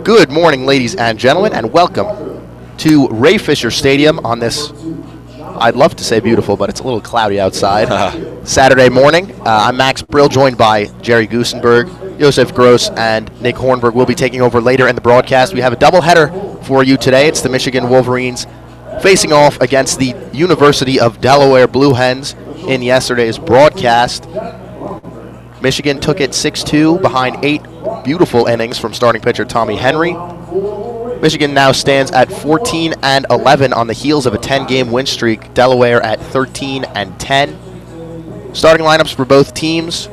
Good morning, ladies and gentlemen, and welcome to Ray Fisher Stadium on this, I'd love to say beautiful, but it's a little cloudy outside, Saturday morning. I'm Max Brill, joined by Jerry Gusenberg, Josef Gross, and Nick Hornberg will be taking over later in the broadcast. We have a doubleheader for you today. It's the Michigan Wolverines facing off against the University of Delaware Blue Hens in yesterday's broadcast. Michigan took it 6-2 behind 8 beautiful innings from starting pitcher Tommy Henry. Michigan now stands at 14-11 on the heels of a 10-game win streak. Delaware at 13-10. Starting lineups for both teams.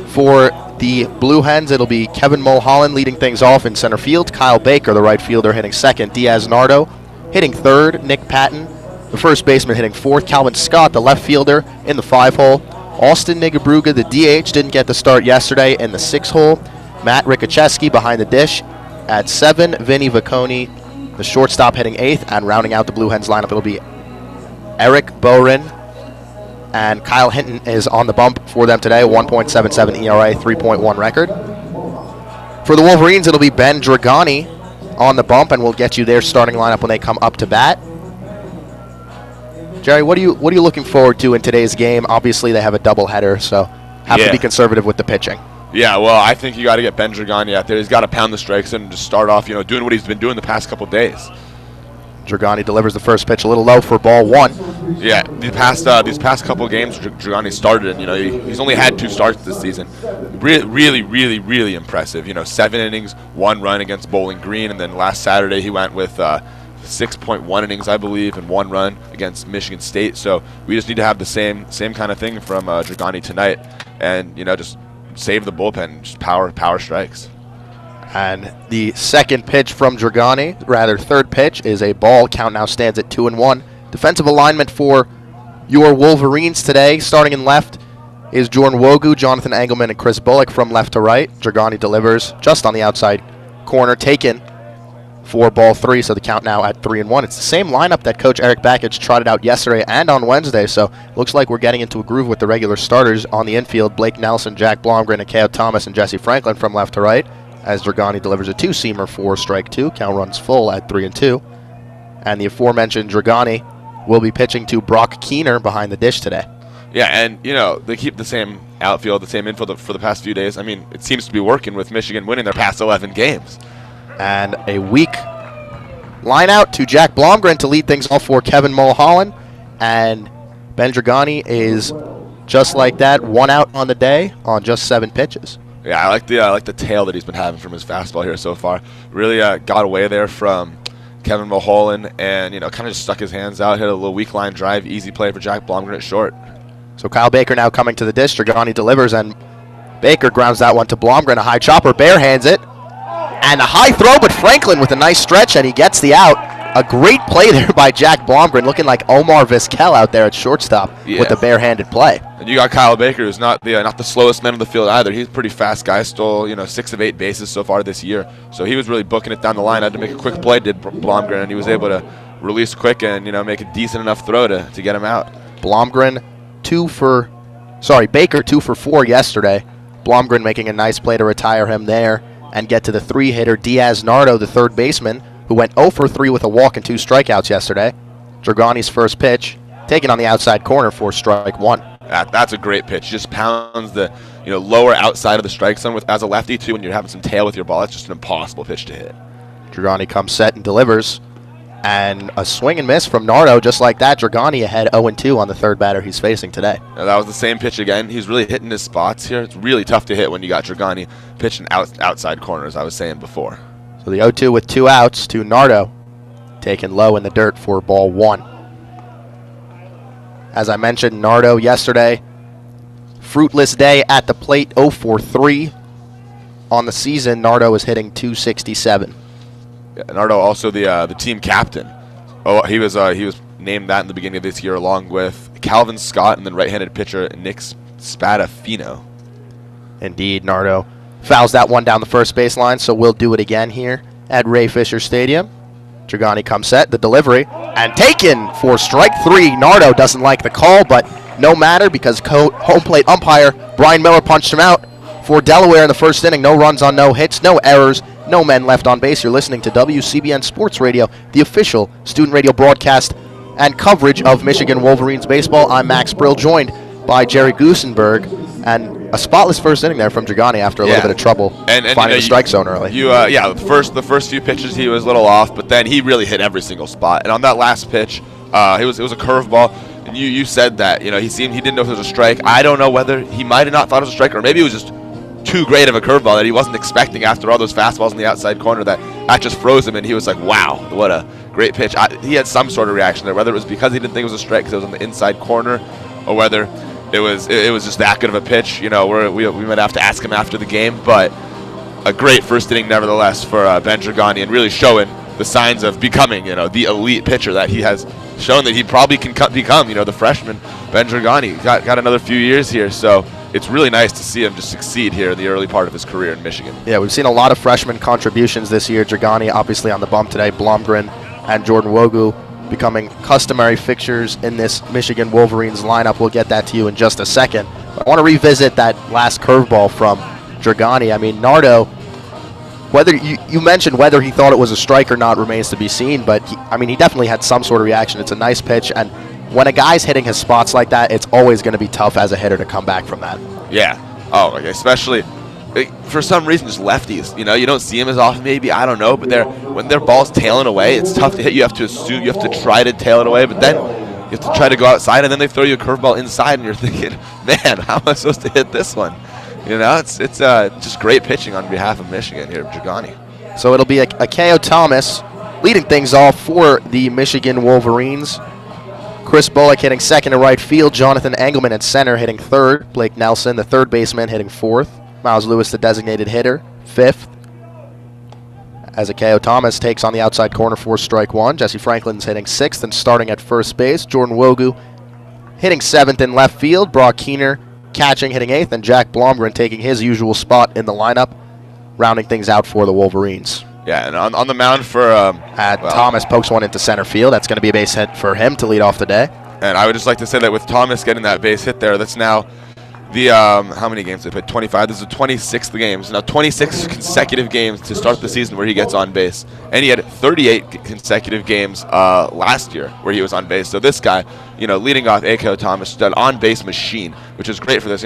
For the Blue Hens, it'll be Kevin Mulholland leading things off in center field. Kyle Baker, the right fielder, hitting second. Diaz Nardo hitting third. Nick Patton, the first baseman, hitting fourth. Calvin Scott, the left fielder, in the 5-hole. Austin Nigabruga, the DH, didn't get the start yesterday in the 6-hole. Matt Rikacheski behind the dish at 7. Vinny Vacconi, the shortstop, hitting 8th. And rounding out the Blue Hens lineup, it'll be Eric Borin. And Kyle Hinton is on the bump for them today, 1.77 ERA, 3.1 record. For the Wolverines, it'll be Ben Dragani on the bump, and we'll get you their starting lineup when they come up to bat. Jerry, what are you looking forward to in today's game? Obviously, they have a doubleheader, so have to be conservative with the pitching. Yeah, well, I think you got to get Ben Dragani out there. He's got to pound the strikes and just start off, doing what he's been doing the past couple days. Dragani delivers the first pitch a little low for ball 1. Yeah, these past couple games, Dragani started, and he's only had 2 starts this season. Really impressive. 7 innings, 1 run against Bowling Green, and then last Saturday he went with 6.1 innings, I believe, and 1 run against Michigan State. So we just need to have the same kind of thing from Dragani tonight, and just save the bullpen, just power strikes. And the second pitch from Dragani, rather third pitch, is a ball. Count now stands at 2-1. Defensive alignment for your Wolverines today, starting in left, is Jordan Wogu, Jonathan Engelman, and Chris Bullock from left to right. Dragani delivers just on the outside corner, taken for ball 3, so the count now at 3-1. It's the same lineup that Coach Eric Bakich trotted out yesterday and on Wednesday, so looks like we're getting into a groove with the regular starters on the infield. Blake Nelson, Jack Blomgren, Akeo Thomas, and Jesse Franklin from left to right, as Dragani delivers a 2-seamer for strike 2. Count runs full at 3-2. And the aforementioned Dragani will be pitching to Brock Keener behind the dish today. Yeah, and, they keep the same outfield, the same infield for the past few days. I mean, it seems to be working with Michigan winning their past 11 games. And a weak line out to Jack Blomgren to lead things off for Kevin Mulholland. And Ben Dragani is just like that, 1 out on the day on just 7 pitches. Yeah, I like the tail that he's been having from his fastball here so far. Really got away there from Kevin Mulholland and, kind of just stuck his hands out, hit a little weak line drive, easy play for Jack Blomgren at short. So Kyle Baker now coming to the dish. Dragani delivers, and Baker grounds that one to Blomgren. A high chopper, bare hands it. And a high throw, but Franklin with a nice stretch, and he gets the out. A great play there by Jack Blomgren, looking like Omar Vizquel out there at shortstop with the barehanded play. And you got Kyle Baker, who's not the slowest man on the field either. He's a pretty fast guy, stole 6 of 8 bases so far this year. So he was really booking it down the line. Had to make a quick play, did Blomgren, and he was able to release quick and make a decent enough throw to get him out. Baker 2 for 4 yesterday. Blomgren making a nice play to retire him there and get to the 3-hitter Diaz Nardo, the third baseman, who went 0 for 3 with a walk and 2 strikeouts yesterday. Dragani's first pitch, taken on the outside corner for strike 1. That's a great pitch. Just pounds the lower outside of the strike zone as a lefty too. When you're having some tail with your ball, that's just an impossible pitch to hit. Dragani comes set and delivers, and a swing and miss from Nardo, just like that. Dragani ahead 0-2 on the third batter he's facing today. Now, that was the same pitch again. He's really hitting his spots here. It's really tough to hit when you got Dragani pitching outside corners, I was saying before. So the 0-2 with 2 outs to Nardo, taken low in the dirt for ball 1. As I mentioned, Nardo yesterday, fruitless day at the plate, 0 for 3. On the season, Nardo is hitting .267. Yeah, Nardo also the team captain. Oh, he was named that in the beginning of this year, along with Calvin Scott and then right-handed pitcher Nick Spadafino. Indeed, Nardo fouls that one down the first baseline, so we'll do it again here at Ray Fisher Stadium. Dragani comes set, the delivery, and taken for strike 3. Nardo doesn't like the call, but no matter because home plate umpire Brian Miller punched him out for Delaware in the first inning. No runs on no hits, no errors, no men left on base. You're listening to WCBN Sports Radio, the official student radio broadcast and coverage of Michigan Wolverines baseball. I'm Max Brill, joined by Jerry Gusenberg, and a spotless first inning there from Dragani after a little bit of trouble finding the strike zone early. The first few pitches he was a little off, but then he really hit every single spot. And on that last pitch, it was a curveball. And you said that he didn't know if it was a strike. I don't know whether he might have not thought it was a strike, or maybe it was just too great of a curveball that he wasn't expecting after all those fastballs in the outside corner that just froze him, and he was like, wow, what a great pitch. He had some sort of reaction there, whether it was because he didn't think it was a strike because it was on the inside corner, or whether it was just that good of a pitch. We might have to ask him after the game, but a great first inning nevertheless for Ben Dragani, and really showing the signs of becoming the elite pitcher that he has shown that he probably can become. The freshman Ben Dragani got another few years here, so it's really nice to see him just succeed here in the early part of his career in Michigan. Yeah, we've seen a lot of freshman contributions this year. Dragani obviously on the bump today, Blomgren and Jordan Wogu becoming customary fixtures in this Michigan Wolverines lineup. We'll get that to you in just a second. But I want to revisit that last curveball from Dragani. I mean, Nardo, whether you mentioned whether he thought it was a strike or not remains to be seen, but he definitely had some sort of reaction. It's a nice pitch, and when a guy's hitting his spots like that, it's always going to be tough as a hitter to come back from that. Yeah. Oh, okay. Especially for some reason, just lefties. You don't see him as often, maybe, I don't know, but when their ball's tailing away, it's tough to hit. You have to try to tail it away, but then you have to try to go outside, and then they throw you a curveball inside, and you're thinking, man, how am I supposed to hit this one? It's just great pitching on behalf of Michigan here, Dragani. So it'll be Akeo Thomas leading things off for the Michigan Wolverines. Chris Bullock hitting second and right field. Jonathan Engelman at center hitting third. Blake Nelson, the third baseman, hitting fourth. Miles Lewis, the designated hitter, fifth. As Akeo Thomas takes on the outside corner for strike one. Jesse Franklin's hitting sixth and starting at first base. Jordan Wogu hitting seventh in left field. Brock Keener catching, hitting eighth. And Jack Blomgren taking his usual spot in the lineup, rounding things out for the Wolverines. Yeah, and on the mound for Thomas pokes one into center field. That's going to be a base hit for him to lead off the day. And I would just like to say that with Thomas getting that base hit there, that's now the how many games they played? 25. This is the 26th game. So now 26 consecutive games to start the season where he gets on base, and he had 38 consecutive games last year where he was on base. So this guy, leading off, Akeo Thomas, an on-base machine, which is great for this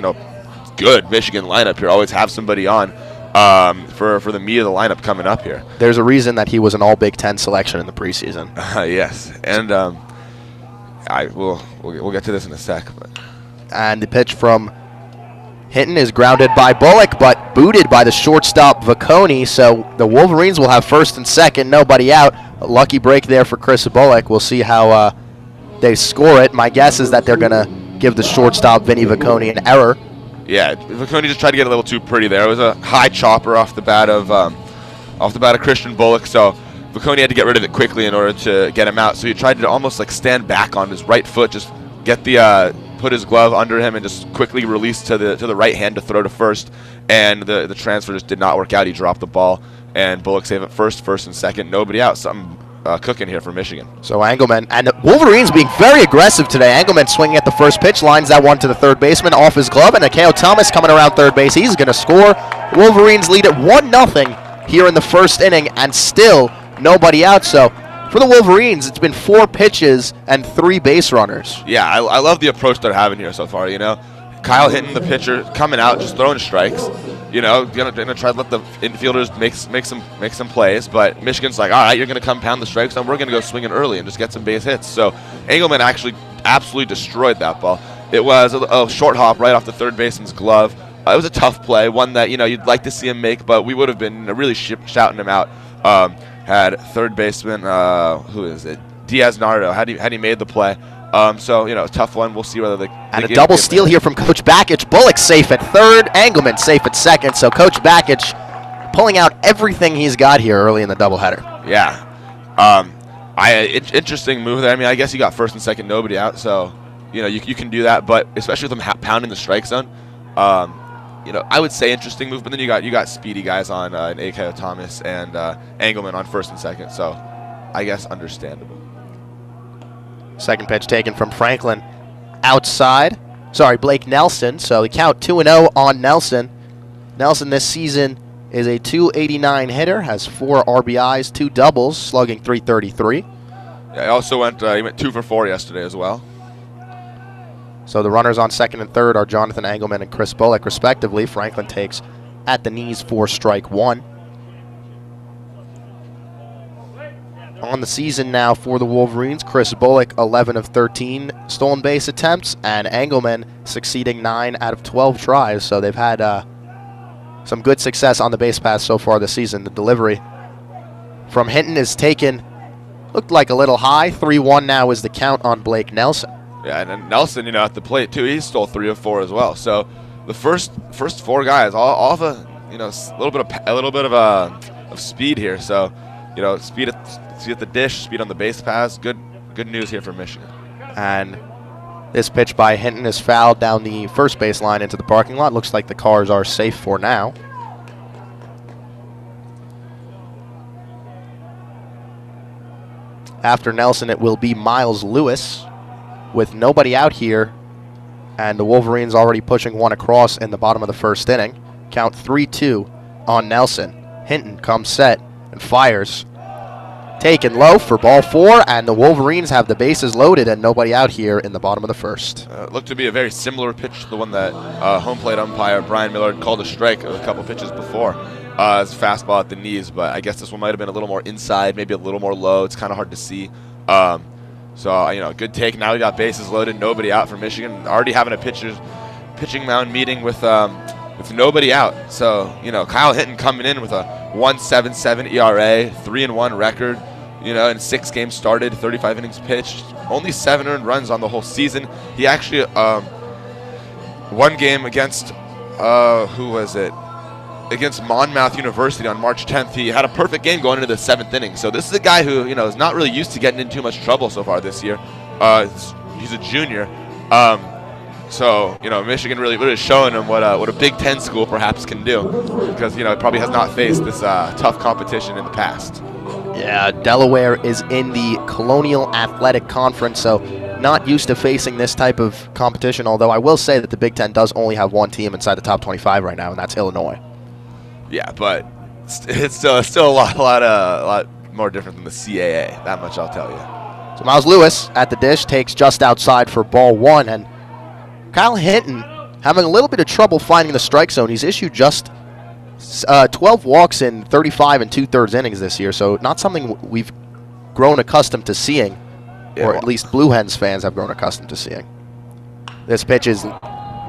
good Michigan lineup here. Always have somebody on. For the meat of the lineup coming up here. There's a reason that he was an all Big Ten selection in the preseason. Yes, and we'll get to this in a sec. And the pitch from Hinton is grounded by Bullock, but booted by the shortstop Vacconi. So the Wolverines will have first and second, nobody out. A lucky break there for Chris Bullock. We'll see how they score it. My guess is that they're going to give the shortstop Vinny Vacconi an error. Yeah, Vacconi just tried to get a little too pretty there. It was a high chopper off the bat of Christian Bullock, so Vacconi had to get rid of it quickly in order to get him out. So he tried to almost stand back on his right foot, just get put his glove under him and just quickly release to the right hand to throw to first. And the transfer just did not work out. He dropped the ball, and Bullock saved it first and second. Nobody out. Something cooking here for Michigan. So Engelman, and the Wolverines being very aggressive today. Engelman swinging at the first pitch, lines that one to the third baseman off his glove, and Akeo Thomas coming around third base. He's going to score. Wolverines lead it 1-0 here in the first inning, and still nobody out. So for the Wolverines, it's been 4 pitches and 3 base runners. Yeah, I love the approach they're having here so far. Kyle Hinton, the pitcher, coming out, just throwing strikes. Gonna try to let the infielders make some plays, but Michigan's like, all right, you're gonna come pound the strikes, and we're gonna go swinging early and just get some base hits. So Engelman actually absolutely destroyed that ball. It was a short hop right off the third baseman's glove. It was a tough play, one that you'd like to see him make, but we would have been really shouting him out. Had third baseman, who is it? Diaz Nardo. Had he made the play. So, a tough one. We'll see whether they and a double steal here from Coach Bakich. Bullock safe at third. Engelman safe at second. So Coach Bakich pulling out everything he's got here early in the doubleheader. Yeah. Interesting move there. I guess you got first and second, nobody out. So, you can do that. But especially with them pounding the strike zone, I would say interesting move. But then you got speedy guys on Akeo Thomas and Engelman on first and second. So, I guess understandable. Second pitch taken from Franklin outside. Blake Nelson. So the count 2-0 on Nelson. Nelson this season is a .289 hitter, has 4 RBIs, 2 doubles, slugging .333. Yeah, he also went 2 for 4 yesterday as well. So the runners on second and third are Jonathan Engelman and Chris Bullock, respectively. Franklin takes at the knees for strike 1. On the season now for the Wolverines, Chris Bullock, 11 of 13 stolen base attempts, and Engelman succeeding 9 out of 12 tries. So they've had some good success on the base paths so far this season. The delivery from Hinton is taken, looked like a little high. 3-1 now is the count on Blake Nelson. Yeah, and then Nelson, at the plate too, he stole 3 of 4 as well. So the first 4 guys, all of a little bit of speed here. So speed at the dish, speed on the base pass. Good news here for Michigan. And this pitch by Hinton is fouled down the first base line into the parking lot. Looks like the cars are safe for now. After Nelson, it will be Miles Lewis with nobody out here, and the Wolverines already pushing 1 across in the bottom of the first inning. Count 3-2 on Nelson. Hinton comes set and fires. Taken low for ball 4, and the Wolverines have the bases loaded and nobody out here in the bottom of the first. It looked to be a very similar pitch to the one that home plate umpire Brian Miller called a strike a couple pitches before. It's a fastball at the knees, but I guess this one might have been a little more inside, maybe a little more low. It's kind of hard to see. So, good take. Now we got bases loaded, nobody out for Michigan. Already having a pitching mound meeting with nobody out. So, Kyle Hinton coming in with a 1.77 ERA, 3-1 record, in 6 games started, 35 innings pitched, only 7 earned runs on the whole season. He actually, one game against, against Monmouth University on March 10th, he had a perfect game going into the 7th inning. So this is a guy who, is not really used to getting in too much trouble so far this year. He's a junior. So, Michigan really showing him what a Big Ten school perhaps can do, because, it probably has not faced this tough competition in the past. Yeah, Delaware is in the Colonial Athletic Conference, so not used to facing this type of competition, although I will say that the Big Ten does only have one team inside the top 25 right now, and that's Illinois. Yeah, but it's still a lot more different than the CAA. That much I'll tell you. So Miles Lewis at the dish takes just outside for ball 1, and Kyle Hinton having a little bit of trouble finding the strike zone. He's issued just 12 walks in 35 and 2/3 innings this year, so not something we've grown accustomed to seeing, or at least Blue Hens fans have grown accustomed to seeing. This pitch is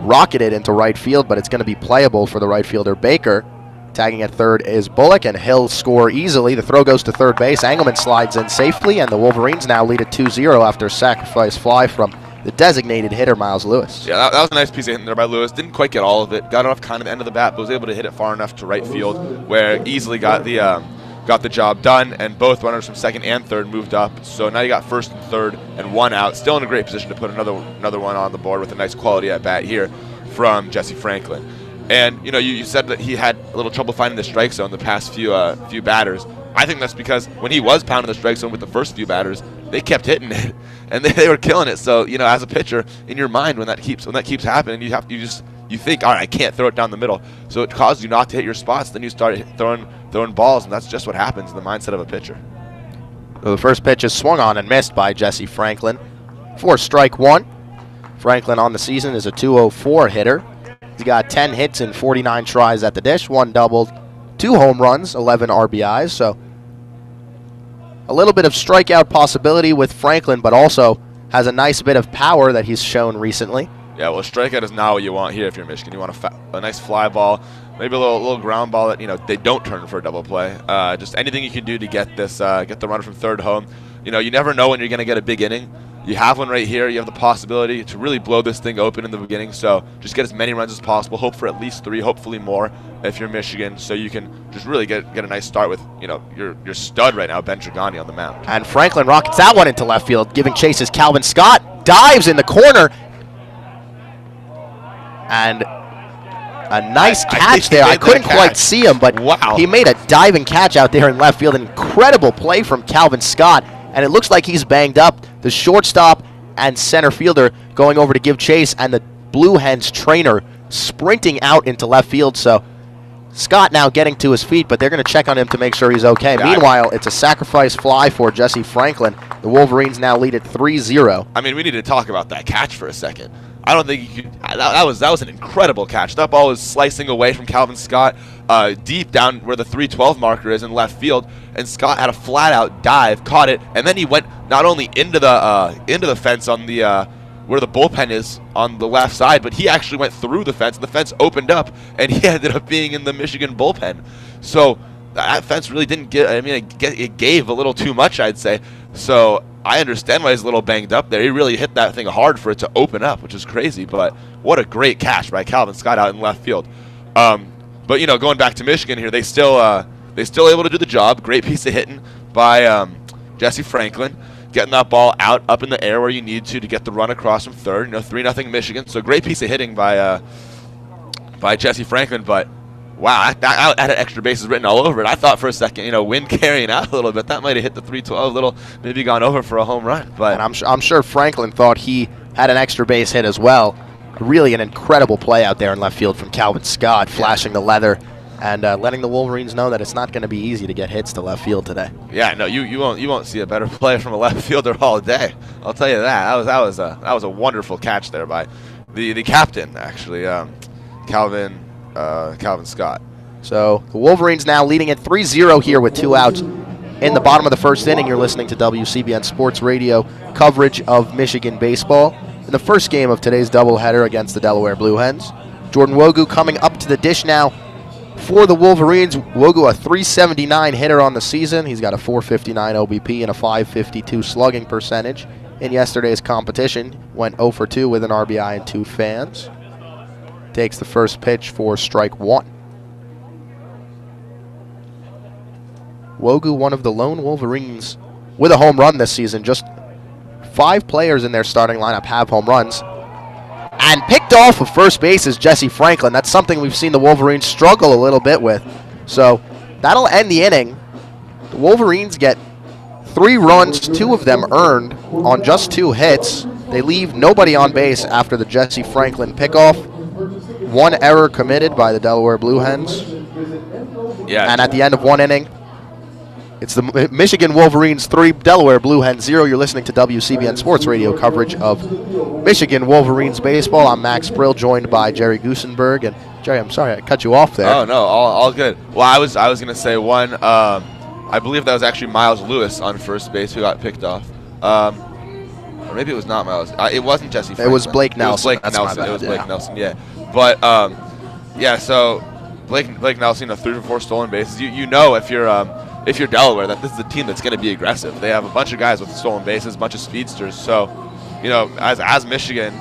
rocketed into right field, but it's going to be playable for the right fielder Baker. Tagging at third is Bullock, and he'll score easily. The throw goes to third base. Engelman slides in safely, and the Wolverines now lead at 2-0 after a sacrifice fly from the designated hitter, Miles Lewis. Yeah, that was a nice piece of hitting there by Lewis. Didn't quite get all of it. Got off kind of the end of the bat, but was able to hit it far enough to right field, where easily got the job done, and both runners from second and third moved up. So now you got first and third and 1 out. Still in a great position to put another one on the board with a nice quality at bat here from Jesse Franklin. And you said that he had a little trouble finding the strike zone the past few batters. I think that's because when he was pounding the strike zone with the first few batters, they kept hitting it, and they were killing it. So as a pitcher, in your mind, when that keeps happening, you think, all right, I can't throw it down the middle. So it causes you not to hit your spots. Then you start throwing balls, and that's just what happens in the mindset of a pitcher. So the first pitch is swung on and missed by Jesse Franklin for strike 1. Franklin on the season is a .204 hitter. He's got 10 hits and 49 tries at the dish, 1 double, 2 home runs, 11 RBIs. So a little bit of strikeout possibility with Franklin, but also has a nice bit of power that he's shown recently. Yeah, well, strikeout is not what you want here if you're Michigan. You want a nice fly ball, maybe a little ground ball that they don't turn for a double play. Just anything you can do to get the runner from third home. You never know when you're going to get a big inning. You have one right here. You have the possibility to really blow this thing open in the beginning. So just get as many runs as possible. Hope for at least 3, hopefully more if you're Michigan, so you can just really get a nice start with your stud right now, Ben Dragani, on the mound. And Franklin rockets that one into left field. Giving chase is Calvin Scott. Dives in the corner. And a nice catch there. I couldn't quite see him, but wow, he made a diving catch out there in left field. An incredible play from Calvin Scott. And it looks like he's banged up. The shortstop and center fielder going over to give chase, and the Blue Hens trainer sprinting out into left field. So Scott now getting to his feet, but they're going to check on him to make sure he's okay. Meanwhile, it's a sacrifice fly for Jesse Franklin. The Wolverines now lead at 3-0. I mean, we need to talk about that catch for a second. I don't think you could. That was an incredible catch. That ball was slicing away from Calvin Scott, deep down where the 312 marker is in left field, and Scott had a flat-out dive, caught it, and then he went not only into the fence on the where the bullpen is on the left side, but he actually went through the fence. The fence opened up, and he ended up being in the Michigan bullpen. So that fence really didn't get. I mean, it gave a little too much, I'd say. So I understand why he's a little banged up there. He really hit that thing hard for it to open up, which is crazy. But what a great catch by Calvin Scott out in left field. But you know, going back to Michigan here, they still able to do the job. Great piece of hitting by Jesse Franklin, getting that ball out up in the air where you need to get the run across from third. You know, 3-0 Michigan. So great piece of hitting by Jesse Franklin. But wow, that had extra bases written all over it. I thought for a second, you know, wind carrying out a little bit, that might have hit the 312 a little, maybe gone over for a home run. But and I'm sure Franklin thought he had an extra base hit as well. Really an incredible play out there in left field from Calvin Scott, flashing the leather and letting the Wolverines know that it's not going to be easy to get hits to left field today. Yeah, no, you won't see a better play from a left fielder all day. I'll tell you that. That was a wonderful catch there by the captain, actually, Calvin Scott. So the Wolverines now leading at 3-0 here with 2 outs in the bottom of the first inning. You're listening to WCBN Sports Radio coverage of Michigan baseball in the first game of today's doubleheader against the Delaware Blue Hens. Jordan Wogu coming up to the dish now for the Wolverines. Wogu, a 379 hitter on the season. He's got a 459 OBP and a 552 slugging percentage. In yesterday's competition, went 0 for 2 with an RBI and 2 fans. Takes the first pitch for strike 1. Wogu, one of the lone Wolverines with a home run this season. Just 5 players in their starting lineup have home runs. And picked off of first base is Jesse Franklin. That's something we've seen the Wolverines struggle a little bit with. So that'll end the inning. The Wolverines get 3 runs, 2 of them earned on just 2 hits. They leave nobody on base after the Jesse Franklin pickoff. 1 error committed by the Delaware Blue Hens. Yeah. And at the end of 1 inning, it's the Michigan Wolverines 3, Delaware Blue Hens 0. You're listening to WCBN Sports Radio coverage of Michigan Wolverines baseball. I'm Max Brill, joined by Jerry Gusenberg. And Jerry, I'm sorry I cut you off there. Oh no, all good. Well, I was gonna say one. I believe that was actually Miles Lewis on first base who got picked off. Or maybe it was not Miles. It wasn't Jesse Franklin. It was Blake Nelson. It was Blake Nelson. Yeah. But yeah. So Blake Nelson, 3 for 4 stolen bases. You know if you're Delaware, that this is a team that's going to be aggressive. They have a bunch of guys with stolen bases, a bunch of speedsters. So, you know, as Michigan,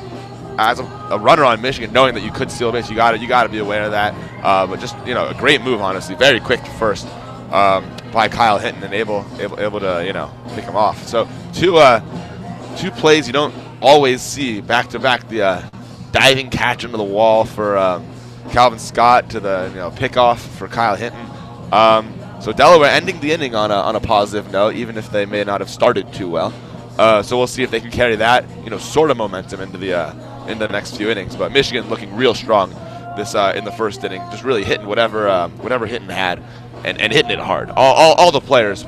as a runner on Michigan, knowing that you could steal a base, you got to be aware of that. But just, you know, a great move, honestly, very quick to first by Kyle Hinton and able to, you know, pick him off. So two plays you don't always see back to back. The diving catch into the wall for Calvin Scott to the pickoff for Kyle Hinton. So Delaware ending the inning on a positive note, even if they may not have started too well. So we'll see if they can carry that, sort of momentum into the next few innings. But Michigan looking real strong this in the first inning, just really hitting whatever Hinton had, and hitting it hard. All the players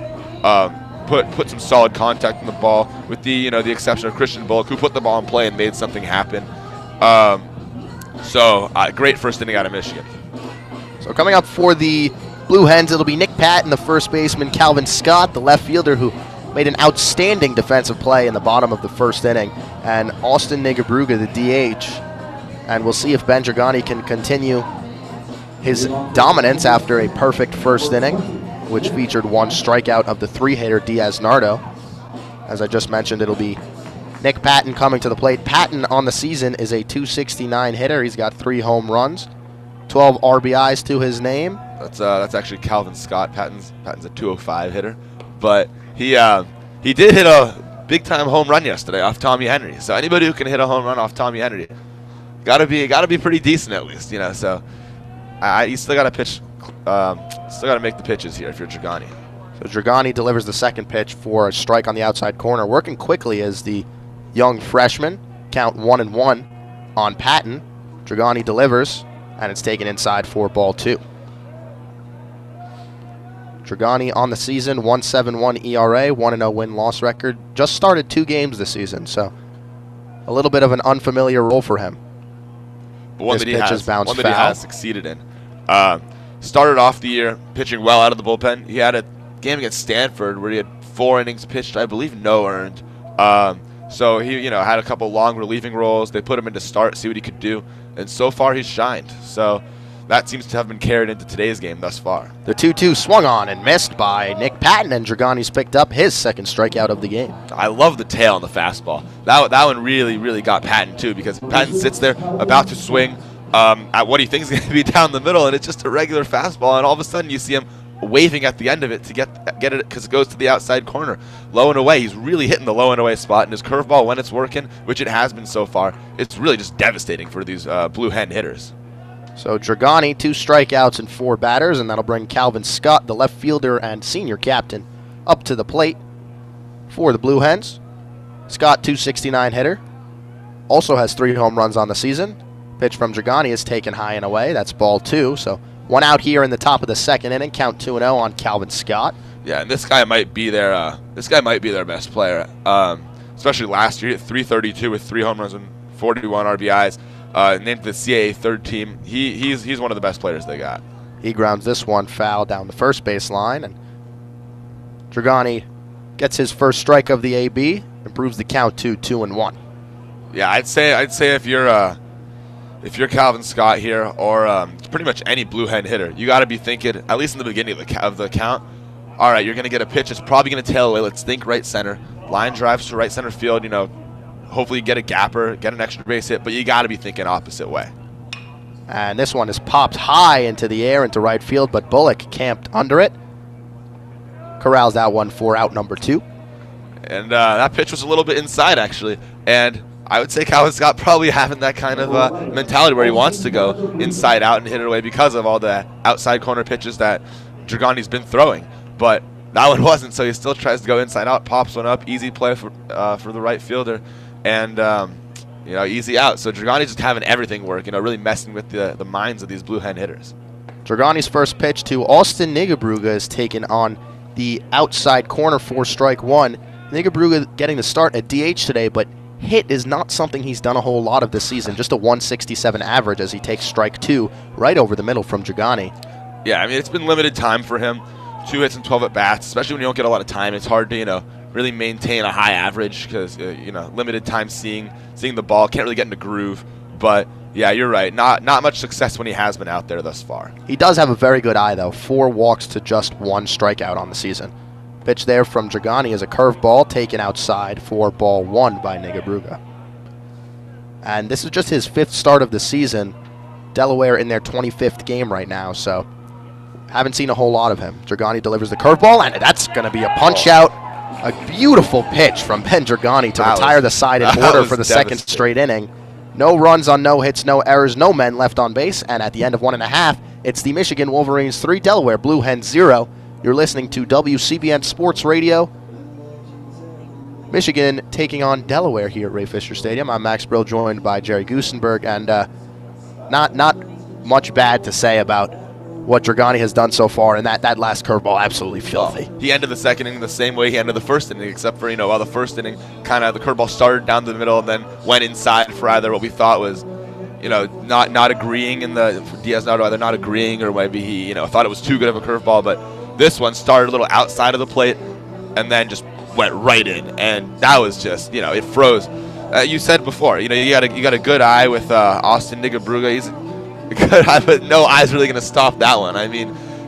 put some solid contact in the ball, with the exception of Christian Bullock, who put the ball in play and made something happen. So great first inning out of Michigan. So coming up for the Blue Hens, it'll be Nick Patton, the first baseman, Calvin Scott, the left fielder, who made an outstanding defensive play in the bottom of the first inning, and Austin Nigabruga, the DH. And we'll see if Ben Dragani can continue his dominance after a perfect first inning, which featured 1 strikeout of the 3-hitter Diaz Nardo. As I just mentioned, it'll be Nick Patton coming to the plate. Patton on the season is a .269 hitter. He's got 3 home runs, 12 RBIs to his name. That's actually Calvin Scott. Patton's a .205 hitter, but he did hit a big time home run yesterday off Tommy Henry. So anybody who can hit a home run off Tommy Henry, gotta be pretty decent at least, So you still gotta pitch, still gotta make the pitches here if you're Dragani. So Dragani delivers the second pitch for a strike on the outside corner. Working quickly as the young freshman, count 1-1 on Patton. Dragani delivers, and it's taken inside for ball 2. Dragani on the season, 1.71 ERA, 1-0 win-loss record. Just started 2 games this season, so a little bit of an unfamiliar role for him. But one that he has succeeded in. Started off the year pitching well out of the bullpen. He had a game against Stanford where he had 4 innings pitched, I believe no earned. So he had a couple long relieving roles. They put him in to start, see what he could do, and so far he's shined. So that seems to have been carried into today's game thus far. The 2-2 swung on and missed by Nick Patton, and Dragani's picked up his second strikeout of the game. I love the tail on the fastball. That one really, really got Patton too, because Patton sits there about to swing at what he thinks is going to be down the middle, and it's just a regular fastball, and all of a sudden you see him waving at the end of it to get it because it goes to the outside corner. Low and away. He's really hitting the low and away spot, and his curveball, when it's working, which it has been so far, it's really just devastating for these Blue Hen hitters. So Dragani, 2 strikeouts and 4 batters, and that'll bring Calvin Scott, the left fielder and senior captain, up to the plate for the Blue Hens. Scott, 269 hitter, also has 3 home runs on the season. Pitch from Dragani is taken high and away. That's ball 2. So 1 out here in the top of the second inning. Count 2-0 on Calvin Scott. Yeah, and this guy might be their best player. Especially last year, he hit .332 with 3 home runs and 41 RBIs. Named the CAA third team. He's one of the best players they got. He grounds this one foul down the first base line, and Dragani gets his first strike of the AB, improves the count to 2-1. Yeah, I'd say if you're Calvin Scott here, or pretty much any Blue Hen hitter, you got to be thinking, at least in the beginning of the count, all right, you're going to get a pitch. It's probably going to tail away. Let's think right center. Line drives to right center field, hopefully get a gapper, get an extra base hit, but you got to be thinking opposite way. And this one is popped high into the air into right field, but Bullock camped under it. Corrals that one for out number 2. And that pitch was a little bit inside, actually. And I would say Calvin Scott probably having that kind of mentality where he wants to go inside out and hit it away because of all the outside corner pitches that Dragani's been throwing. But that one wasn't, so he still tries to go inside out, pops one up, easy play for the right fielder. And, easy out. So Dragani just having everything work, really messing with the minds of these Blue Hen hitters. Dragani's first pitch to Austin Nigabruga is taken on the outside corner for strike 1. Nigabruga getting the start at DH today, but hit is not something he's done a whole lot of this season. Just a 167 average as he takes strike 2 right over the middle from Dragani. Yeah, it's been limited time for him. 2 hits and 12 at-bats, especially when you don't get a lot of time. It's hard to, really maintain a high average because, limited time seeing the ball. Can't really get in the groove. But, yeah, you're right. Not much success when he has been out there thus far. He does have a very good eye, though. 4 walks to just 1 strikeout on the season. Pitch there from Dragani is a curveball taken outside for ball 1 by Nigabruga. And this is just his 5th start of the season. Delaware in their 25th game right now, so haven't seen a whole lot of him. Dragani delivers the curveball, and that's going to be a punch-out. A beautiful pitch from Ben Dragani to retire the side in order for the second straight inning. No runs on no hits, no errors, no men left on base. And at the end of 1.5, it's the Michigan Wolverines 3, Delaware Blue Hens 0. You're listening to WCBN Sports Radio. Michigan taking on Delaware here at Ray Fisher Stadium. I'm Max Brill, joined by Jerry Gusenberg. And not much bad to say about what Dragani has done so far, and that last curveball absolutely filthy. He ended the second inning the same way he ended the first inning, except for, while the first inning kind of the curveball started down the middle and then went inside for either what we thought was, not agreeing in the Diaz Nardo, either not agreeing or maybe he, thought it was too good of a curveball. But this one started a little outside of the plate and then just went right in, and that was just, it froze. You said before, you got a good eye with Austin Nigabruga. He's good eye, but no eye's really going to stop that one.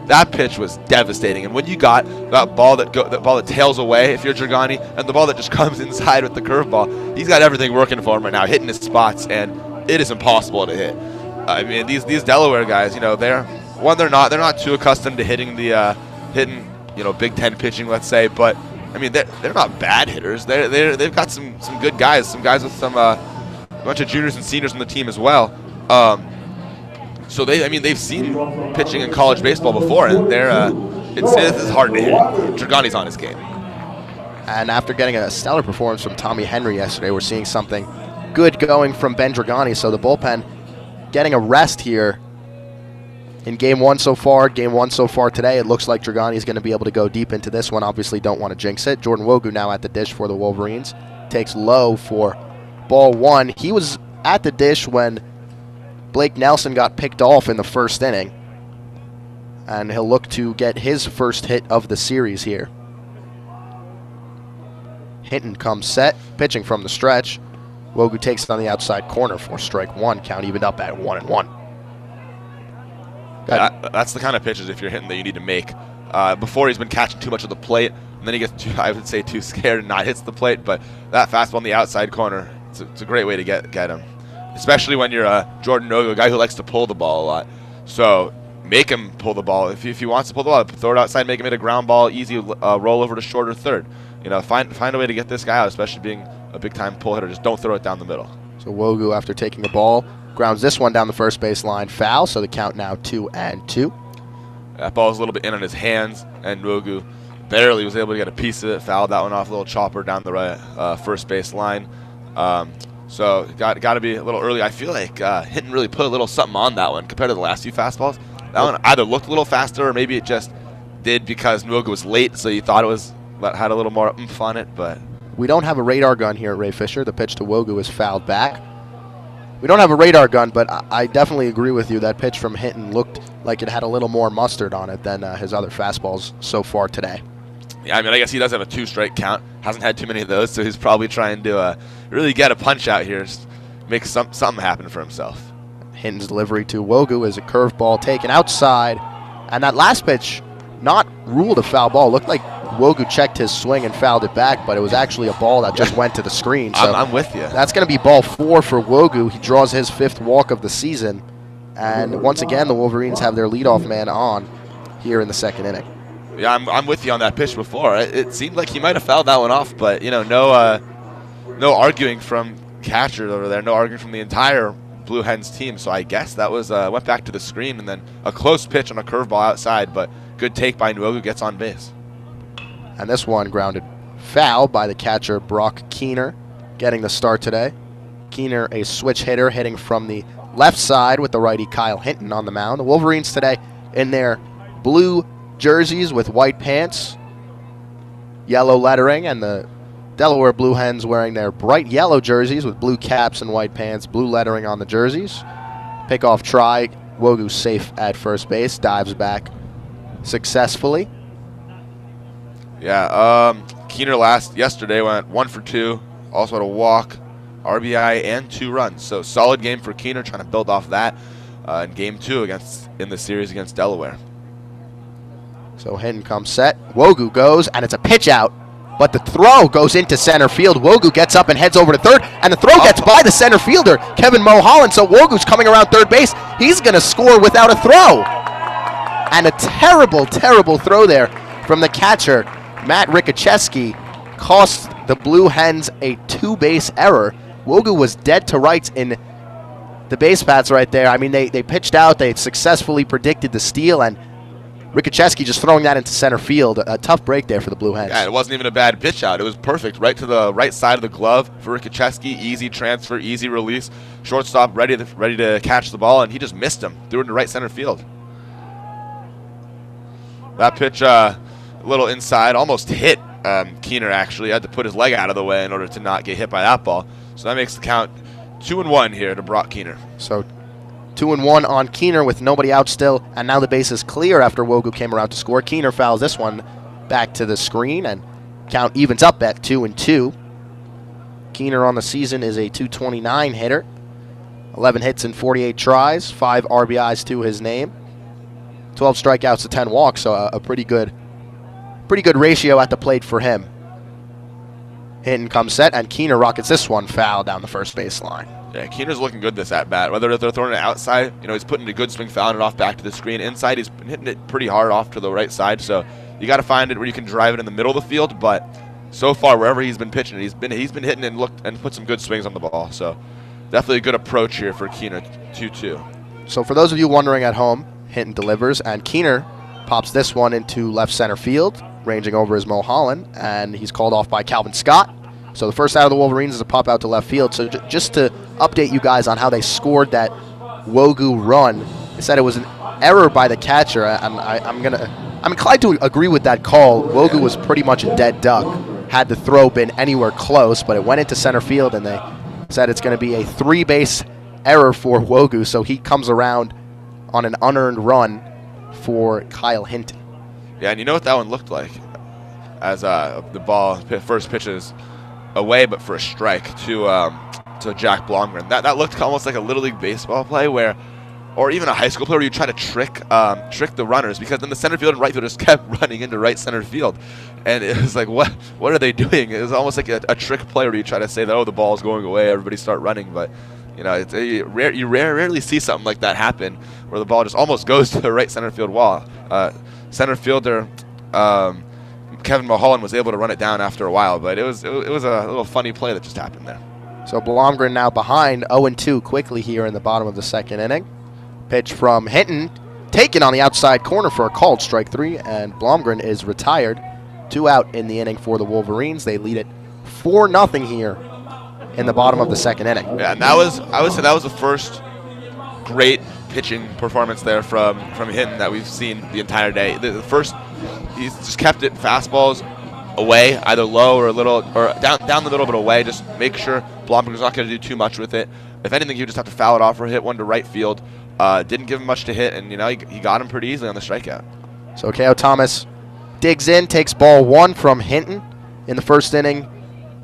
That pitch was devastating. And when you got that ball that tails away, if you're Dragani, and the ball that just comes inside with the curveball, he's got everything working for him right now, hitting his spots, and it is impossible to hit. These Delaware guys, they're not too accustomed to hitting Big Ten pitching, let's say, but they're not bad hitters. They've got some good guys, some guys with some a bunch of juniors and seniors on the team as well. So they've seen pitching in college baseball before, and this is hard to hit. Dragani's on his game. And after getting a stellar performance from Tommy Henry yesterday, we're seeing something good going from Ben Dragani. So the bullpen getting a rest here in game one so far today, it looks like Dragani is going to be able to go deep into this one. Obviously, don't want to jinx it. Jordan Wogu now at the dish for the Wolverines. Takes low for ball one. He was at the dish when Blake Nelson got picked off in the first inning. And he'll look to get his first hit of the series here. Hinton comes set, pitching from the stretch. Wogu takes it on the outside corner for strike one. Count evened up at 1-1. That's the kind of pitches, if you're hitting, that you need to make. Before, he's been catching too much of the plate, and then he gets, I would say, too scared and not hits the plate. But that fastball on the outside corner, it's a great way to get him, especially when you're Jordan Wogu, a guy who likes to pull the ball a lot. So make him pull the ball. If he wants to pull the ball, throw it outside, make him hit a ground ball, easy roll over to short or third. You know, find a way to get this guy out, especially being a big-time pull hitter. Just don't throw it down the middle. So Wogu, after taking the ball, grounds this one down the first base line, foul. So the count now 2-2. That ball was a little bit in on his hands, and Wogu barely was able to get a piece of it. Fouled that one off, a little chopper down the right first base line. So got to be a little early. I feel like Hinton really put a little something on that one compared to the last few fastballs. That one either looked a little faster, or maybe it just did because Wogu was late, so you thought it was had a little more oomph on it. But we don't have a radar gun here at Ray Fisher. The pitch to Wogu is fouled back. We don't have a radar gun, but I definitely agree with you. That pitch from Hinton looked like it had a little more mustard on it than his other fastballs so far today. Yeah, I mean, I guess he does have a 2-strike count. Hasn't had too many of those, so he's probably trying to really get a punch out here, just make something happen for himself. Hinton's delivery to Wogu is a curveball taken outside, and that last pitch not ruled a foul ball. Looked like Wogu checked his swing and fouled it back, but it was actually a ball that just went to the screen. So I'm with you. That's going to be ball 4 for Wogu. He draws his 5th walk of the season, and once again the Wolverines have their leadoff man on here in the second inning. Yeah, I'm with you on that pitch before. It seemed like he might have fouled that one off, but you know, no arguing from catchers over there, no arguing from the entire Blue Hens team. So I guess that was went back to the screen, and then a close pitch on a curveball outside, but good take by Wogu, gets on base. And this one grounded foul by the catcher Brock Keener, getting the start today. Keener, a switch hitter, hitting from the left side with the righty Kyle Hinton on the mound. The Wolverines today in their blue jerseys with white pants, yellow lettering, and the Delaware Blue Hens wearing their bright yellow jerseys with blue caps and white pants, blue lettering on the jerseys. Pickoff try, Wogu safe at first base, dives back successfully. Yeah, Keener yesterday went 1 for 2, also had a walk, RBI, and 2 runs. So solid game for Keener, trying to build off that in game 2 in the series against Delaware. So Hinton comes set, Wogu goes, and it's a pitch out, but the throw goes into center field. Wogu gets up and heads over to third, and the throw gets by the center fielder, Kevin Mulholland. So Wogu's coming around third base. He's going to score without a throw. And a terrible, terrible throw there from the catcher, Matt Rickacheski, cost the Blue Hens a 2-base error. Wogu was dead to rights in the base paths right there. I mean, they pitched out. They successfully predicted the steal, and Rickacheski just throwing that into center field. A tough break there for the Blue Hens. Yeah, it wasn't even a bad pitch out. It was perfect. Right to the right side of the glove for Rickacheski. Easy transfer, easy release. Shortstop ready to catch the ball, and he just missed him. Threw it into right center field. That pitch, a little inside, almost hit Keener, actually. Had to put his leg out of the way in order to not get hit by that ball. So that makes the count 2-1 here to Brock Keener. So 2-1 on Keener with nobody out still, and now the base is clear after Wogu came around to score. Keener fouls this one back to the screen, and count evens up at 2-2. Keener on the season is a .229 hitter, 11 hits in 48 tries, 5 RBIs to his name, 12 strikeouts to 10 walks, so a pretty good ratio at the plate for him. Hinton comes set, and Keener rockets this one foul down the first base line. Yeah, Keener's looking good this at-bat. Whether they're throwing it outside, you know, he's putting a good swing, fouling it off back to the screen. Inside, he's been hitting it pretty hard off to the right side, so you got to find it where you can drive it in the middle of the field, but so far, wherever he's been pitching, he's been hitting and put some good swings on the ball, so definitely a good approach here for Keener, 2-2. So for those of you wondering at home, Hinton delivers, and Keener pops this one into left center field, ranging over his Mulholland, and he's called off by Calvin Scott. So the first out of the Wolverines is a pop out to left field. So just to update you guys on how they scored that Wogu run, they said it was an error by the catcher. I'm inclined to agree with that call. Wogu was pretty much a dead duck. Had the throw been anywhere close, but it went into center field, and they said it's going to be a 3-base error for Wogu, so he comes around on an unearned run for Kyle Hinton. Yeah, and you know what that one looked like? As the ball first pitches away, but for a strike to Jack Blomgren. That looked almost like a Little League baseball play where, or even a high school play where you try to trick the runners, because then the center field and right field just kept running into right center field. And it was like, what are they doing? It was almost like a trick play where you try to say that, oh, the ball's going away, everybody start running. But, you know, you rarely see something like that happen where the ball just almost goes to the right center field wall. Center fielder Kevin Mulholland was able to run it down after a while, but it was a little funny play that just happened there. So Blomgren now behind 0-2 quickly here in the bottom of the second inning. Pitch from Hinton, taken on the outside corner for a called strike 3, and Blomgren is retired. 2 out in the inning for the Wolverines. They lead it 4-0 here in the bottom of the second inning. Yeah, and I would say that was the first great pitching performance there from Hinton that we've seen the entire day. The first, he's just kept it fastballs away, either low or a little, or down the middle but away. Just make sure Blomgren's not going to do too much with it. If anything, you just have to foul it off or hit one to right field. Didn't give him much to hit, and you know he got him pretty easily on the strikeout. So K.O. Thomas digs in, takes ball 1 from Hinton in the first inning.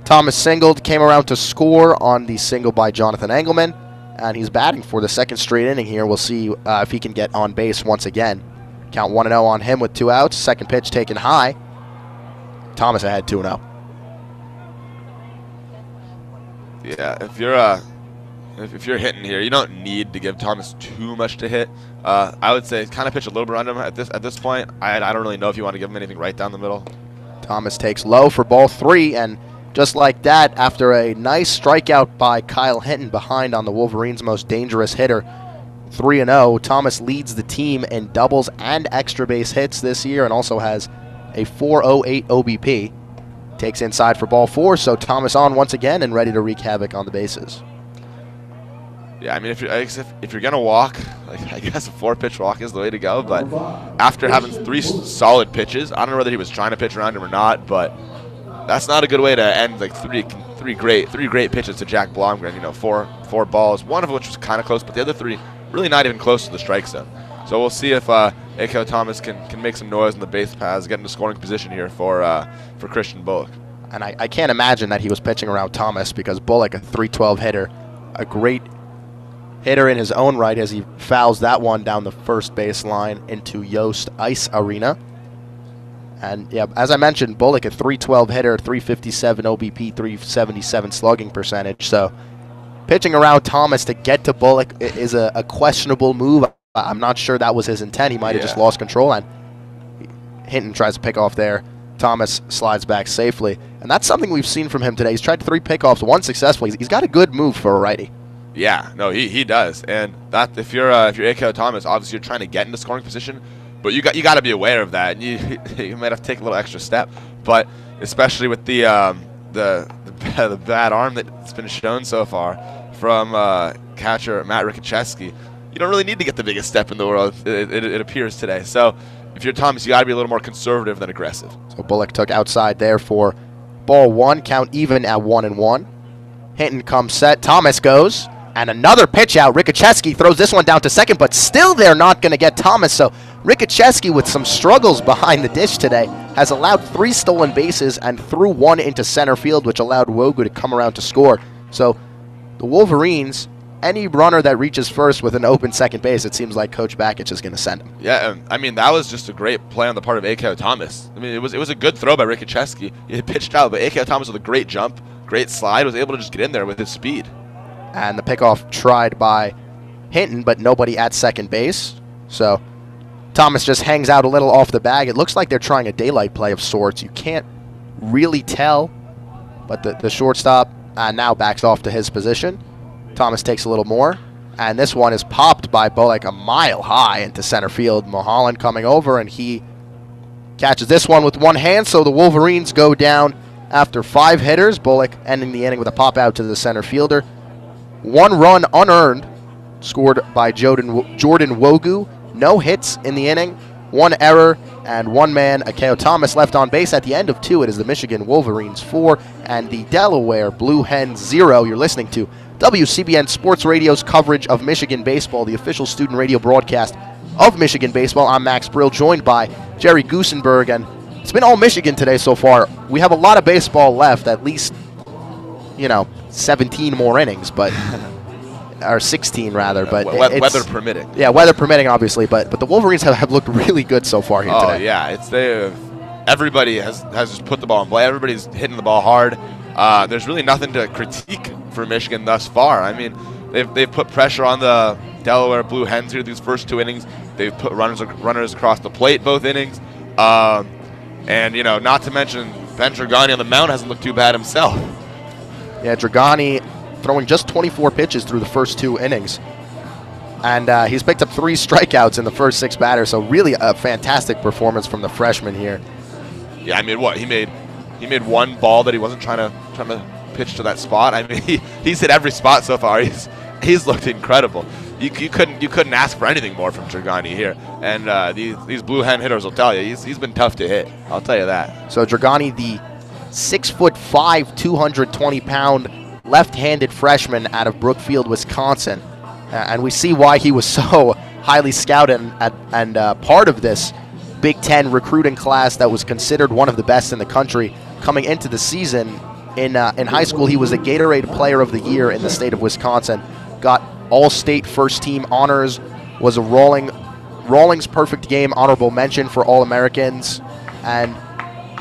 Thomas singled, came around to score on the single by Jonathan Engelman, and he's batting for the second straight inning here. We'll see if he can get on base once again. Count 1-0 on him with 2 outs. Second pitch taken high. Thomas ahead 2-0. Yeah, if you're hitting here, you don't need to give Thomas too much to hit. I would say kind of pitch a little bit around him at this point. I don't really know if you want to give him anything right down the middle. Thomas takes low for ball 3, and just like that, after a nice strikeout by Kyle Hinton behind on the Wolverines' most dangerous hitter, 3-0, Thomas leads the team in doubles and extra base hits this year, and also has a 4.08 OBP. Takes inside for ball 4, so Thomas on once again and ready to wreak havoc on the bases. Yeah, I mean, if you're gonna walk, like, I guess a 4-pitch walk is the way to go. But after having 3 solid pitches, I don't know whether he was trying to pitch around him or not, but that's not a good way to end like three great pitches to Jack Blomgren. You know, four balls, one of which was kind of close, but the other 3 really not even close to the strike zone. So we'll see if A.K.O. Thomas can make some noise in the base paths, get into scoring position here for Christian Bullock. And I can't imagine that he was pitching around Thomas, because Bullock, a .312 hitter, a great hitter in his own right, as he fouls that one down the first base line into Yost Ice Arena. And yeah, as I mentioned, Bullock, a .312 hitter, 357 OBP, 377 slugging percentage. So pitching around Thomas to get to Bullock is a questionable move. I'm not sure that was his intent. He might have just lost control, and Hinton tries to pick off there. Thomas slides back safely, and that's something we've seen from him today. He's tried 3 pickoffs, 1 successful. He's got a good move for a righty. Yeah, no, he does, and that if you're A.K.O. Thomas, obviously you're trying to get into scoring position, but you got to be aware of that, and you might have to take a little extra step. But especially with the bad arm that's been shown so far from catcher Matt Rickacheski, you don't really need to get the biggest step in the world. It appears today. So if you're Thomas, you got to be a little more conservative than aggressive. So Bullock took outside there for ball 1, count even at 1-1. Hinton comes set. Thomas goes. And another pitch out. Rickacheski throws this one down to second, but still they're not going to get Thomas. So Rickacheski, with some struggles behind the dish today, has allowed 3 stolen bases and threw 1 into center field, which allowed Wogu to come around to score. So the Wolverines, any runner that reaches first with an open second base, it seems like Coach Bakich is going to send him. Yeah, I mean, that was just a great play on the part of A.K.O. Thomas. I mean, it was a good throw by Rickacheski. He pitched out, but A.K.O. Thomas with a great jump, great slide, was able to just get in there with his speed. And the pickoff tried by Hinton, but nobody at second base. So Thomas just hangs out a little off the bag. It looks like they're trying a daylight play of sorts. You can't really tell, but the shortstop now backs off to his position. Thomas takes a little more, and this one is popped by Bullock a mile high into center field. Mulholland coming over, and he catches this one with one hand, so the Wolverines go down after 5 hitters. Bullock ending the inning with a pop out to the center fielder. 1 run unearned, scored by Jordan Wogu. No hits in the inning, 1 error, and 1 man, Akeo Thomas, left on base. At the end of 2, it is the Michigan Wolverines 4 and the Delaware Blue Hens 0. You're listening to WCBN Sports Radio's coverage of Michigan baseball, the official student radio broadcast of Michigan baseball. I'm Max Brill, joined by Jerry Goosenberg, and it's been all Michigan today so far. We have a lot of baseball left, at least, 17 more innings, but or 16 rather. But weather permitting. Yeah, weather permitting, obviously. But the Wolverines have looked really good so far here today. Oh yeah, everybody has just put the ball in play. Everybody's hitting the ball hard. There's really nothing to critique for Michigan thus far. I mean, they've put pressure on the Delaware Blue Hens here these first 2 innings. They've put runners across the plate both innings. And, not to mention Ben Dragani on the mound hasn't looked too bad himself. Yeah, Dragani throwing just 24 pitches through the first 2 innings. And he's picked up 3 strikeouts in the first 6 batters, so really a fantastic performance from the freshman here. Yeah, I mean, he made 1 ball that he wasn't trying to pitch to that spot. I mean, he's hit every spot so far. He's looked incredible. You couldn't ask for anything more from Dragani here. And these Blue Hen hitters will tell you he's been tough to hit. I'll tell you that. So Dragani, the 6'5", 220-pound left-handed freshman out of Brookfield, Wisconsin, and we see why he was so highly scouted and part of this Big Ten recruiting class that was considered one of the best in the country coming into the season. In high school, he was a Gatorade Player of the Year in the state of Wisconsin. Got All-State First-Team honors. Was a Rawlings Perfect Game honorable mention for All-Americans, and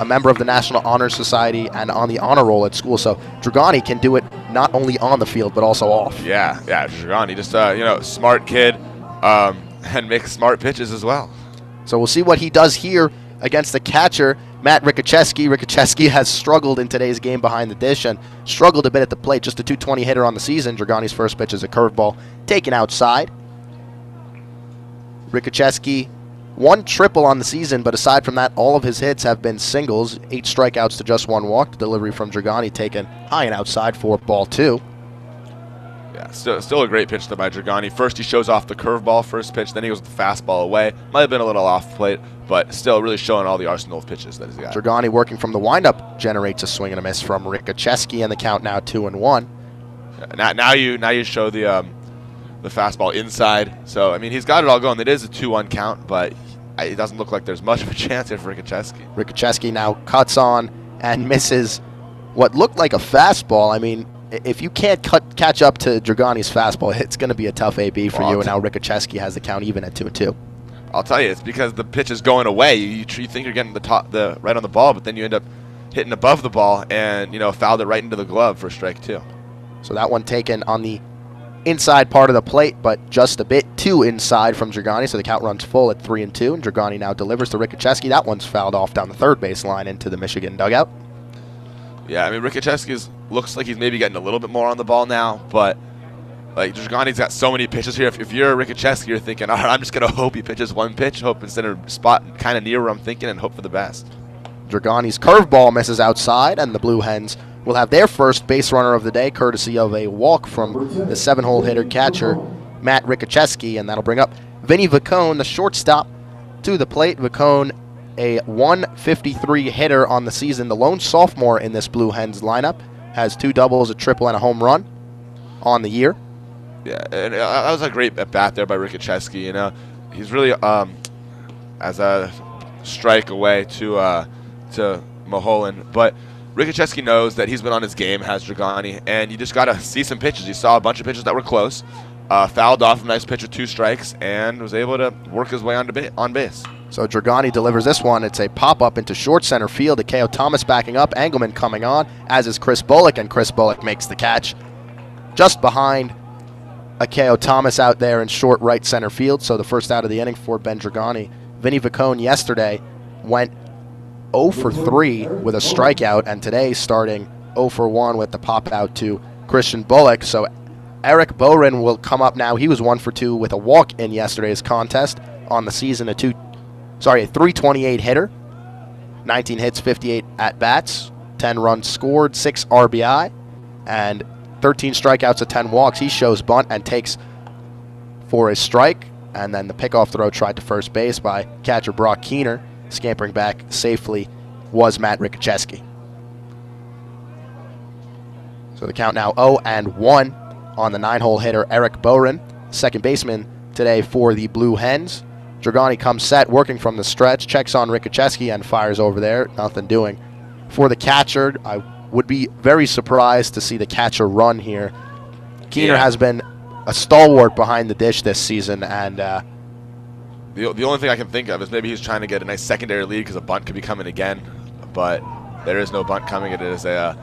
a member of the National Honor Society and on the honor roll at school. So Dragani can do it not only on the field but also off. Yeah, Dragani, just smart kid, and makes smart pitches as well. So we'll see what he does here against the catcher, Matt Rikocheski. Rikocheski has struggled in today's game behind the dish and struggled a bit at the plate. Just a .220 hitter on the season. Dragani's first pitch is a curveball taken outside. Rikocheski, 1 triple on the season, but aside from that, all of his hits have been singles. 8 strikeouts to just 1 walk. The delivery from Dragani taken high and outside for ball 2. Yeah, still a great pitch by Dragani. First he shows off the curveball first pitch, then he goes with the fastball away. Might have been a little off plate, but still really showing all the arsenal of pitches that he's got. Dragani, working from the windup, generates a swing and a miss from Rikocheski, and the count now 2-1. Yeah, now you show the fastball inside. So I mean, he's got it all going. It is a 2-1 count, but it doesn't look like there's much of a chance here for Rikocheski. Rikocheski now cuts on and misses what looked like a fastball. I mean, if you can't catch up to Dragani's fastball, it's going to be a tough AB for you. And now Rikocheski has the count even at 2-2. I'll tell you, it's because the pitch is going away. You think you're getting the right on the ball, but then you end up hitting above the ball and fouled it right into the glove for strike 2. So that one taken on the inside part of the plate, but just a bit too inside from Dragani. So the count runs full at 3-2, and Dragani now delivers to Rikocheski. That one's fouled off down the third base line into the Michigan dugout. Yeah, I mean, Rikocheski looks like he's maybe getting a little bit more on the ball now, but like Dragani's got so many pitches here. If you're Rikocheski, you're thinking, all right, I'm just going to hope he pitches 1 pitch, hope instead of spot kind of near where I'm thinking, and hope for the best. Dragani's curveball misses outside, and the Blue Hens will have their first base runner of the day, courtesy of a walk from the 7-hole hitter catcher, Matt Rikocheski, and that'll bring up Vinny Vacone, the shortstop, to the plate. Vacone, a 153 hitter on the season, the lone sophomore in this Blue Hens lineup, has 2 doubles, a triple, and a home run on the year. Yeah, and that was a great at-bat there by Rikocheski. He's really as a strike away to Mulholland, but Rikocheski knows that he's been on his game, has Dragani, and you just got to see some pitches. You saw a bunch of pitches that were close, fouled off a nice pitch with 2 strikes, and was able to work his way on base. So Dragani delivers this one. It's a pop-up into short center field. Akeo Thomas backing up, Engelman coming on, as is Chris Bullock, and Chris Bullock makes the catch just behind Akeo Thomas out there in short right center field. So the first out of the inning for Ben Dragani. Vinny Vacone yesterday went 0 for 3 with a strikeout, and today starting 0 for 1 with the pop out to Christian Bullock. So Eric Boren will come up now. He was 1 for 2 with a walk in yesterday's contest. On the season, a 328 hitter, 19 hits, 58 at bats, 10 runs scored, 6 RBI, and 13 strikeouts to 10 walks. He shows bunt and takes for a strike. And then the pickoff throw tried to first base by catcher Brock Keener. Scampering back safely was Matt Rickacheski. So the count now 0-1 on the 9-hole hitter Eric Boren, second baseman today for the Blue Hens. Dragani comes set, working from the stretch, checks on Rickacheski and fires over there. Nothing doing. For the catcher, I would be very surprised to see the catcher run here. Keener has been a stalwart behind the dish this season, and the only thing I can think of is maybe he's trying to get a nice secondary lead because a bunt could be coming again, but there is no bunt coming. It is a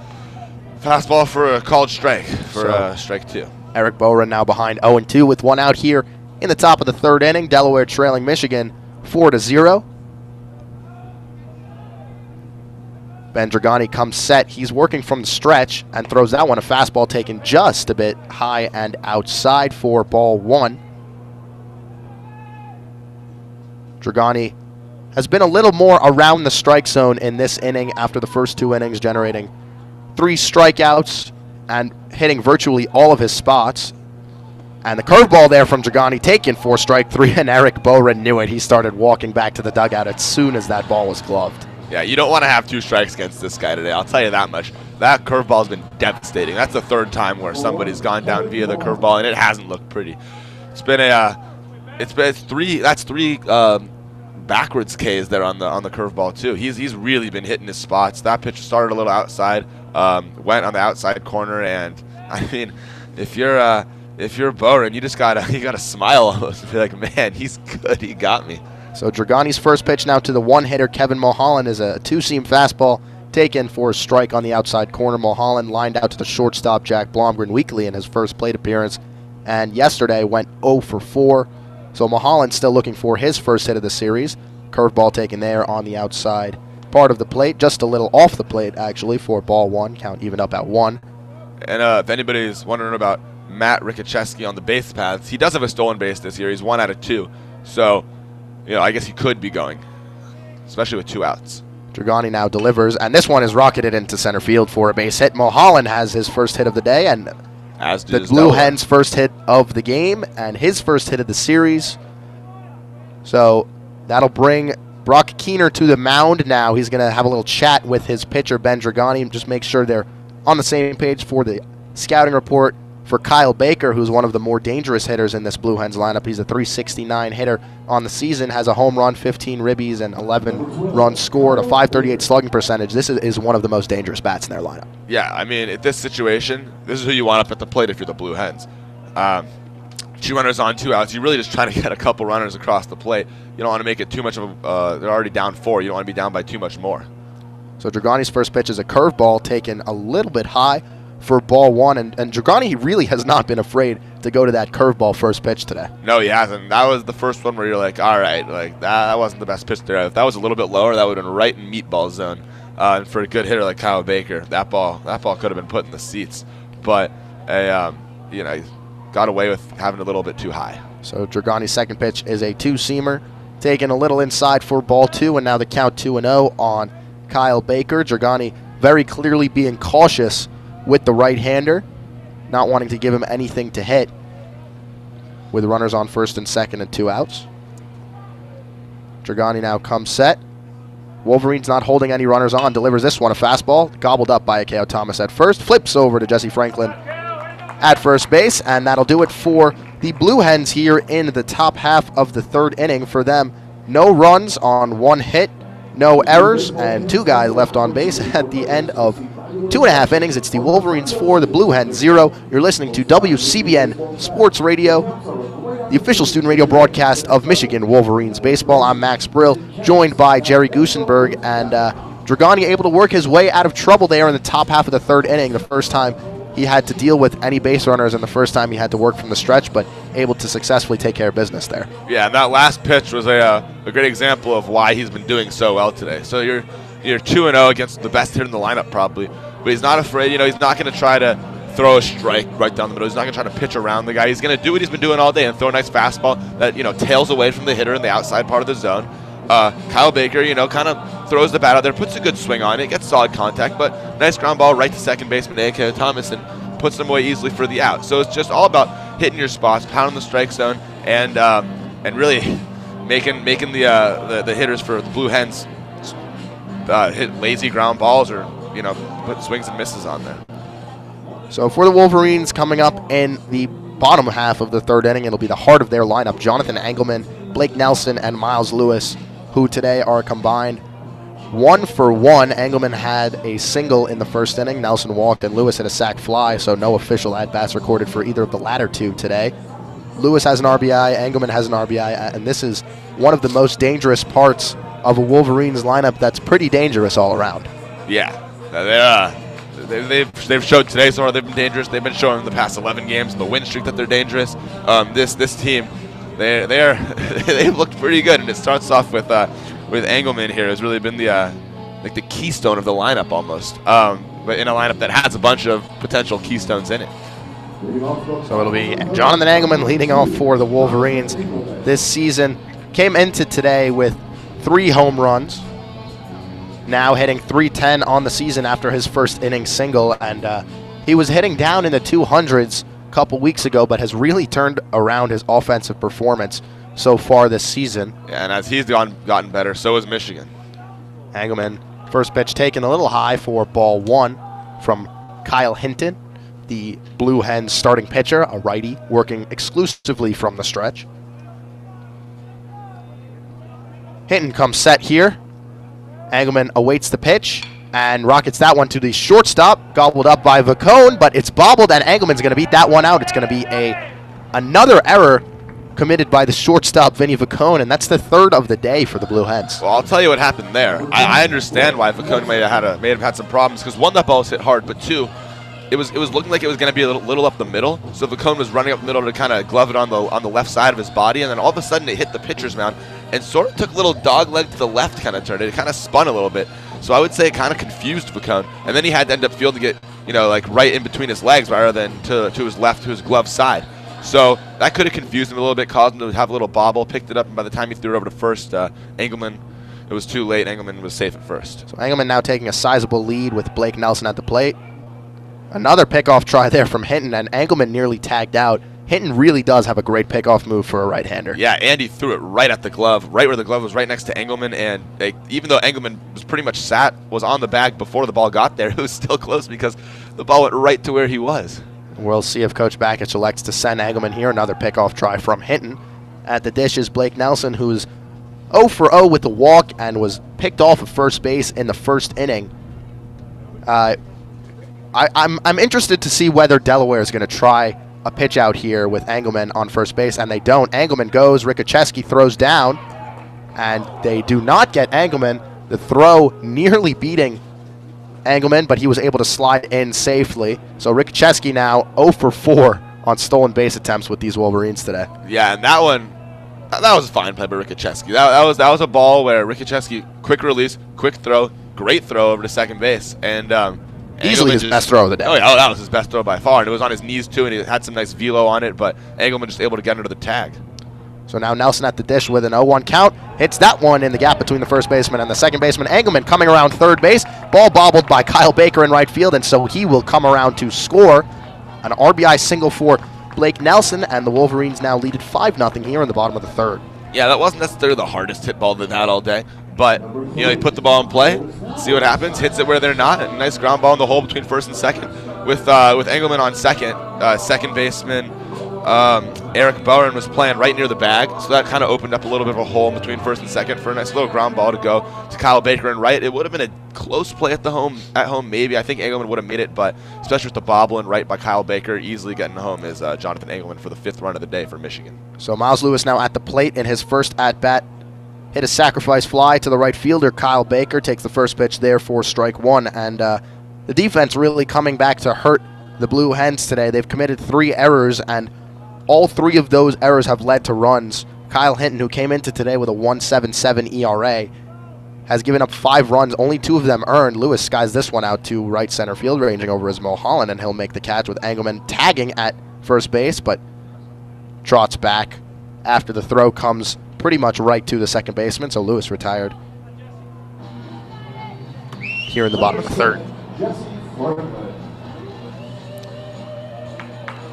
fastball for a called strike for strike 2. Eric Boren now behind 0-2 with 1 out here in the top of the 3rd inning. Delaware trailing Michigan 4-0. Ben Dragani comes set. He's working from the stretch and throws that one, a fastball taken just a bit high and outside for ball 1. Dragani has been a little more around the strike zone in this inning after the first 2 innings, generating 3 strikeouts and hitting virtually all of his spots. And the curveball there from Dragani taken for strike 3, and Eric Boren knew it. He started walking back to the dugout as soon as that ball was gloved. Yeah, you don't want to have 2 strikes against this guy today. I'll tell you that much. That curveball's been devastating. That's the 3rd time where somebody's gone down via the curveball, and it hasn't looked pretty. It's been it's 3. That's 3 backwards Ks there on the curveball too. He's really been hitting his spots. That pitch started a little outside, went on the outside corner, and I mean, if you're Boren, you gotta smile almost and be like, man, he's good. He got me. So Dragani's first pitch now to the 1-hitter Kevin Mulholland is a 2-seam fastball taken for a strike on the outside corner. Mulholland lined out to the shortstop Jack Blomgren weekly in his first plate appearance, and yesterday went 0 for 4. So Mulholland still looking for his first hit of the series. Curveball taken there on the outside part of the plate, just a little off the plate actually for ball 1. Count even up at 1. And if anybody's wondering about Matt Rickacheski on the base paths, he does have a stolen base this year. He's 1 out of 2. So, I guess he could be going, especially with 2 outs. Dragani now delivers, and this one is rocketed into center field for a base hit. Mulholland has his first hit of the day, and the Blue Hens' first hit of the game, and his first hit of the series. So that'll bring Brock Keener to the mound now. He's going to have a little chat with his pitcher, Ben Dragani, and just make sure they're on the same page for the scouting report for Kyle Baker, who's one of the more dangerous hitters in this Blue Hens lineup. He's a .369 hitter on the season, has a home run, 15 ribbies, and 11 runs scored, a .538 slugging percentage. This is one of the most dangerous bats in their lineup. Yeah, I mean, at this situation, this is who you want up at the plate if you're the Blue Hens. 2 runners on, 2 outs. You're really just trying to get a couple runners across the plate. You don't want to make it too much of a they're already down 4. You don't want to be down by too much more. So Dragani's first pitch is a curveball taken a little bit high for ball 1, and Dragani really has not been afraid to go to that curveball first pitch today. No, he hasn't. That was the first one where you're like, all right, like that wasn't the best pitch there. If that was a little bit lower, that would have been right in meatball zone. And for a good hitter like Kyle Baker, that ball could have been put in the seats. But he got away with having a little bit too high. So Dragani's second pitch is a 2-seamer, taken a little inside for ball 2, and now the count 2-0 on Kyle Baker. Dragani very clearly being cautious with the right-hander, not wanting to give him anything to hit, with runners on first and second and 2 outs. Dragani now comes set. Wolverines not holding any runners on, delivers this one, a fastball, gobbled up by Akeo Thomas at first, flips over to Jesse Franklin at first base, and that'll do it for the Blue Hens here in the top half of the 3rd inning. For them, no runs on 1 hit, no errors, and 2 guys left on base at the end of 2.5 innings. It's the Wolverines 4, the Blue Hens 0. You're listening to WCBN Sports Radio, the official student radio broadcast of Michigan Wolverines baseball. I'm Max Brill, joined by Jerry Gusenberg, and Dragani able to work his way out of trouble there in the top half of the 3rd inning. The first time he had to deal with any base runners, and the first time he had to work from the stretch, but able to successfully take care of business there. Yeah, and that last pitch was a great example of why he's been doing so well today. So you're 2-0 against the best hitter in the lineup probably, but he's not afraid. He's not going to try to throw a strike right down the middle. He's not going to try to pitch around the guy. He's going to do what he's been doing all day and throw a nice fastball that tails away from the hitter in the outside part of the zone. Kyle Baker, kind of throws the bat out there, puts a good swing on it, gets solid contact, but nice ground ball right to second baseman A.K. Thomas, and puts them away easily for the out. So it's just all about hitting your spots, pounding the strike zone, and and really making the hitters for the Blue Hens hit lazy ground balls or put swings and misses on there. So for the Wolverines, coming up in the bottom half of the third inning, it'll be the heart of their lineup: Jonathan Engelman, Blake Nelson, and Miles Lewis, who today are combined 1 for 1. Engelman had a single in the first inning. Nelson walked, and Lewis had a sac fly, so no official at-bats recorded for either of the latter two today. Lewis has an RBI, Engelman has an RBI, and this is one of the most dangerous parts of a Wolverines lineup that's pretty dangerous all around. Yeah, they've showed today so far they've been dangerous. They've been showing in the past 11 games, the win streak, that they're dangerous. This team, they've looked pretty good, and it starts off with Engelman here. Has really been the keystone of the lineup almost, but in a lineup that has a bunch of potential keystones in it. So it'll be Jonathan Engelman leading off for the Wolverines this season. Came into today with 3 home runs. Now hitting .310 on the season after his first inning single, and he was hitting down in the 200s a couple weeks ago, but has really turned around his offensive performance so far this season. Yeah, and as he's gotten better, so has Michigan. Engelman, first pitch taken a little high for ball 1 from Kyle Hinton, the Blue Hens starting pitcher, a righty working exclusively from the stretch. Hinton comes set here. Engelman awaits the pitch and rockets that one to the shortstop, gobbled up by Vacone, but it's bobbled, and Engelman's going to beat that one out. It's going to be another error committed by the shortstop, Vinny Vacone, and that's the third of the day for the Blue Hens. Well, I'll tell you what happened there. I understand why Vacone may have had some problems, because 1, that ball was hit hard, but 2, it was looking like it was going to be a little up the middle. So Vacone was running up the middle to kind of glove it on the left side of his body, and then all of a sudden it hit the pitcher's mound and sort of took a little dog leg to the left kind of turn. It kind of spun a little bit. So I would say it kind of confused Vacone, and then he had to end up fielding it, right in between his legs rather than to his left, to his glove side. So that could have confused him a little bit, caused him to have a little bobble, picked it up, and by the time he threw it over to first, Engelman, it was too late. Engelman was safe at first. So Engelman now taking a sizable lead with Blake Nelson at the plate. Another pickoff try there from Hinton, and Engelman nearly tagged out. Hinton really does have a great pickoff move for a right-hander. Yeah, and he threw it right at the glove, right where the glove was, right next to Engelman, and even though Engelman was pretty much was on the bag before the ball got there, it was still close because the ball went right to where he was. We'll see if Coach Bakich elects to send Engelman here. Another pickoff try from Hinton. At the dish is Blake Nelson, who's 0 for 0 with the walk and was picked off at first base in the first inning. I'm interested to see whether Delaware is going to try a pitch out here with Engelman on first base, and they don't. Engelman goes, Rikocheski throws down, and they do not get Engelman. The throw nearly beating Engelman, but he was able to slide in safely. So Rikocheski now 0 for 4 on stolen base attempts with these Wolverines today. Yeah, and that one, that was a fine play by Rikocheski. That was a ball where Rikocheski, quick release, quick throw, great throw over to second base, and easily his best throw of the day. Oh, yeah, that was his best throw by far, and it was on his knees too, and he had some nice velo on it, but Engelman just able to get under the tag. So now Nelson at the dish with an 0-1 count. Hits that one in the gap between the first baseman and the second baseman. Engelman coming around third base. Ball bobbled by Kyle Baker in right field, and so he will come around to score. An RBI single for Blake Nelson, and the Wolverines now lead at 5-0 here in the bottom of the third. Yeah, that wasn't necessarily the hardest hit ball they've had all day, but he put the ball in play, see what happens, hits it where they're not, and a nice ground ball in the hole between first and second. With Engelman on second baseman Eric Bowen was playing right near the bag, so that kind of opened up a little bit of a hole in between first and second for a nice little ground ball to go to Kyle Baker and right. It would have been a close play at home maybe. I think Engelman would have made it, but especially with the bobble and right by Kyle Baker, easily getting home is Jonathan Engelman for the 5th run of the day for Michigan. So Miles Lewis now at the plate in his first at-bat. Hit a sacrifice fly to the right fielder. Kyle Baker takes the first pitch there for strike 1, and the defense really coming back to hurt the Blue Hens today. They've committed 3 errors, and all 3 of those errors have led to runs. Kyle Hinton, who came into today with a 1.77 ERA, has given up 5 runs, only 2 of them earned. Lewis skies this one out to right center field, ranging over his Mulholland, and he'll make the catch with Engelman tagging at first base, but trots back after the throw comes pretty much right to the second baseman, so Lewis retired here in the bottom of the third.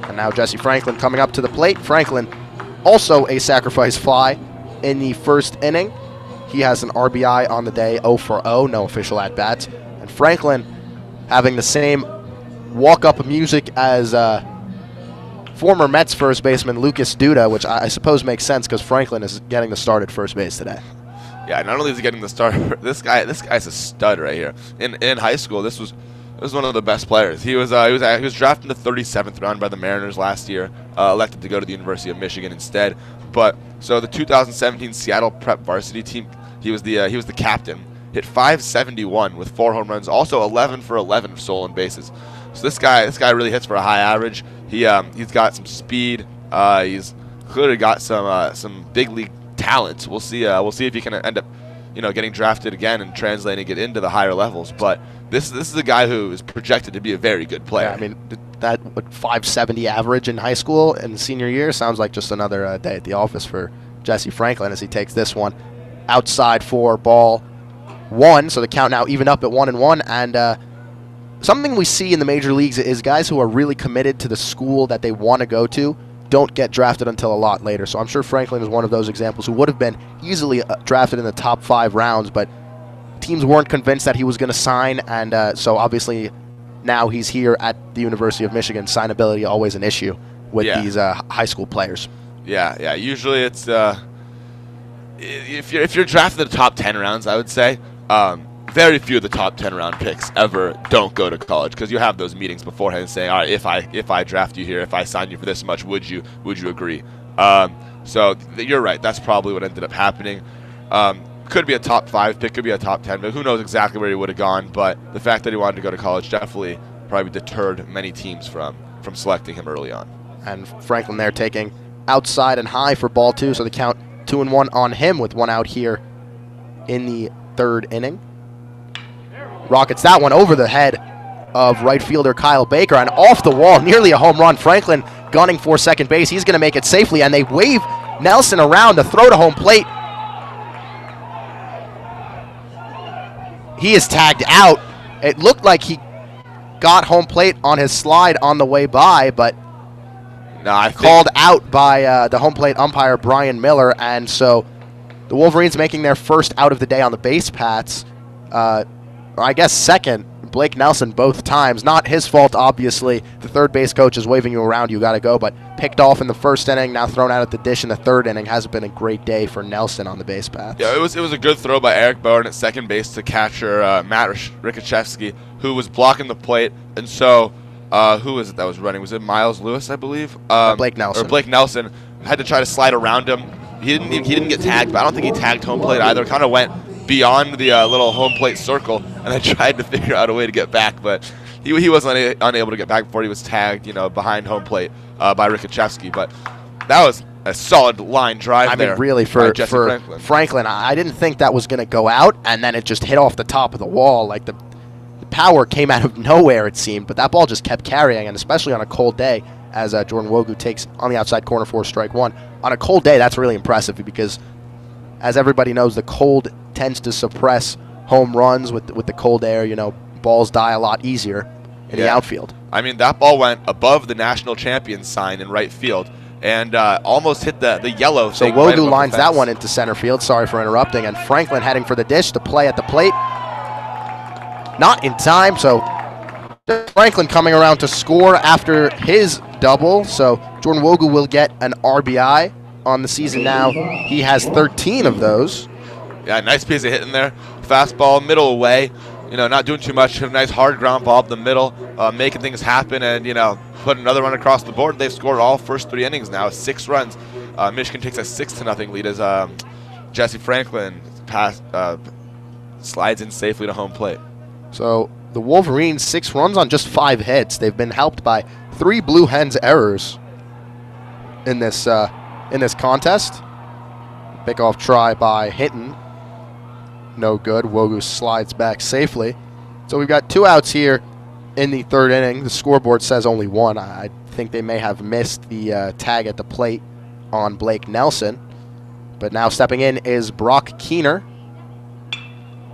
And now Jesse Franklin coming up to the plate. Franklin also a sacrifice fly in the first inning. He has an RBI on the day, 0 for 0, no official at-bats. And Franklin having the same walk-up music as former Mets first baseman Lucas Duda, which I suppose makes sense because Franklin is getting the start at first base today. Yeah, not only is he getting the start, this guy's a stud right here. In high school, this was one of the best players. He was drafted in the 37th round by the Mariners last year, elected to go to the University of Michigan instead. But so the 2017 Seattle Prep varsity team, he was the captain. Hit .571 with 4 home runs, also 11 for 11 stolen bases. So this guy really hits for a high average. He's got some speed. He's clearly got some big league talent. We'll see if he can end up, getting drafted again and translating it into the higher levels. But this is a guy who is projected to be a very good player. Yeah, I mean, that 570 average in high school and senior year sounds like just another day at the office for Jesse Franklin as he takes this one outside for ball 1. So the count now even up at 1-1. And something we see in the major leagues is guys who are really committed to the school that they want to go to don't get drafted until a lot later. So I'm sure Franklin is one of those examples who would have been easily drafted in the top 5 rounds, but teams weren't convinced that he was going to sign, and so obviously now he's here at the University of Michigan. Signability always an issue with these high school players. Yeah. Usually it's if you're drafted in the top 10 rounds, I would say very few of the top 10 round picks ever don't go to college, because you have those meetings beforehand saying, all right, if I draft you here, if I sign you for this much, would you agree? So you're right. That's probably what ended up happening. Could be a top 5 pick, could be a top 10 pick. Who knows exactly where he would have gone? But the fact that he wanted to go to college definitely probably deterred many teams from selecting him early on. And Franklin there taking outside and high for ball 2, so the count 2-1 on him with 1 out here in the 3rd inning. Rockets that one over the head of right fielder Kyle Baker and off the wall, nearly a home run. Franklin gunning for second base. He's going to make it safely, and they wave Nelson around to throw to home plate. He is tagged out. It looked like he got home plate on his slide on the way by, but called out by the home plate umpire, Brian Miller, and so the Wolverines making their first out of the day on the base paths. I guess second, Blake Nelson both times. Not his fault, obviously. The third base coach is waving you around, you got to go, but picked off in the first inning, now thrown out at the dish in the 3rd inning. Hasn't been a great day for Nelson on the base path. Yeah, it was a good throw by Eric Bowen at second base to catcher Matt Rikachevsky, who was blocking the plate, and so who was it that was running? Was it Miles Lewis, I believe? Blake Nelson. Or Blake Nelson had to try to slide around him. He didn't get tagged, but I don't think he tagged home plate either. Kind of went beyond the little home plate circle, and I tried to figure out a way to get back, but he wasn't unable to get back before he was tagged, behind home plate by Rikachevsky. But that was a solid line drive there. I mean, really, for Franklin, I didn't think that was going to go out, and then it just hit off the top of the wall. Like the power came out of nowhere, it seemed, but that ball just kept carrying, and especially on a cold day, as Jordan Wogu takes on the outside corner for strike 1. On a cold day, that's really impressive because, as everybody knows, the cold tends to suppress home runs with the cold air. Balls die a lot easier in the outfield. I mean, that ball went above the national champion sign in right field and almost hit the yellow. So Wogu lines that one into center field. Sorry for interrupting. And Franklin heading for the dish to play at the plate. Not in time, so Franklin coming around to score after his double. So Jordan Wogu will get an RBI on the season now. He has 13 of those. Yeah, nice piece of hitting there. Fastball, middle away. Not doing too much. A nice hard ground ball up the middle, making things happen, and put another run across the board. They've scored all first 3 innings now, 6 runs. Michigan takes a 6-0 lead as Jesse Franklin slides in safely to home plate. So the Wolverines 6 runs on just 5 hits. They've been helped by 3 Blue Hens errors in this contest. Pickoff try by Hinton. No good. Wogu slides back safely. So we've got 2 outs here in the 3rd inning. The scoreboard says only 1. I think they may have missed the tag at the plate on Blake Nelson. But now stepping in is Brock Keener.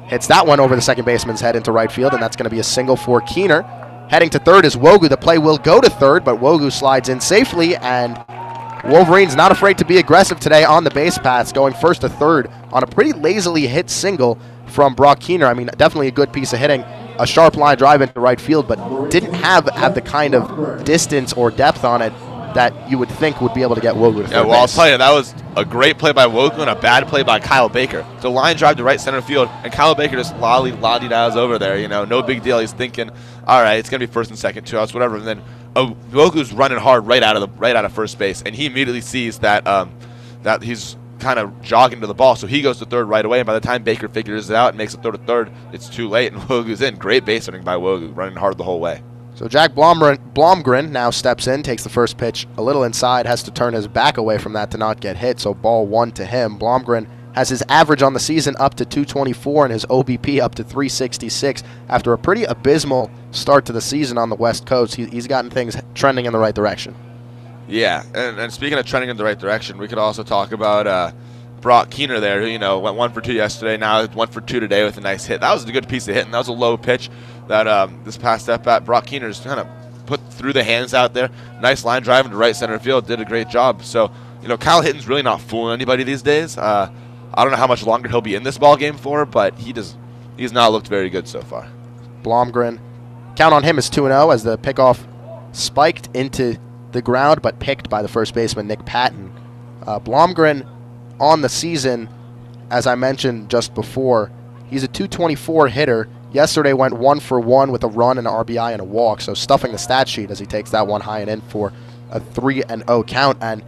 Hits that one over the second baseman's head into right field, and that's going to be a single for Keener. Heading to 3rd is Wogu. The play will go to 3rd, but Wogu slides in safely, and Wolverines not afraid to be aggressive today on the base paths, going first to third on a pretty lazily hit single from Brock Keener. I mean, definitely a good piece of hitting. A sharp line drive into right field, but didn't have the kind of distance or depth on it that you would think would be able to get Wogu to third well, base. I'll tell you, that was a great play by Wogu and a bad play by Kyle Baker. So line drive to right center field, and Kyle Baker just lolly-dahs over there. You know, no big deal. He's thinking, all right, it's gonna be first and second, 2 outs, whatever. And then Wogu's running hard right out of first base, and he immediately sees that that he's kind of jogging to the ball, so he goes to third right away. And by the time Baker figures it out and makes it throw to third, it's too late, and Wogu's in. Great base running by Wogu, running hard the whole way. So Jack Blomgren now steps in, takes the first pitch a little inside, has to turn his back away from that to not get hit, so ball 1 to him. Blomgren has his average on the season up to 224 and his OBP up to 366 after a pretty abysmal start to the season on the West Coast. He's gotten things trending in the right direction. Yeah, and speaking of trending in the right direction, we could also talk about Brock Keener there, who, went 1 for 2 yesterday, now 1 for 2 today with a nice hit. That was a good piece of hitting. That was a low pitch that this past at-bat, Brock Keener's kind of put through the hands out there. Nice line drive into right center field, did a great job. So, Kyle Hitten's really not fooling anybody these days. I don't know how much longer he'll be in this ball game for, but he's not looked very good so far. Blomgren, count on him as 2-0 as the pickoff spiked into the ground, but picked by the first baseman, Nick Patton. Blomgren on the season, as I mentioned just before, he's a 224 hitter. Yesterday went 1 for 1 with a run, an RBI, and a walk, so stuffing the stat sheet as he takes that one high and in for a 3-0 count. And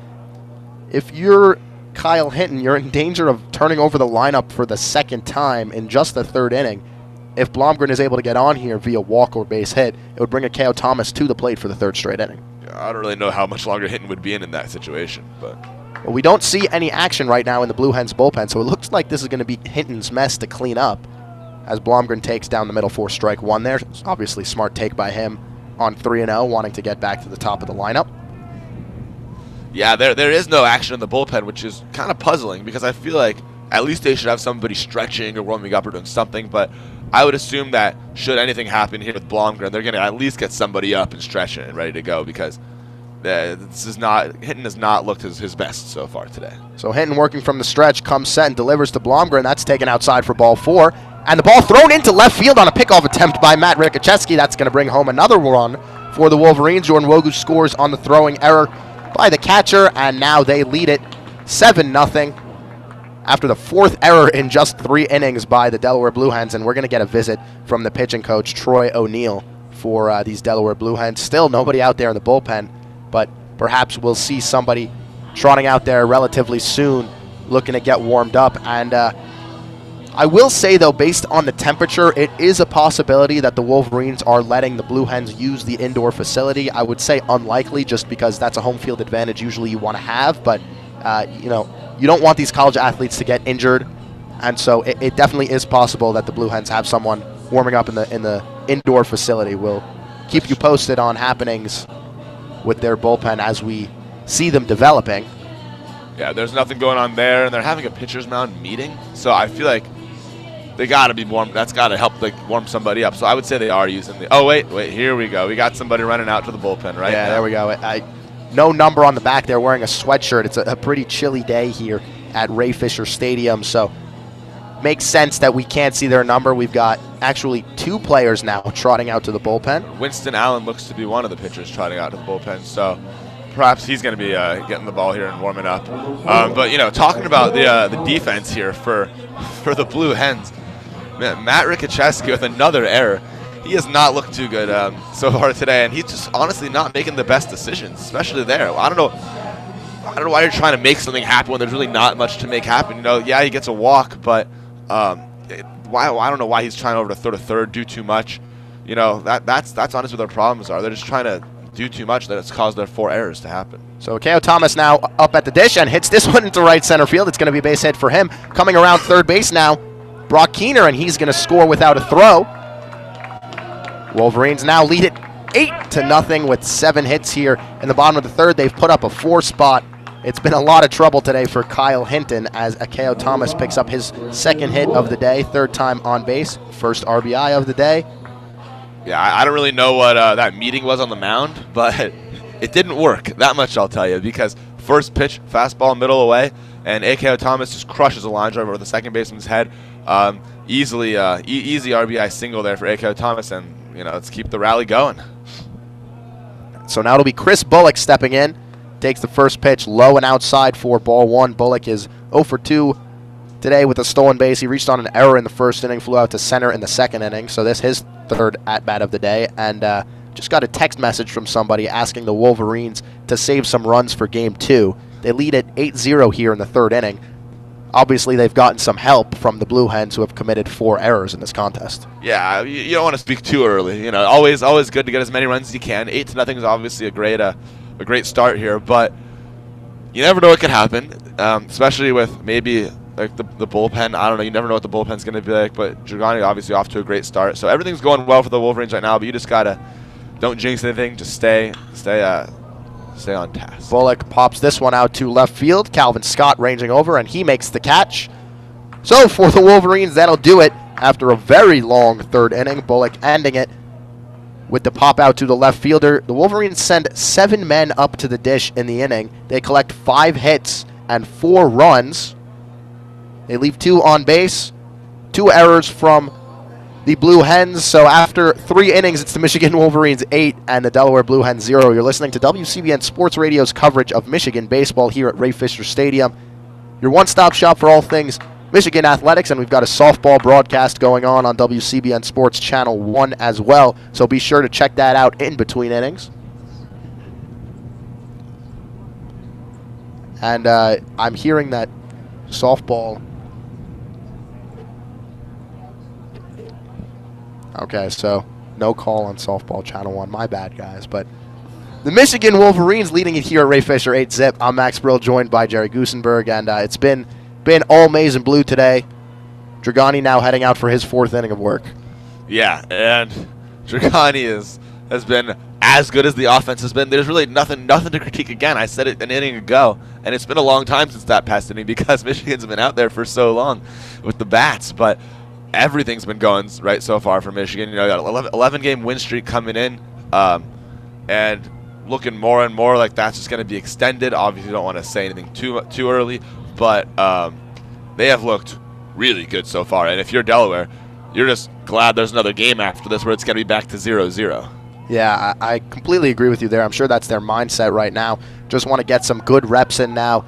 if you're Kyle Hinton, you're in danger of turning over the lineup for the second time in just the third inning. If Blomgren is able to get on here via walk or base hit, it would bring a K.O. Thomas to the plate for the third straight inning. Yeah, I don't really know how much longer Hinton would be in that situation, but... Well, we don't see any action right now in the Blue Hens bullpen, so it looks like this is going to be Hinton's mess to clean up as Blomgren takes down the middle for strike 1 there. It's obviously smart take by him on 3-0, wanting to get back to the top of the lineup. Yeah, there is no action in the bullpen, which is kind of puzzling because I feel like at least they should have somebody stretching or warming up or doing something, but I would assume that should anything happen here with Blomgren, they're going to at least get somebody up and stretching and ready to go because Hinton has not looked his best so far today. So Hinton working from the stretch, comes set and delivers to Blomgren. That's taken outside for ball 4. And the ball thrown into left field on a pickoff attempt by Matt Rikacheski. That's going to bring home another run for the Wolverines. Jordan Wogu scores on the throwing error by the catcher, and now they lead it 7-0 after the 4th error in just 3 innings by the Delaware Blue Hens. And we're going to get a visit from the pitching coach, Troy O'Neill, for these Delaware Blue Hens. Still nobody out there in the bullpen, but perhaps we'll see somebody trotting out there relatively soon looking to get warmed up. And I will say, though, based on the temperature, it is a possibility that the Wolverines are letting the Blue Hens use the indoor facility. I would say unlikely just because that's a home field advantage usually you want to have, but you don't want these college athletes to get injured, and so it definitely is possible that the Blue Hens have someone warming up in the indoor facility. We'll keep you posted on happenings with their bullpen as we see them developing. Yeah, there's nothing going on there, and they're having a pitcher's mound meeting, so I feel like they got to be warm. That's got to help warm somebody up. So I would say they are using the... Oh, wait, here we go. We got somebody running out to the bullpen right now. There we go. No number on the back. They're wearing a sweatshirt. It's a pretty chilly day here at Ray Fisher Stadium, so makes sense that we can't see their number. We've got actually 2 players now trotting out to the bullpen. Winston Allen looks to be one of the pitchers trotting out to the bullpen, so perhaps he's going to be getting the ball here and warming up. But, talking about the defense here for the Blue Hens, man, Matt Rikacheski with another error. He has not looked too good so far today, and he's just honestly not making the best decisions, especially there. I don't know why you're trying to make something happen when there's really not much to make happen. Yeah, he gets a walk, but I don't know why he's trying over to throw to third, do too much. That's honestly what their problems are. They're just trying to do too much that it's caused their 4 errors to happen. So K.O. Thomas now up at the dish and hits this one into right center field. It's going to be a base hit for him. Coming around third base now, Brock Keener, and he's going to score without a throw. Wolverines now lead it 8-0 with 7 hits here in the bottom of the third. They've put up a 4 spot. It's been a lot of trouble today for Kyle Hinton as K.O. Thomas picks up his 2nd hit of the day, 3rd time on base, 1st RBI of the day. Yeah, I don't really know what that meeting was on the mound, but it didn't work. That much I'll tell you, because First pitch, fastball middle away, and A.K.O. Thomas just crushes a line drive over the second baseman's head. Easily, easy RBI single there for A.K.O. Thomas, and let's keep the rally going. So now it'll be Chris Bullock stepping in. Takes the first pitch low and outside for ball one. Bullock is 0 for 2 today with a stolen base. He reached on an error in the first inning, flew out to center in the second inning. So this is his third at-bat of the day. And just got a text message from somebody asking the Wolverines to save some runs for Game 2. They lead at 8-0 here in the third inning. Obviously, they've gotten some help from the Blue Hens, who have committed 4 errors in this contest. Yeah, you don't want to speak too early. Always good to get as many runs as you can. 8-0 is obviously a great start here, but you never know what could happen, especially with maybe like the bullpen. I don't know. You never know what the bullpen's going to be like, but Dragani obviously off to a great start. So everything's going well for the Wolverines right now, but you just gotta don't jinx anything. Just stay on task. Bullock pops this one out to left field. Calvin Scott ranging over, and he makes the catch. So for the Wolverines, that'll do it after a very long third inning. Bullock ending it with the pop out to the left fielder. The Wolverines send 7 men up to the dish in the inning. They collect 5 hits and 4 runs. They leave 2 on base, 2 errors from the Blue Hens. So after 3 innings, it's the Michigan Wolverines 8 and the Delaware Blue Hens 0. You're listening to WCBN Sports Radio's coverage of Michigan baseball here at Ray Fisher Stadium. Your one-stop shop for all things Michigan athletics, and we've got a softball broadcast going on WCBN Sports Channel 1 as well. So be sure to check that out in between innings. And I'm hearing that softball. Okay, so no call on softball channel 1. My bad, guys. But the Michigan Wolverines leading it here at Ray Fisher 8-zip. I'm Max Brill, joined by Jerry Gusenberg, and it's been all maize and blue today. Dragani now heading out for his 4th inning of work. Yeah, and Dragani has been as good as the offense has been. There's really nothing to critique again. I said it an inning ago, and it's been a long time since that past inning because Michigan's been out there for so long with the bats, but everything's been going right so far for Michigan. Got an 11-game win streak coming in, and looking more and more like that's just going to be extended. Obviously, don't want to say anything too early, but they have looked really good so far. And if you're Delaware, you're just glad there's another game after this where it's going to be back to 0-0. Yeah, I completely agree with you there. I'm sure that's their mindset right now. Just want to get some good reps in now.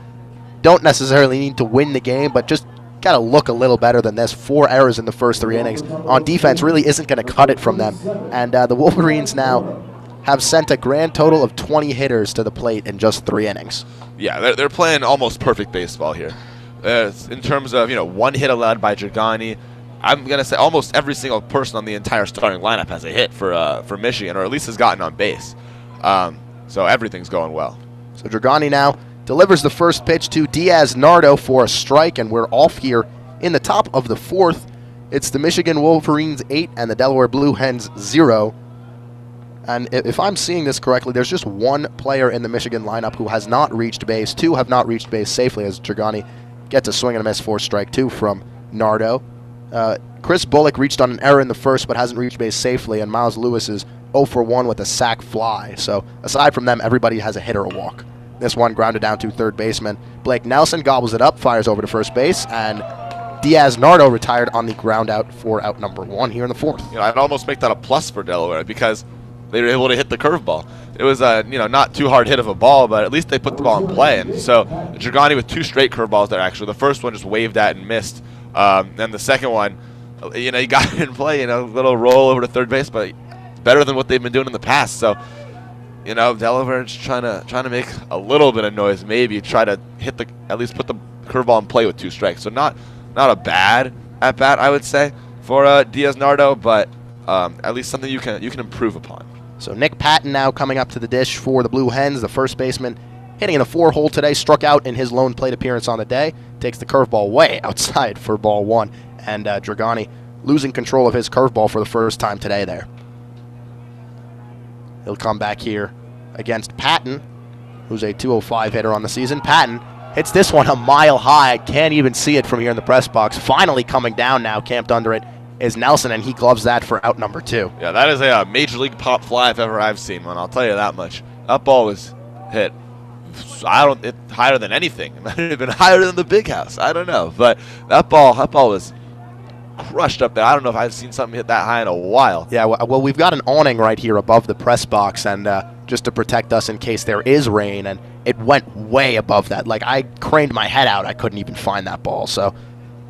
Don't necessarily need to win the game, but just got to look a little better than this. 4 errors in the first 3 innings on defense really isn't going to cut it from them. And the Wolverines now have sent a grand total of 20 hitters to the plate in just 3 innings. Yeah, they're playing almost perfect baseball here. In terms of 1 hit allowed by Dragani, I'm going to say almost every single person on the entire starting lineup has a hit for Michigan, or at least has gotten on base. So everything's going well. So Dragani now delivers the first pitch to Diaz Nardo for a strike, and we're off here in the top of the 4th. It's the Michigan Wolverines 8 and the Delaware Blue Hens 0. And if I'm seeing this correctly, there's just 1 player in the Michigan lineup who has not reached base. 2 have not reached base safely as Dragani gets a swing and a miss for strike 2 from Nardo. Chris Bullock reached on an error in the first but hasn't reached base safely, and Miles Lewis is 0 for 1 with a sac fly. So aside from them, everybody has a hit or a walk. This one grounded down to third baseman Blake Nelson, gobbles it up, fires over to first base, and Diaz Nardo retired on the ground out for out number 1 here in the 4th. I'd almost make that a plus for Delaware because they were able to hit the curveball. It was a not too hard hit of a ball, but at least they put the ball in play. And so Dragani with 2 straight curveballs there. Actually, the first one just waved at and missed. Then the second one, he got it in play. A little roll over to third base, but it's better than what they've been doing in the past. So Delaware's trying to make a little bit of noise, maybe try to at least put the curveball in play with 2 strikes. So not a bad at bat, I would say, for Diaz Nardo, but at least something you can improve upon. So Nick Patton now coming up to the dish for the Blue Hens, the first baseman, hitting in the 4-hole today, struck out in his lone plate appearance on the day, takes the curveball way outside for ball 1, and Dragani losing control of his curveball for the first time today there. He'll come back here against Patton, who's a 205 hitter on the season. Patton hits this one a mile high. I can't even see it from here in the press box. Finally coming down now, camped under it is Nelson, and he gloves that for out number 2. Yeah, that is a major league pop fly if ever I've seen one. I'll tell you that much. That ball was hit higher than anything. It might have been higher than the big house. I don't know, but that ball was crushed up there. I don't know if I've seen something hit that high in a while. Yeah, well, we've got an awning right here above the press box, and just to protect us in case there is rain, and it went way above that. Like, I craned my head out. I couldn't even find that ball. So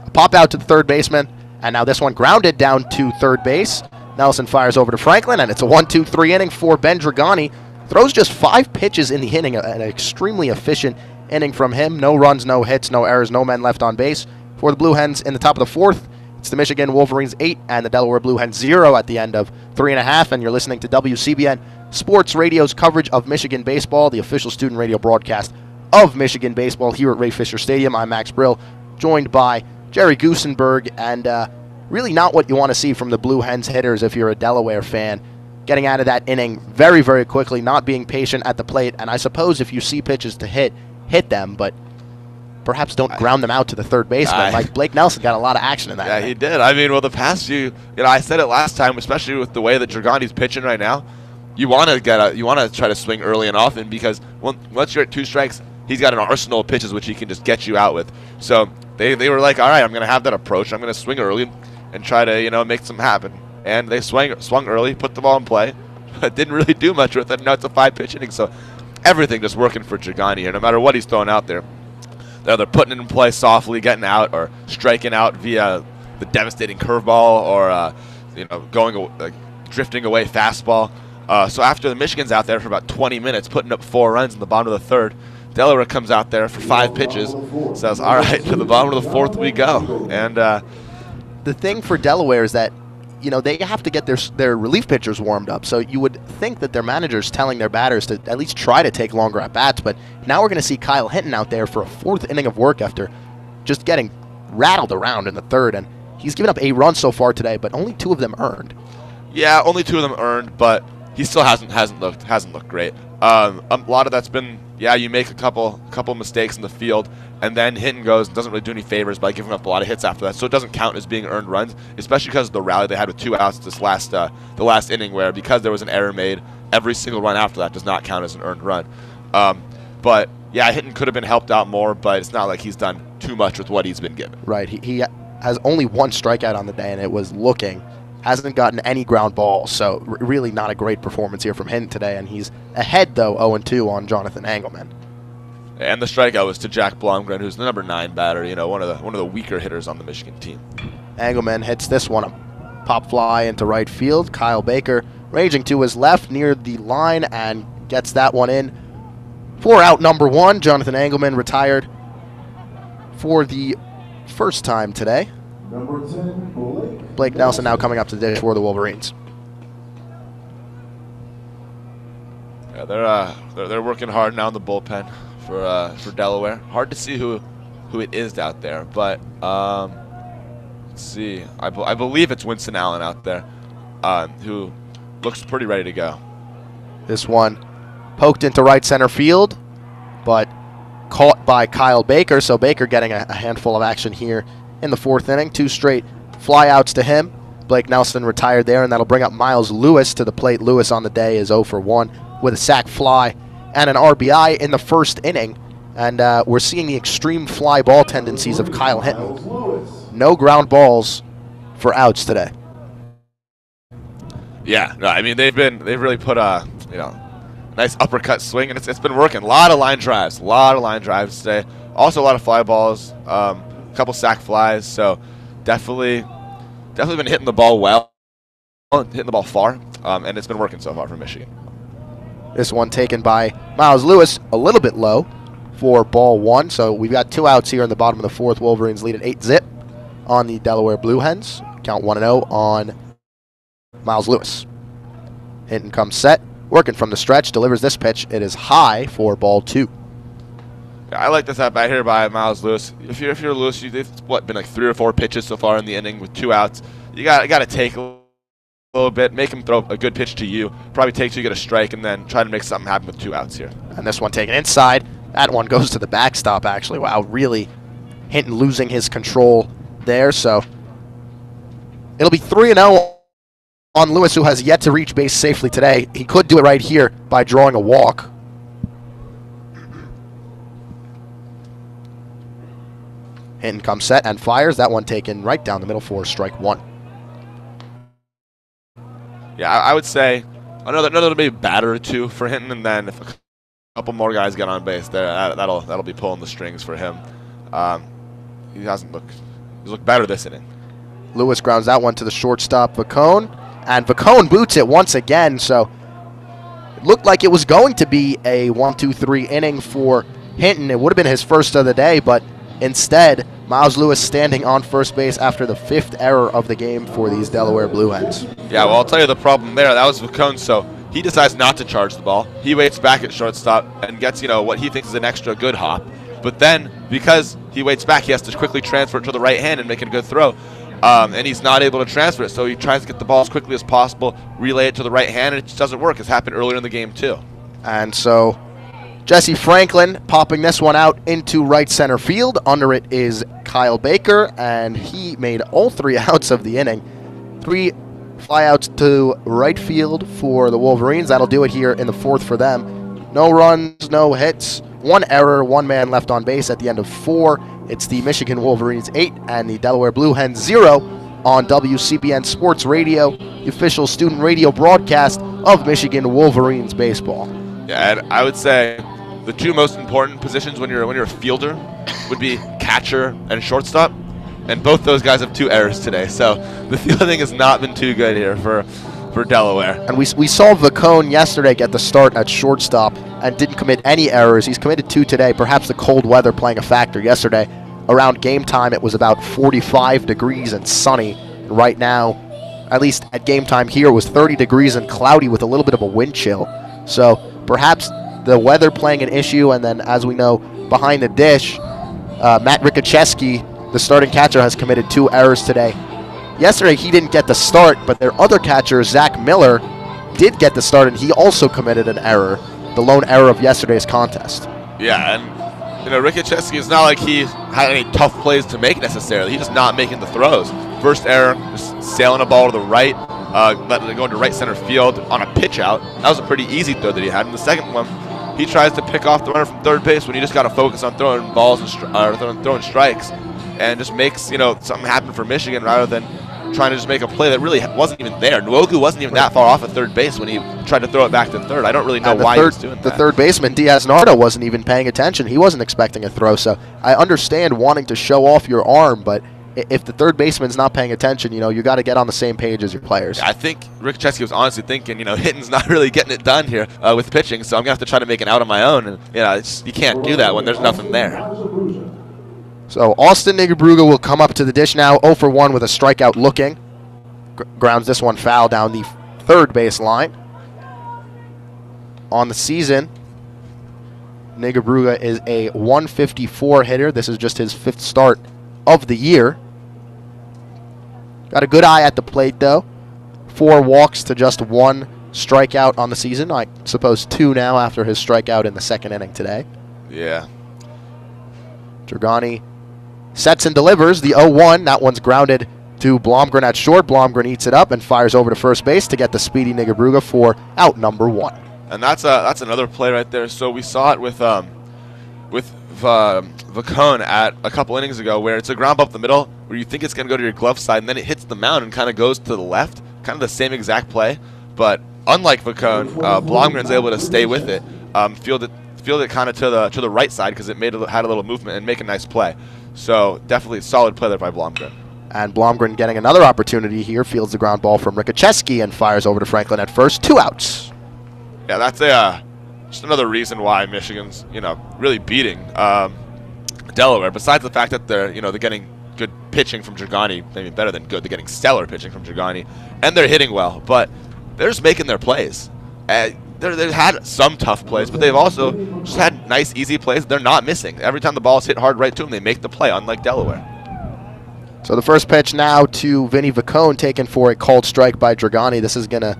a pop out to the third baseman, and now this one grounded down to third base. Nelson fires over to Franklin, and it's a 1-2-3 inning for Ben Dragani. Throws just 5 pitches in the inning, an extremely efficient inning from him. No runs, no hits, no errors, no men left on base for the Blue Hens in the top of the 4th. It's the Michigan Wolverines 8 and the Delaware Blue Hens 0 at the end of 3.5, and you're listening to WCBN Sports Radio's coverage of Michigan baseball, the official student radio broadcast of Michigan baseball here at Ray Fisher Stadium. I'm Max Brill, joined by Jerry Goosenberg, and really not what you want to see from the Blue Hens hitters if you're a Delaware fan. Getting out of that inning very, very quickly, not being patient at the plate, and I suppose if you see pitches to hit them, but perhaps don't ground them out to the third baseman. Like Blake Nelson got a lot of action in that. Yeah, he did. I mean, well, the past few, I said it last time, especially with the way that Dragani's pitching right now, you want to try to swing early and often, because once you're at 2 strikes, he's got an arsenal of pitches which he can just get you out with. So they were like, all right, I'm going to have that approach. I'm going to swing early and try to make some happen. And they swung early, put the ball in play, but didn't really do much with it. Now it's a 5-pitch inning, so everything just working for Dragani here, no matter what he's throwing out there. They're either putting it in play softly, getting out, or striking out via the devastating curveball, or drifting away fastball. So after the Michigan's out there for about 20 minutes, putting up 4 runs in the bottom of the 3rd, Delaware comes out there for 5 pitches, says, all right, to the bottom of the 4th we go. And the thing for Delaware is that they have to get their relief pitchers warmed up. So you would think that their manager's telling their batters to at least try to take longer at bats. But now we're going to see Kyle Hinton out there for a 4th inning of work after just getting rattled around in the 3rd. And he's given up 8 runs so far today, but only 2 of them earned. Yeah, only 2 of them earned, but he still hasn't looked great. A lot of that's been, you make a couple mistakes in the field, and then Hinton goes and doesn't really do any favors by giving up a lot of hits after that. So it doesn't count as being earned runs, especially because of the rally they had with 2 outs this the last inning, where because there was an error made, every single run after that does not count as an earned run. But yeah, Hinton could have been helped out more, but it's not like he's done too much with what he's been given. Right. He has only 1 strikeout on the day, and it was looking. Hasn't gotten any ground balls, so really not a great performance here from Hinton today, and he's ahead, though, 0-2 on Jonathan Engelman. And the strikeout was to Jack Blomgren, who's the number 9 batter, one of the weaker hitters on the Michigan team. Engelman hits this one, a pop fly into right field. Kyle Baker ranging to his left near the line and gets that one in. For out number 1, Jonathan Engelman retired for the first time today. Number 10, Blake Nelson now coming up to the dish for the Wolverines. Yeah, they're working hard now in the bullpen for Delaware. Hard to see who it is out there, but let's see. I believe it's Winston Allen out there, who looks pretty ready to go. This one poked into right center field, but caught by Kyle Baker. So Baker getting a handful of action here in the 4th inning. 2 straight flyouts to him. Blake Nelson retired there, and that'll bring up Miles Lewis to the plate. Lewis on the day is 0 for 1 with a sac fly and an RBI in the 1st inning. And we're seeing the extreme fly ball tendencies of Kyle Hinton. No ground balls for outs today. Yeah, no, I mean they've really put a nice uppercut swing, and it's been working. A lot of line drives today. Also a lot of fly balls. A couple sac flies, so definitely been hitting the ball well, hitting the ball far, and it's been working so far for Michigan. This one taken by Miles Lewis, a little bit low for ball 1, so we've got 2 outs here in the bottom of the 4th. Wolverines lead at 8-zip on the Delaware Blue Hens. Count 1-0 on Miles Lewis. Hinton comes set, working from the stretch, delivers this pitch. It is high for ball 2. I like this at bat here by Miles Lewis. If you're Lewis, it's been like 3 or 4 pitches so far in the inning with 2 outs. You got to take a little bit, make him throw a good pitch to you. Probably take 2, get a strike, and then try to make something happen with 2 outs here. And this one taken inside. That one goes to the backstop, actually. Wow, really Hinton losing his control there. So it'll be 3-0 on Lewis, who has yet to reach base safely today. He could do it right here by drawing a walk. Hinton comes set and fires. That one taken right down the middle for strike one. Yeah, I would say another maybe batter or two for Hinton, and then if a couple more guys get on base, there that'll be pulling the strings for him. He's looked better this inning. Lewis grounds that one to the shortstop, Vacone, and Vacone boots it once again. So it looked like it was going to be a 1-2-3 inning for Hinton. It would have been his first of the day, but instead, Miles Lewis standing on first base after the 5th error of the game for these Delaware Blue Hens. Yeah, well, I'll tell you the problem there. That was Vacone, so he decides not to charge the ball. He waits back at shortstop and gets, what he thinks is an extra good hop. But then, because he waits back, he has to quickly transfer it to the right hand and make it a good throw. And he's not able to transfer it, so he tries to get the ball as quickly as possible, relay it to the right hand, and it just doesn't work. It's happened earlier in the game, too. And so Jesse Franklin popping this one out into right center field. Under it is Kyle Baker, and he made all 3 outs of the inning. 3 flyouts to right field for the Wolverines. That'll do it here in the 4th for them. No runs, no hits, 1 error, 1 man left on base at the end of 4. It's the Michigan Wolverines 8 and the Delaware Blue Hens 0 on WCBN Sports Radio, the official student radio broadcast of Michigan Wolverines baseball. Yeah, and I would say the 2 most important positions when you're a fielder would be catcher and shortstop, and both those guys have 2 errors today. So the fielding has not been too good here for Delaware. And we saw Vacone yesterday get the start at shortstop and didn't commit any errors. He's committed 2 today, perhaps the cold weather playing a factor. Yesterday, around game time, it was about 45 degrees and sunny. Right now, at least at game time here, it was 30 degrees and cloudy with a little bit of a wind chill. So perhaps the weather playing an issue, and then as we know, behind the dish, Matt Rikacheski, the starting catcher, has committed 2 errors today. Yesterday, he didn't get the start, but their other catcher, Zach Miller, did get the start, and he also committed an error, the lone error of yesterday's contest. Yeah, and Rikacheski, is not like he had any tough plays to make necessarily. He's just not making the throws. First error, just sailing a ball to the right, letting it go into right center field on a pitch out. That was a pretty easy throw that he had. And the second one, he tries to pick off the runner from third base when you just got to focus on throwing balls and throwing strikes, and just makes something happen for Michigan rather than trying to just make a play that really wasn't even there. Nwogu wasn't even that far off at third base when he tried to throw it back to third. I don't really know why he was doing that. The third baseman, Diaz Nardo, wasn't even paying attention. He wasn't expecting a throw, so I understand wanting to show off your arm, but if the third baseman's not paying attention, you got to get on the same page as your players. I think Rikacheski was honestly thinking, Hinton's not really getting it done here with pitching, so I'm going to have to try to make an out on my own. And, you can't do that when there's nothing there. So Austin Nigabruga will come up to the dish now, 0 for 1 with a strikeout looking. Grounds this one foul down the third base line. On the season, Nigabruga is a 154 hitter. This is just his 5th start of the year. Got a good eye at the plate, though. 4 walks to just 1 strikeout on the season. I suppose 2 now after his strikeout in the 2nd inning today. Yeah. Dragani sets and delivers the 0-1. That one's grounded to Blomgren at short. Blomgren eats it up and fires over to first base to get the speedy Nigabruga for out number 1. And that's another play right there. So we saw it with Vacone at a couple innings ago, where it's a ground ball up the middle where you think it's going to go to your glove side, and then it hits the mound and kind of goes to the left. Kind of the same exact play, but unlike Vacone, Blomgren's able to stay with it, field it kind of to the right side because it had a little movement and make a nice play. So definitely a solid play there by Blomgren. And Blomgren getting another opportunity here, fields the ground ball from Rikacheski and fires over to Franklin at first. 2 outs. Yeah, that's just another reason why Michigan's really beating Delaware. Besides the fact that they're getting good pitching from Dragani, maybe better than good, they're getting stellar pitching from Dragani, and they're hitting well. But they're just making their plays. They've had some tough plays, but they've also just had nice, easy plays. They're not missing. Every time the ball's hit hard right to them, they make the play, unlike Delaware. So the first pitch now to Vinny Vacone, taken for a called strike by Dragani. This is going to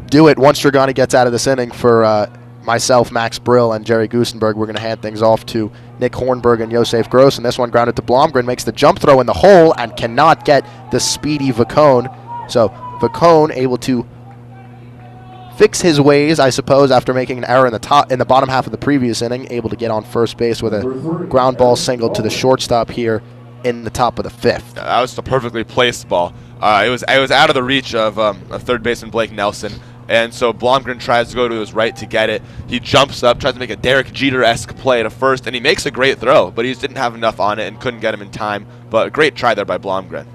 do it once Dragani gets out of this inning for myself, Max Brill, and Jerry Gusenberg. We're going to hand things off to Nick Hornberg and Josef Gross, and this one grounded to Blomgren, makes the jump throw in the hole and cannot get the speedy Vacone. So Vacone able to fix his ways, I suppose, after making an error in the bottom half of the previous inning, able to get on first base with a ground ball single to the shortstop here in the top of the 5th. That was the perfectly placed ball. It was out of the reach of third baseman Blake Nelson. And so Blomgren tries to go to his right to get it. He jumps up, tries to make a Derek Jeter-esque play to first, and he makes a great throw, but he just didn't have enough on it and couldn't get him in time. But a great try there by Blomgren.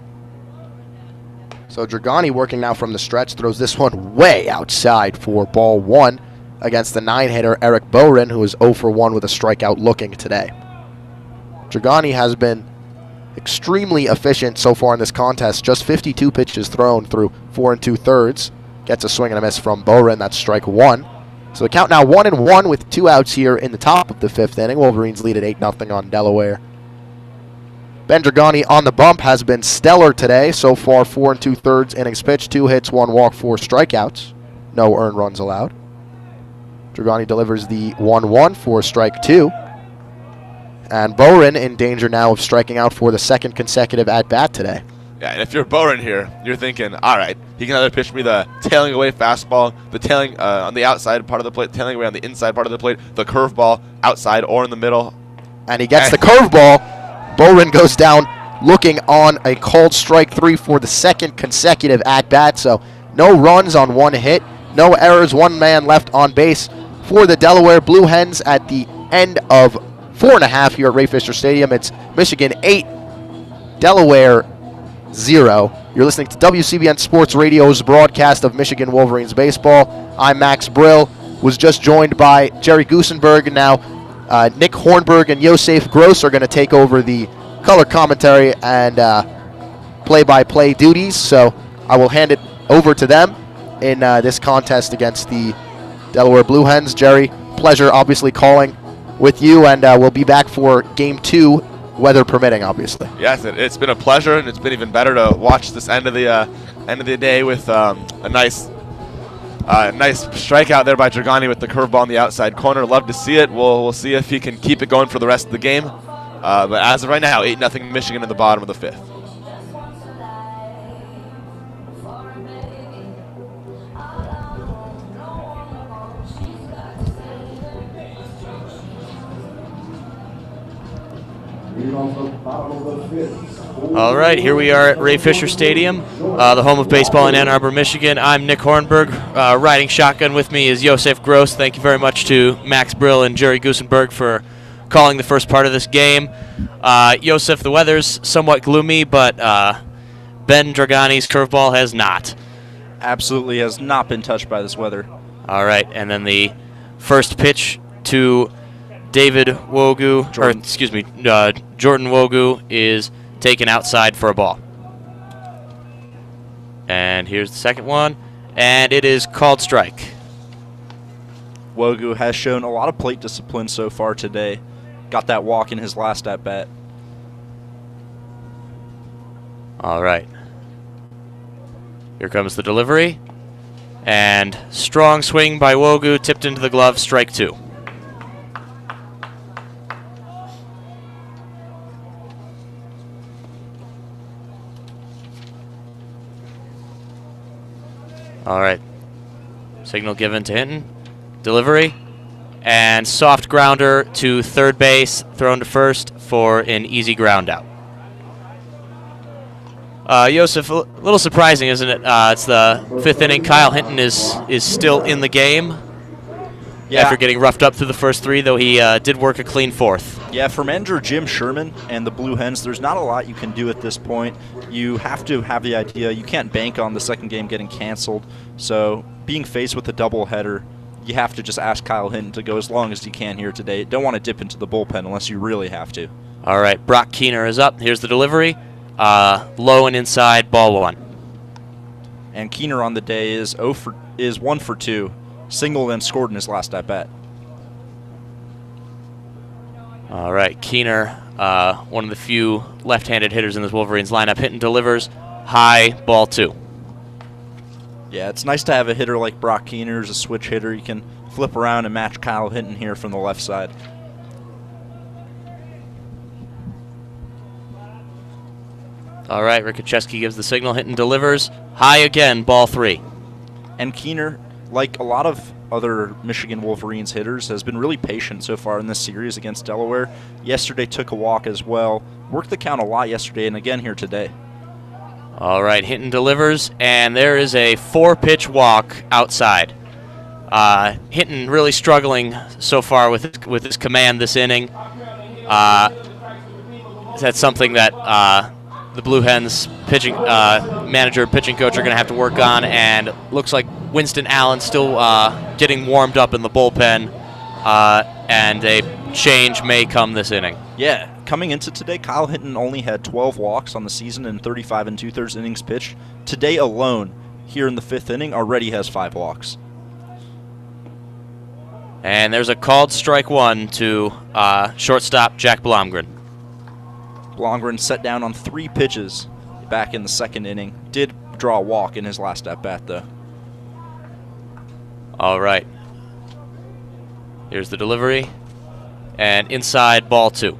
So Dragani working now from the stretch, throws this one way outside for ball 1 against the 9-hitter Eric Boren, who is 0 for 1 with a strikeout looking today. Dragani has been extremely efficient so far in this contest. Just 52 pitches thrown through 4 2/3. Gets a swing and a miss from Boren. That's strike 1. So the count now 1-1 with 2 outs here in the top of the 5th inning. Wolverines lead at 8-0 on Delaware. Ben Dragani on the bump has been stellar today. So far 4 2/3 innings pitched, 2 hits, 1 walk, 4 strikeouts. No earned runs allowed. Dragani delivers the 1-1 for strike 2. And Boren in danger now of striking out for the 2nd consecutive at-bat today. Yeah, and if you're Boren here, you're thinking, all right, he can either pitch me the tailing away fastball, the tailing on the outside part of the plate, tailing away on the inside part of the plate, the curveball outside or in the middle. And he gets the curveball. Boren goes down looking on a called strike 3 for the 2nd consecutive at-bat. So no runs on 1 hit, no errors, 1 man left on base for the Delaware Blue Hens at the end of 4.5 here at Ray Fisher Stadium. It's Michigan 8, Delaware 0. You're listening to WCBN Sports Radio's broadcast of Michigan Wolverines baseball. I'm Max Brill. Was just joined by Jerry Gusenberg, and now Nick Hornberg and Yosef Gross are going to take over the color commentary and play-by-play duties. So I will hand it over to them in this contest against the Delaware Blue Hens. Jerry, pleasure obviously calling with you, and we'll be back for Game 2, weather permitting, obviously. Yes, it's been a pleasure, and it's been even better to watch this end of the day with a nice strikeout there by Dragani with the curveball on the outside corner. Love to see it. We'll see if he can keep it going for the rest of the game. But as of right now, 8-0 Michigan in the bottom of the 5th. All right, here we are at Ray Fisher Stadium, the home of baseball in Ann Arbor, Michigan. I'm Nick Hornberg. Riding shotgun with me is Yosef Gross. Thank you very much to Max Brill and Jerry Gusenberg for calling the first part of this game. Yosef, the weather's somewhat gloomy, but Ben Dragani's curveball has not. Absolutely has not been touched by this weather. All right, and then the first pitch to David Wogu, Jordan Wogu is taken outside for a ball. And here's the second one, and it is called strike. Wogu has shown a lot of plate discipline so far today. Got that walk in his last at-bat. All right. Here comes the delivery. And strong swing by Wogu, tipped into the glove, strike 2. All right. Signal given to Hinton. Delivery. And soft grounder to third base, thrown to first for an easy ground out. Yosef, a little surprising, isn't it? It's the 5th inning. Kyle Hinton is still in the game. Yeah. After getting roughed up through the first 3, though he did work a clean 4th. Yeah, for manager Jim Sherman and the Blue Hens, there's not a lot you can do at this point. You have to have the idea. You can't bank on the second game getting canceled. So being faced with a doubleheader, you have to just ask Kyle Hinton to go as long as he can here today. Don't want to dip into the bullpen unless you really have to. All right, Brock Keener is up. Here's the delivery. Low and inside, ball 1. And Keener on the day is 1 for 2. Singled and scored in his last at-bat. All right, Keener, one of the few left-handed hitters in this Wolverines lineup. Hinton delivers high, ball 2. Yeah, it's nice to have a hitter like Brock Keener as a switch hitter. You can flip around and match Kyle Hinton here from the left side. All right, Rickacheski gives the signal. Hinton delivers high again, ball 3. And Keener like a lot of other Michigan Wolverines hitters, has been really patient so far in this series against Delaware. Yesterday took a walk as well. Worked the count a lot yesterday and again here today. All right, Hinton delivers, and there is a 4-pitch walk outside. Hinton really struggling so far with his command this inning. That's something that the Blue Hens pitching manager, pitching coach are going to have to work on, and looks like Winston Allen still getting warmed up in the bullpen, and a change may come this inning. Yeah, coming into today, Kyle Hinton only had 12 walks on the season and 35 2/3 innings pitched. Today alone, here in the 5th inning, already has 5 walks. And there's a called strike 1 to shortstop Jack Blomgren. Blomgren set down on 3 pitches back in the 2nd inning. Did draw a walk in his last at-bat, though. All right. Here's the delivery. And inside, ball 2.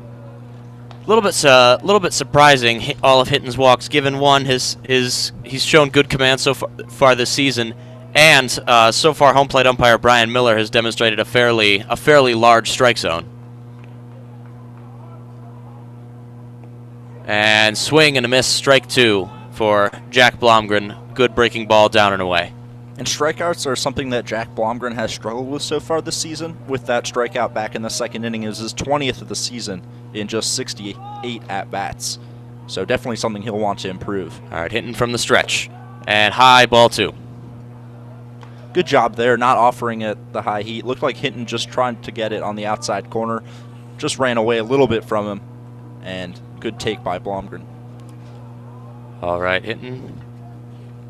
A little bit surprising, all of Hinton's walks, given one, he's shown good command so far this season, and so far home plate umpire Brian Miller has demonstrated a fairly large strike zone. And swing and a miss, strike 2 for Jack Blomgren. Good breaking ball down and away. And strikeouts are something that Jack Blomgren has struggled with so far this season. With that strikeout back in the 2nd inning, it was his 20th of the season in just 68 at-bats. So definitely something he'll want to improve. All right, Hinton from the stretch. And high, ball 2. Good job there, not offering it the high heat. Looked like Hinton just trying to get it on the outside corner. Just ran away a little bit from him. And good take by Blomgren. All right, Hinton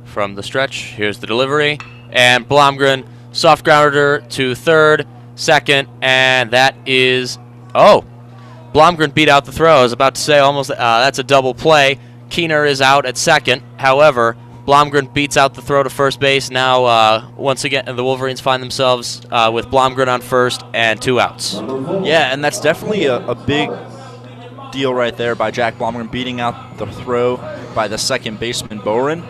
from the stretch. Here's the delivery. And Blomgren, soft grounder to 3rd, 2nd, and that is... Oh! Blomgren beat out the throw. I was about to say almost that's a double play. Keener is out at 2nd. However, Blomgren beats out the throw to first base. Now, once again, the Wolverines find themselves with Blomgren on 1st and 2 outs. Yeah, and that's definitely a big deal right there by Jack Blomgren, beating out the throw by the 2nd baseman, Boren.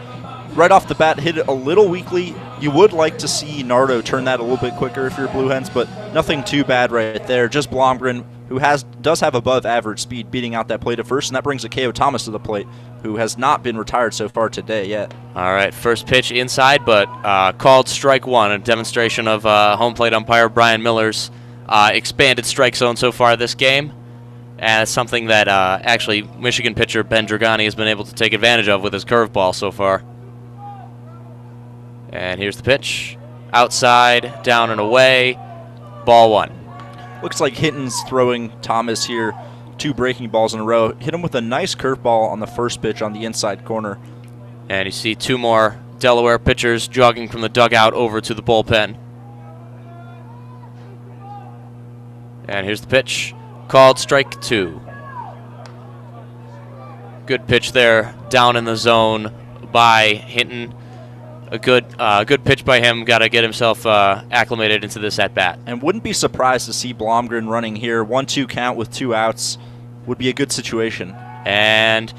Right off the bat, hit it a little weakly. You would like to see Nardo turn that a little bit quicker if you're Blue Hens, but nothing too bad right there. Just Blomgren, who does have above average speed, beating out that play to first, and that brings a K.O. Thomas to the plate, who has not been retired so far today yet. All right, first pitch inside, but called strike 1, a demonstration of home plate umpire Brian Miller's expanded strike zone so far this game. And it's something that actually Michigan pitcher Ben Dragani has been able to take advantage of with his curveball so far. And here's the pitch. Outside, down and away, ball 1. Looks like Hinton's throwing Thomas here 2 breaking balls in a row. Hit him with a nice curveball on the first pitch on the inside corner. And you see 2 more Delaware pitchers jogging from the dugout over to the bullpen. And here's the pitch. Called strike 2. Good pitch there, down in the zone by Hinton. A good pitch by him. Got to get himself acclimated into this at bat. And wouldn't be surprised to see Blomgren running here. 1-2 count with 2 outs would be a good situation. And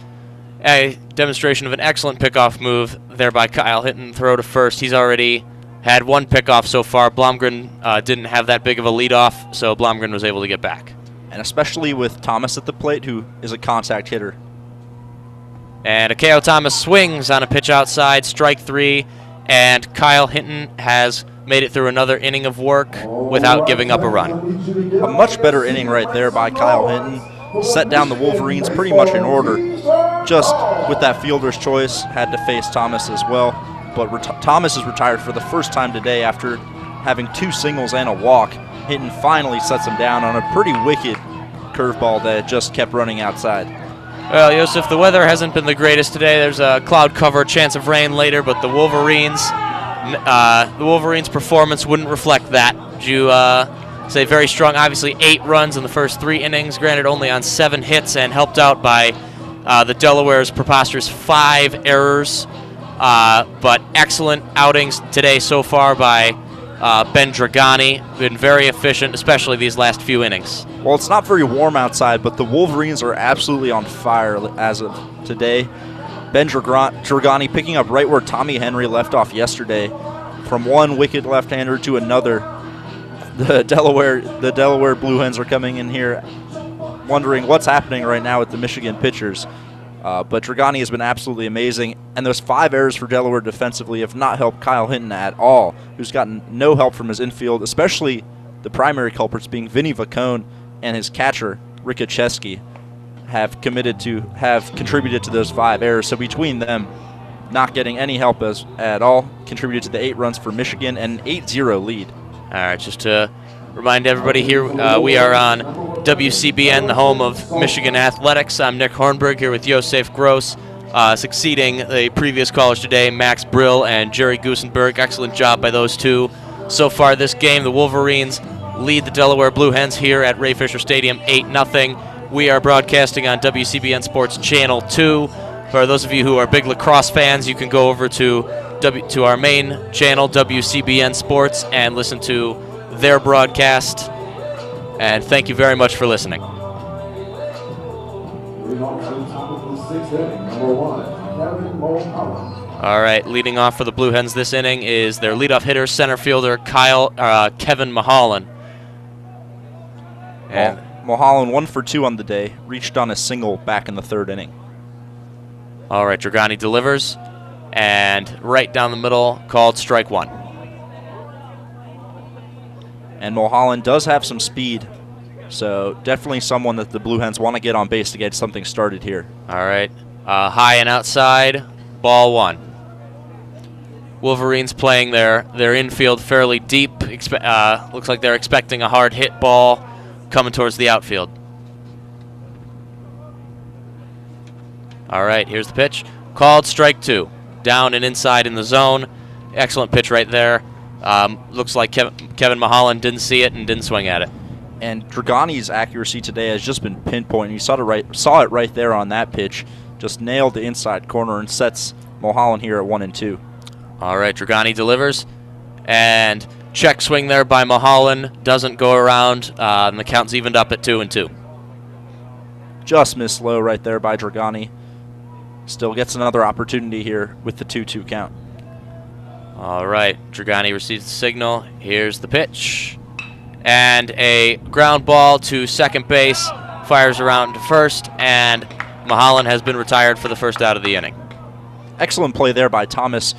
a demonstration of an excellent pickoff move there by Kyle Hinton. Throw to first. He's already had 1 pickoff so far. Blomgren didn't have that big of a leadoff, so Blomgren was able to get back. And especially with Thomas at the plate, who is a contact hitter. And a K.O. Thomas swings on a pitch outside, strike 3, and Kyle Hinton has made it through another inning of work without giving up a run. A much better inning right there by Kyle Hinton. Set down the Wolverines pretty much in order. Just with that fielder's choice, had to face Thomas as well. But Thomas is retired for the first time today after having 2 singles and a walk. Hinton finally sets him down on a pretty wicked curveball that just kept running outside. Well, Joseph, the weather hasn't been the greatest today. There's a cloud cover, chance of rain later, but the Wolverines' performance wouldn't reflect that. Would you say very strong? Obviously, 8 runs in the first 3 innings, granted only on 7 hits, and helped out by the Delaware's preposterous 5 errors. But excellent outings today so far by Ben Dragani. Been very efficient, especially these last few innings. Well, it's not very warm outside, but the Wolverines are absolutely on fire as of today. Ben Dragani picking up right where Tommy Henry left off yesterday. from one wicked left-hander to another. The Delaware Blue Hens are coming in here wondering what's happening right now with the Michigan pitchers. But Dragani has been absolutely amazing, and those 5 errors for Delaware defensively have not helped Kyle Hinton at all, who's gotten no help from his infield, especially the primary culprits being Vinny Vacone and his catcher, Rick Ocheski, have contributed to those 5 errors. So between them, not getting any help at all, contributed to the 8 runs for Michigan and an 8-0 lead. All right, just to remind everybody here, we are on WCBN, the home of Michigan Athletics. I'm Nick Hornberg here with Josef Gross, succeeding the previous callers today, Max Brill and Jerry Gusenberg. Excellent job by those two. So far this game, the Wolverines lead the Delaware Blue Hens here at Ray Fisher Stadium 8-0. We are broadcasting on WCBN Sports Channel 2. For those of you who are big lacrosse fans, you can go over to our main channel, WCBN Sports, and listen to their broadcast. And thank you very much for listening. Leading off to the top of the 6th inning, number 1, Kevin Mulholland. All right, leading off for the Blue Hens this inning is their leadoff hitter, center fielder Kevin Mulholland. And Mulholland 1 for 2 on the day, reached on a single back in the 3rd inning. all right, Dragani delivers, and right down the middle, called strike 1. And Mulholland does have some speed, so definitely someone that the Blue Hens want to get on base to get something started here. All right, high and outside, ball 1. Wolverines playing their infield fairly deep. Looks like they're expecting a hard hit ball coming towards the outfield. All right, here's the pitch. Called strike 2. Down and inside in the zone. Excellent pitch right there. Looks like Kevin Mulholland didn't see it and didn't swing at it. And Dragani's accuracy today has just been pinpoint. You saw it right there on that pitch. Just nailed the inside corner and sets Mulholland here at 1-2. All right, Dragani delivers. And check swing there by Mulholland. Doesn't go around, and the count's evened up at 2-2. Just missed low right there by Dragani. Still gets another opportunity here with the 2-2 count. All right, Dragani receives the signal. Here's the pitch. And a ground ball to second base. Fires around to first, and Mulholland has been retired for the first out of the inning. Excellent play there by Thomas.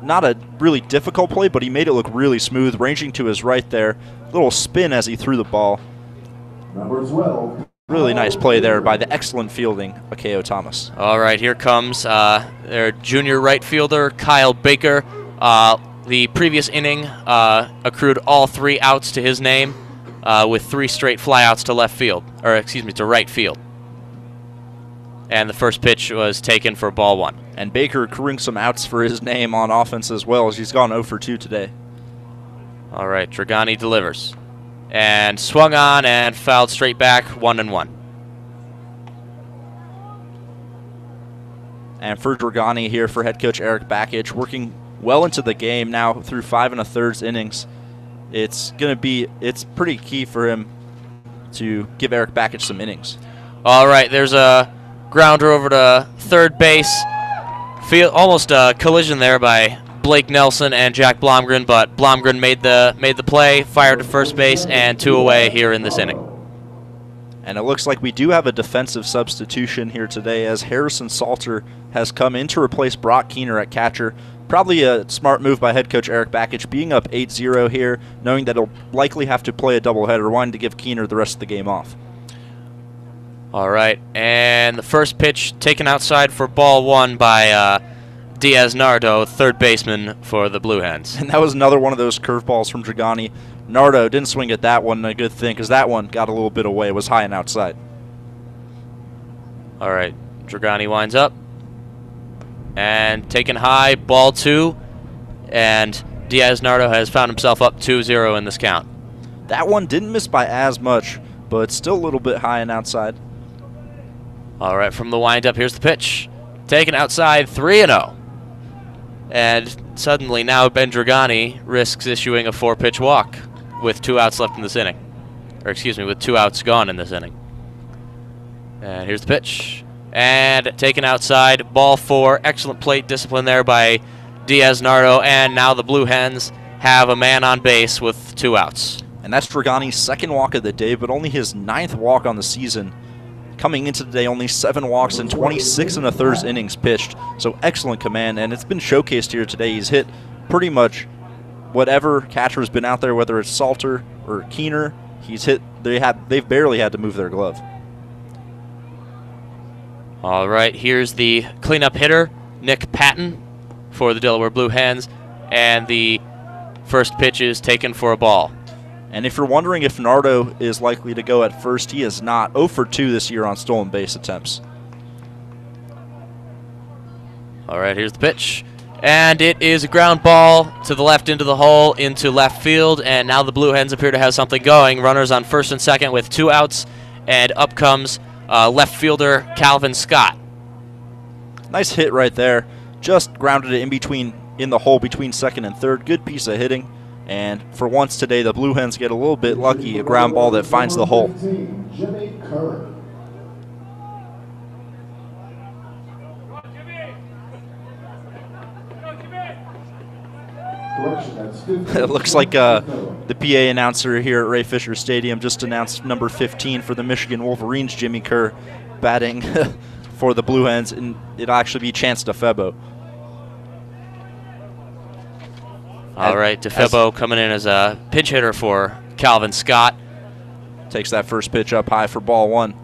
Not a really difficult play, but he made it look really smooth, ranging to his right there. Little spin as he threw the ball. Number 12. Really nice play there by the excellent fielding of K.O. Thomas. All right, here comes their junior right fielder, Kyle Baker. The previous inning accrued all 3 outs to his name with 3 straight flyouts to right field. And the first pitch was taken for ball 1. And Baker accruing some outs for his name on offense as well, as he's gone 0 for 2 today. All right, Dragani delivers. And swung on and fouled straight back, 1-1. And for Dragani here for head coach Eric Bakich, working well into the game now through 5 1/3 innings. It's pretty key for him to give Eric Bakich some innings. All right, there's a grounder over to third base. Almost a collision there by Blake Nelson and Jack Blomgren, but Blomgren made the play, fired to first base, and 2 away here in this inning. And it looks like we do have a defensive substitution here today, as Harrison Salter has come in to replace Brock Keener at catcher. Probably a smart move by head coach Eric Bakich, being up 8-0 here, knowing that he'll likely have to play a doubleheader, wanting to give Keener the rest of the game off. All right, and the first pitch taken outside for ball 1 by Diaz Nardo, third baseman for the Blue Hens. And that was another one of those curveballs from Dragani. Nardo didn't swing at that one, a good thing, because that one got a little bit away. It was high and outside. All right, Dragani winds up. And taken high, ball 2. And Diaz Nardo has found himself up 2-0 in this count. That one didn't miss by as much, but still a little bit high and outside. All right, from the windup, here's the pitch. Taken outside, 3-0. And suddenly now Ben Dragani risks issuing a 4-pitch walk with 2 outs left in this inning. Or excuse me, with 2 outs gone in this inning. And here's the pitch. And taken outside, ball 4. Excellent plate discipline there by Diaz-Nardo, and now the Blue Hens have a man on base with 2 outs. And that's Dragani's second walk of the day, but only his 9th walk on the season. Coming into today, only 7 walks and 26 1/3 innings pitched. So excellent command, and it's been showcased here today. He's hit pretty much whatever catcher has been out there, whether it's Salter or Keener. He's hit. They've barely had to move their glove. All right, here's the cleanup hitter, Nick Patton, for the Delaware Blue Hens, and the first pitch is taken for a ball. And if you're wondering if Nardo is likely to go at first, he is not. 0 for 2 this year on stolen base attempts. All right, here's the pitch. And it is a ground ball to the left into the hole, into left field, and now the Blue Hens appear to have something going. Runners on first and second with 2 outs, and up comes left fielder Calvin Scott. Nice hit right there. Just grounded it in the hole between second and third. Good piece of hitting. And for once today, the Blue Hens get a little bit lucky, a ground ball that finds the hole. It looks like the PA announcer here at Ray Fisher Stadium just announced number 15 for the Michigan Wolverines, Jimmy Kerr, batting for the Blue Hens, and it'll actually be Chance DeFebo. All right, DeFebo coming in as a pinch hitter for Calvin Scott. Takes that first pitch up high for ball 1.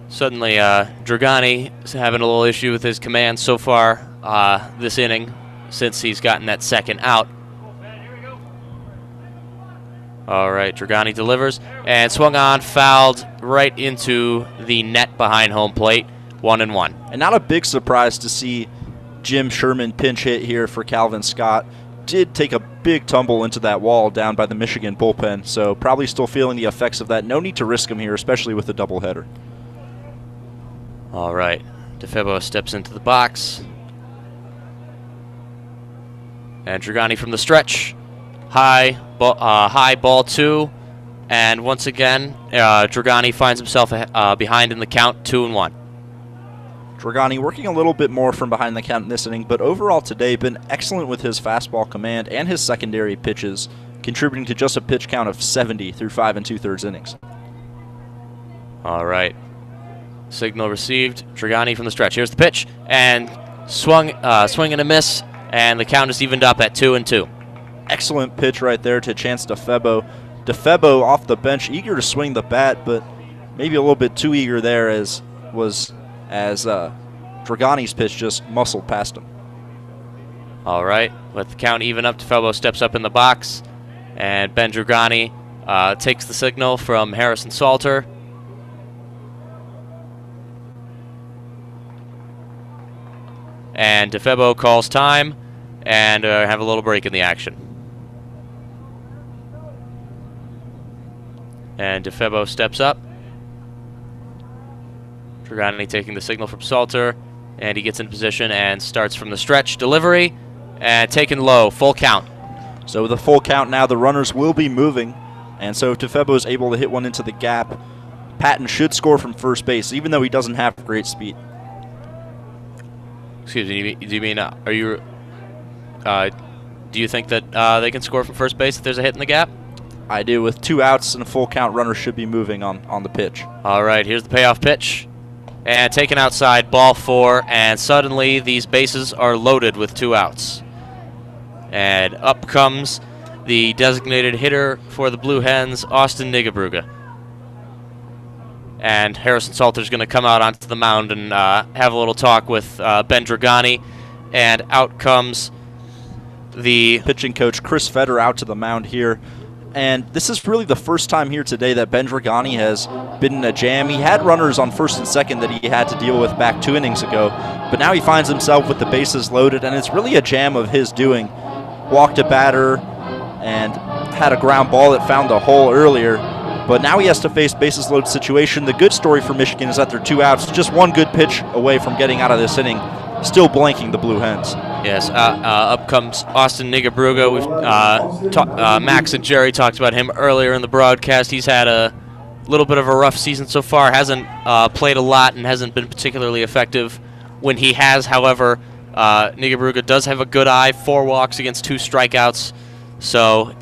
Suddenly, Dragani is having a little issue with his command so far this inning, since he's gotten that second out. All right, Dragani delivers, and swung on, fouled right into the net behind home plate, 1-1. And not a big surprise to see Jim Sherman pinch hit here for Calvin Scott. Did take a big tumble into that wall down by the Michigan bullpen, so probably still feeling the effects of that. No need to risk him here, especially with the doubleheader. All right, DeFebo steps into the box. And Dragani from the stretch. High ball 2. And once again, Dragani finds himself behind in the count, 2-1. Dragani working a little bit more from behind the count in this inning, but overall today been excellent with his fastball command and his secondary pitches, contributing to just a pitch count of 70 through 5 2/3 innings. All right. Signal received. Dragani from the stretch. Here's the pitch. And swing and a miss. And the count is evened up at 2-2. Excellent pitch right there to Chance DeFebo. DeFebo off the bench, eager to swing the bat, but maybe a little bit too eager there as Dragani's pitch just muscled past him. All right. With the count even up, DeFebo steps up in the box. And Ben Dragani takes the signal from Harrison Salter. And DeFebo calls time and have a little break in the action. And DeFebo steps up. Dragani taking the signal from Salter, and he gets in position and starts from the stretch. Delivery, and taken low, full count. So with a full count now, the runners will be moving, and so if DeFebo is able to hit one into the gap, Patton should score from first base, even though he doesn't have great speed. Excuse me, do you mean, do you think that they can score from first base if there's a hit in the gap? I do. With 2 outs and a full count, runners should be moving on the pitch. All right, here's the payoff pitch. And taken outside, ball 4, and suddenly these bases are loaded with 2 outs. And up comes the designated hitter for the Blue Hens, Austin Nigabruga. And Harrison Salter's going to come out onto the mound and have a little talk with Ben Dragani. And out comes the pitching coach, Chris Fetter, out to the mound here. And this is really the first time here today that Ben Dragani has been in a jam. He had runners on first and second that he had to deal with back 2 innings ago. But now he finds himself with the bases loaded, and it's really a jam of his doing. Walked a batter and had a ground ball that found the hole earlier. But now he has to face bases loaded situation. The good story for Michigan is that they're 2 outs, just 1 good pitch away from getting out of this inning, still blanking the Blue Hens. Yes, up comes Austin Nigabruga. We've Max and Jerry talked about him earlier in the broadcast. He's had a little bit of a rough season so far. Hasn't played a lot and hasn't been particularly effective when he has. However, Nigabrugha does have a good eye, 4 walks against 2 strikeouts, so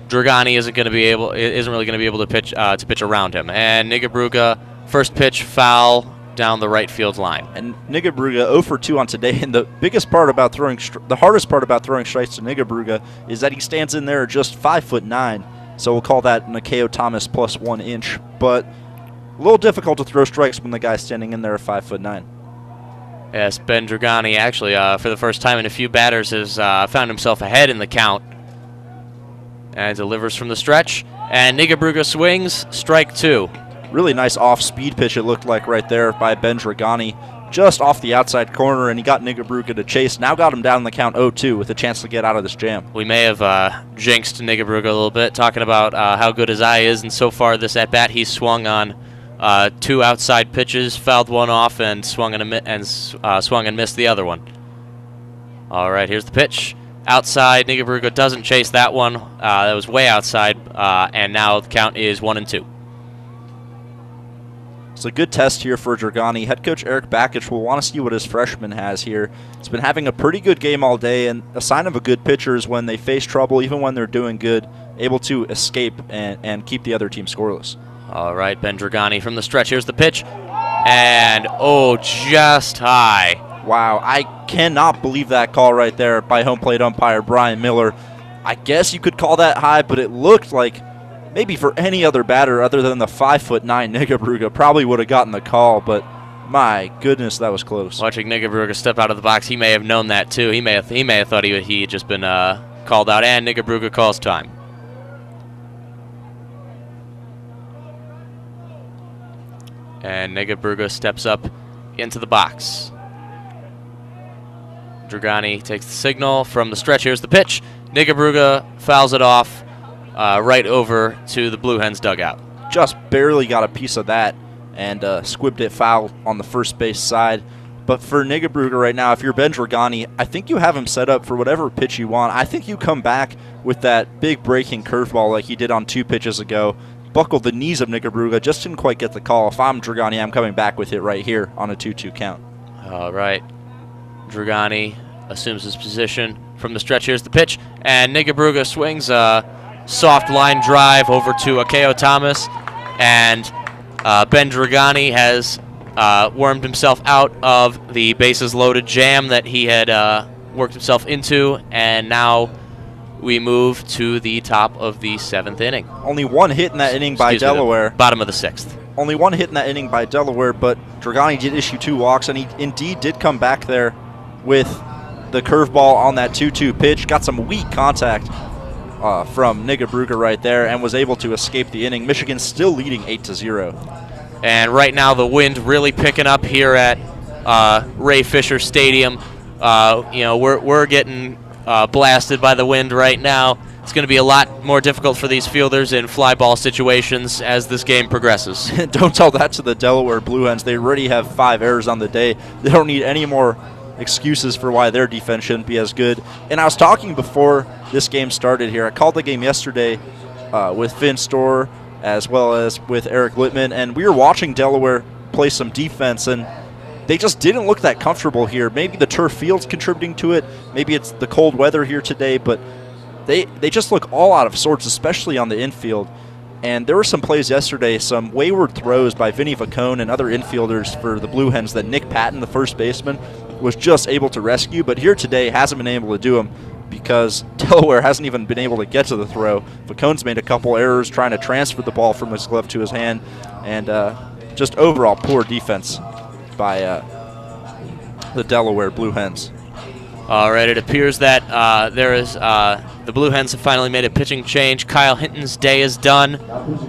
Dragani isn't really going to be able to pitch around him. And Nigabrugha, first pitch foul down the right field line. And Nigabrugha 0 for 2 on today. And the biggest part about the hardest part about throwing strikes to Nigabrugha is that he stands in there just 5'9". So we'll call that Nakeo Thomas plus 1 inch. But a little difficult to throw strikes when the guy's standing in there at 5'9". Yes, Ben Dragani actually, for the first time in a few batters, has found himself ahead in the count. And delivers from the stretch. And Nigabrugha swings, strike 2. Really nice off-speed pitch it looked like right there by Ben Dragani. Just off the outside corner, and he got Nigabrugha to chase. Now got him down in the count 0-2 with a chance to get out of this jam. We may have jinxed Nigabrugha a little bit, talking about how good his eye is. And so far this at-bat, he's swung on 2 outside pitches, fouled one off, and swung and missed the other one. All right, here's the pitch. Outside, Nigabrugha doesn't chase that one. That was way outside, and now the count is 1-2. It's a good test here for Dragani. Head coach Eric Bakich will want to see what his freshman has here. He's been having a pretty good game all day, and a sign of a good pitcher is when they face trouble, even when they're doing good, able to escape and keep the other team scoreless. All right, Ben Dragani from the stretch. Here's the pitch. And, oh, just high. Wow, I cannot believe that call right there by home plate umpire Brian Miller. I guess you could call that high, but it looked like maybe for any other batter other than the 5'9" Nigabrugha probably would have gotten the call, but my goodness, that was close. Watching Nigabrugha step out of the box, he may have known that too. He may have thought he had just been called out, and Nigabrugha calls time. And Nigabrugha steps up into the box. Dragani takes the signal from the stretch. Here's the pitch. Nigabrugha fouls it off right over to the Blue Hens dugout. Just barely got a piece of that and squibbed it foul on the first base side. But for Nigabrugha right now, if you're Ben Dragani, I think you have him set up for whatever pitch you want. I think you come back with that big breaking curveball like he did on 2 pitches ago. Buckled the knees of Nigabrugha, just didn't quite get the call. If I'm Dragani, I'm coming back with it right here on a 2-2 count. All right. Dragani assumes his position from the stretch. Here's the pitch, and Nigabrugha swings a soft line drive over to Akeo Thomas, and Ben Dragani has wormed himself out of the bases loaded jam that he had worked himself into, and now we move to the top of the 7th inning. Only 1 hit in that inning by Delaware. Bottom of the 6th. Only 1 hit in that inning by Delaware, but Dragani did issue 2 walks, and he indeed did come back there with the curveball on that 2-2 pitch. Got some weak contact from Nigabrugha right there and was able to escape the inning. Michigan still leading 8-0. And right now the wind really picking up here at Ray Fisher Stadium. We're getting blasted by the wind right now. It's going to be a lot more difficult for these fielders in fly ball situations as this game progresses. Don't tell that to the Delaware Blue Hens. They already have 5 errors on the day. They don't need any more excuses for why their defense shouldn't be as good. And I was talking before this game started here. I called the game yesterday with Finn Storr as well as with Eric Littman, and we were watching Delaware play some defense, and they just didn't look that comfortable here. Maybe the turf field's contributing to it. Maybe it's the cold weather here today, but they just look all out of sorts, especially on the infield. And there were some plays yesterday, some wayward throws by Vinny Vacone and other infielders for the Blue Hens that Nick Patton, the first baseman, was just able to rescue. But here today hasn't been able to do them because Delaware hasn't even been able to get to the throw. Vacone's made a couple errors trying to transfer the ball from his glove to his hand, and just overall poor defense by the Delaware Blue Hens. All right, it appears that the Blue Hens have finally made a pitching change. Kyle Hinton's day is done,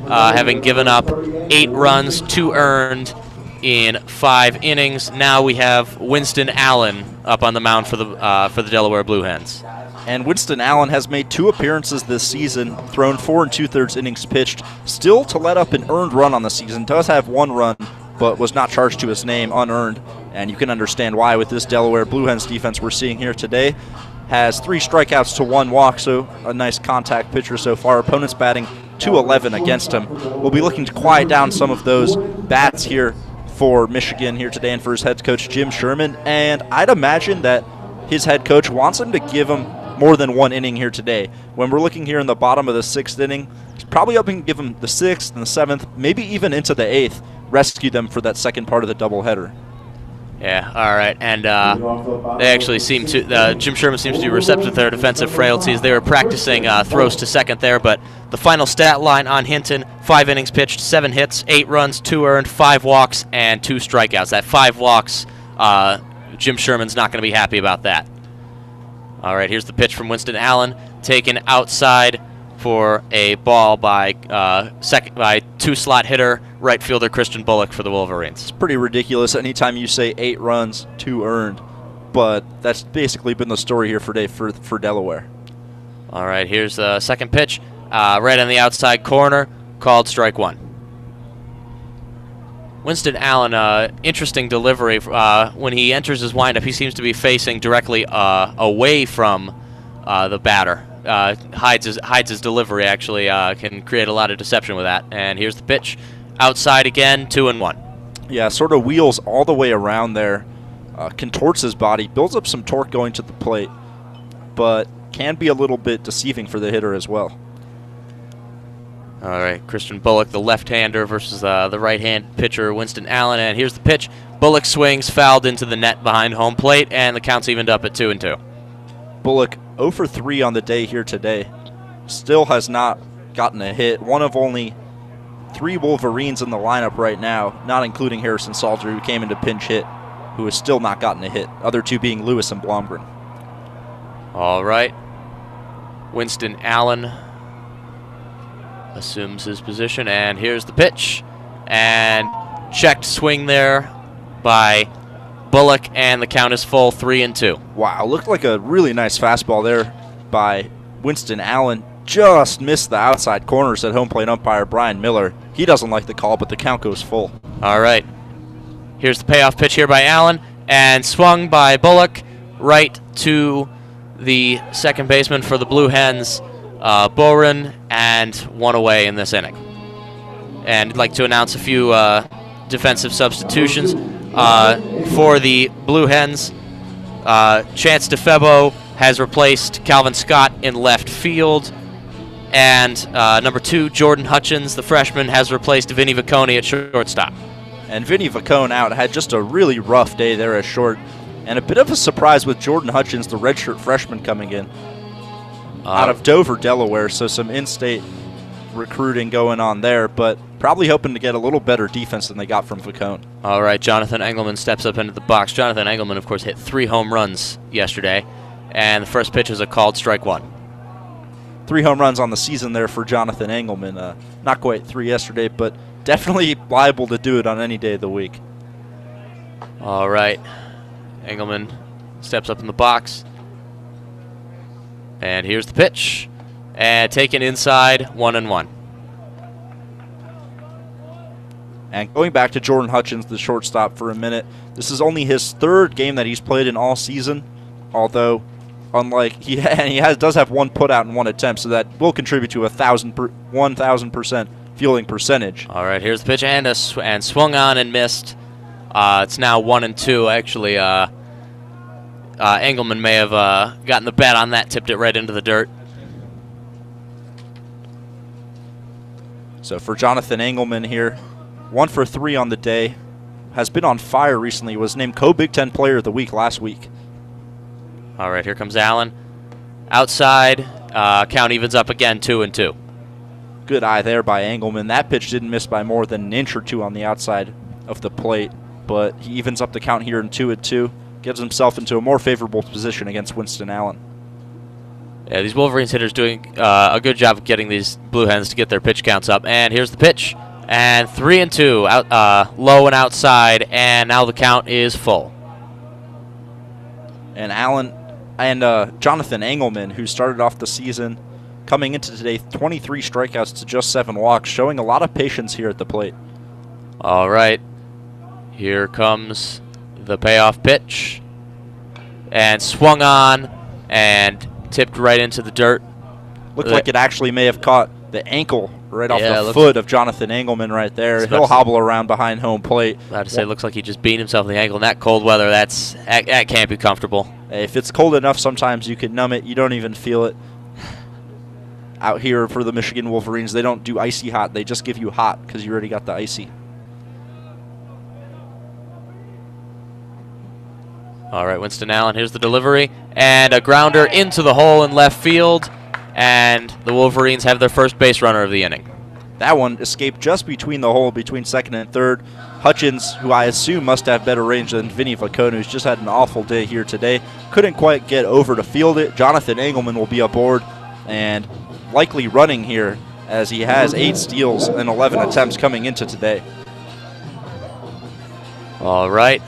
having given up 8 runs, 2 earned in 5 innings. Now we have Winston Allen up on the mound for the Delaware Blue Hens. And Winston Allen has made 2 appearances this season, thrown 4 2/3 innings pitched, still to let up an earned run on the season. Does have 1 run, but was not charged to his name, unearned. And you can understand why with this Delaware Blue Hens defense we're seeing here today. Has 3 strikeouts to 1 walk, so a nice contact pitcher so far. Opponents batting .211 against him. We'll be looking to quiet down some of those bats here for Michigan here today and for his head coach, Jim Sherman. And I'd imagine that his head coach wants him to give him more than one inning here today. When we're looking here in the bottom of the 6th inning, he's probably hoping to give him the 6th and the 7th, maybe even into the 8th, rescue them for that second part of the doubleheader. Yeah, all right, and they actually seem to, Jim Sherman seems to be receptive to their defensive frailties. They were practicing throws to second there, but the final stat line on Hinton, 5 innings pitched, 7 hits, 8 runs, 2 earned, 5 walks, and 2 strikeouts. That 5 walks, Jim Sherman's not going to be happy about that. All right, here's the pitch from Winston Allen, taken outside for a ball by 2-slot hitter, right fielder Christian Bullock for the Wolverines. It's pretty ridiculous anytime you say 8 runs, 2 earned, but that's basically been the story here for Delaware. All right, here's the second pitch, right on the outside corner, called strike 1. Winston Allen, interesting delivery. When he enters his windup, he seems to be facing directly away from the batter. Hides his delivery, actually, can create a lot of deception with that. And here's the pitch. Outside again, 2-1. Yeah, sort of wheels all the way around there, contorts his body, builds up some torque going to the plate, but can be a little bit deceiving for the hitter as well. All right, Christian Bullock, the left-hander versus the right-hand pitcher, Winston Allen. And here's the pitch. Bullock swings, fouled into the net behind home plate, and the count's evened up at 2-2. Bullock 0 for 3 on the day here today. Still has not gotten a hit. One of only 3 Wolverines in the lineup right now, not including Harrison Salter, who came into pinch hit, who has still not gotten a hit. Other 2 being Lewis and Blomgren. All right. Winston Allen assumes his position, and here's the pitch. And checked swing there by Bullock, and the count is full, 3-2. Wow, looked like a really nice fastball there by Winston Allen. Just missed the outside corner, said home plate umpire Brian Miller. He doesn't like the call, but the count goes full. All right. Here's the payoff pitch here by Allen, and swung by Bullock right to the second baseman for the Blue Hens, Boren, and 1 away in this inning. And I'd like to announce a few defensive substitutions. For the Blue Hens, Chance DeFebo has replaced Calvin Scott in left field. And number 2, Jordan Hutchins, the freshman, has replaced Vinny Vacconi at shortstop. And Vinny Vaccone out had just a really rough day there at short. And a bit of a surprise with Jordan Hutchins, the redshirt freshman, coming in out of Dover, Delaware. So some in-state recruiting going on there, but probably hoping to get a little better defense than they got from Vaccone. All right, Jonathan Engelman steps up into the box. Jonathan Engelman, of course, hit 3 home runs yesterday, and the first pitch was a called strike 1. 3 home runs on the season there for Jonathan Engelman. Not quite 3 yesterday, but definitely liable to do it on any day of the week. All right, Engelman steps up in the box, and here's the pitch. And taken inside, 1-1. And going back to Jordan Hutchins, the shortstop, for a minute, this is only his 3rd game that he's played in all season, although unlike does have 1 putout and 1 attempt, so that will contribute to 1,000% fielding percentage. All right, here's the pitch, and swung on and missed. It's now 1-2. Actually, Engelman may have gotten the bet on that, tipped it right into the dirt. So for Jonathan Engelman here, 1 for 3 on the day, has been on fire recently, was named Co-Big Ten Player of the Week last week. All right, here comes Allen. Outside, count evens up again, 2-2. Good eye there by Engelman. That pitch didn't miss by more than an inch or 2 on the outside of the plate, but he evens up the count here in 2-2, gives himself into a more favorable position against Winston Allen. Yeah, these Wolverines hitters doing a good job of getting these Blue Hens to get their pitch counts up. And here's the pitch. And 3-2, out, low and outside, and now the count is full. And Jonathan Engelman, who started off the season coming into today, 23 strikeouts to just 7 walks, showing a lot of patience here at the plate. All right, here comes the payoff pitch. And swung on and tipped right into the dirt. Looked like it actually may have caught the ankle right off Yeah, the foot of Jonathan Engelman right there. He'll hobble around behind home plate. I have to say, it looks like he just beat himself in the ankle in that cold weather. That can't be comfortable. If it's cold enough, sometimes you can numb it. You don't even feel it. Out here for the Michigan Wolverines, they don't do icy hot. They just give you hot because you already got the icy. All right, Winston Allen, here's the delivery. And a grounder into the hole in left field. And the Wolverines have their first base runner of the inning. That one escaped just between the hole, between second and third. Hutchins, who I assume must have better range than Vinny Vacone, who's just had an awful day here today, couldn't quite get over to field it. Jonathan Engelman will be aboard and likely running here as he has 8 steals and 11 attempts coming into today. All right.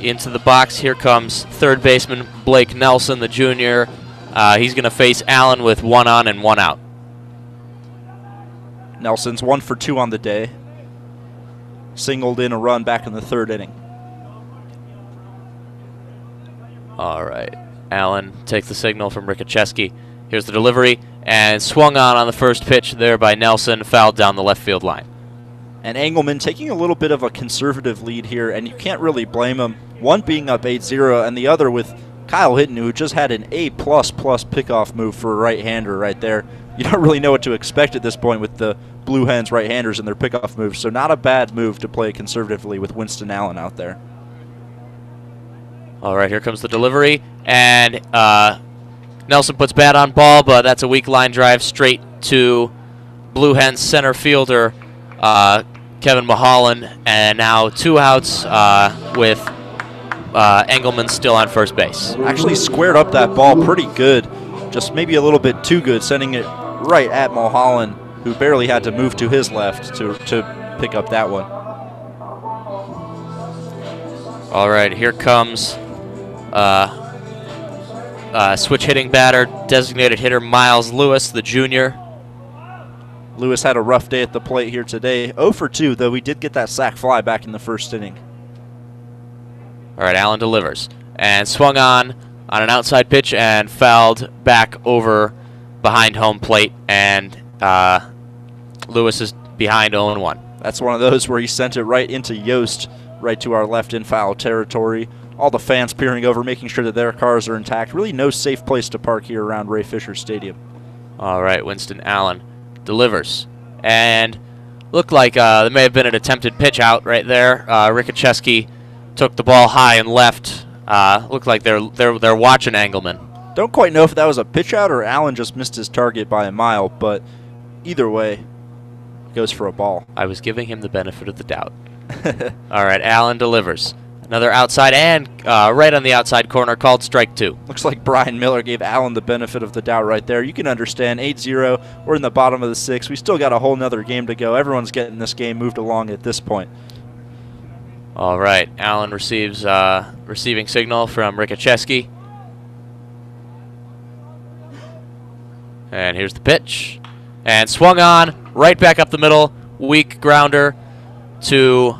Into the box, here comes third baseman Blake Nelson, the junior. He's going to face Allen with 1 on and 1 out. Nelson's 1 for 2 on the day. Singled in a run back in the 3rd inning. All right. Allen takes the signal from Rickacheski. Here's the delivery, and swung on the first pitch there by Nelson, fouled down the left field line. And Engelman taking a little bit of a conservative lead here, and you can't really blame him. One being up 8-0, and the other with Kyle Hinton, who just had an A++ pickoff move for a right-hander right there. You don't really know what to expect at this point with the Blue Hens right-handers and their pickoff moves, so not a bad move to play conservatively with Winston Allen out there. All right, here comes the delivery, and Nelson puts bat on ball, but that's a weak line drive straight to Blue Hens center fielder Kevin Mulholland, and now 2 outs with Engelman still on first base. Actually squared up that ball pretty good, just maybe a little bit too good, sending it right at Mulholland, who barely had to move to his left to pick up that one. All right, here comes switch hitting batter, designated hitter Miles Lewis, the junior. Lewis had a rough day at the plate here today. 0 for 2, though we did get that sac fly back in the 1st inning. All right, Allen delivers. And swung on an outside pitch and fouled back over behind home plate. And Lewis is behind 0-1. That's one of those where he sent it right into Yost, right to our left in foul territory. All the fans peering over, making sure that their cars are intact. Really no safe place to park here around Ray Fisher Stadium. All right, Winston Allen delivers. And looked like there may have been an attempted pitch out right there. Rickacheski took the ball high and left. Looked like they're watching Engelman. Don't quite know if that was a pitch out or Allen just missed his target by a mile, but either way, goes for a ball. I was giving him the benefit of the doubt. All right, Allen delivers. Another outside and right on the outside corner, called strike 2. Looks like Brian Miller gave Allen the benefit of the doubt right there. You can understand 8-0. We're in the bottom of the 6th. We still got a whole nother game to go. Everyone's getting this game moved along at this point. All right, Allen receives receiving signal from Rickacheski. And here's the pitch. And swung on, right back up the middle. Weak grounder to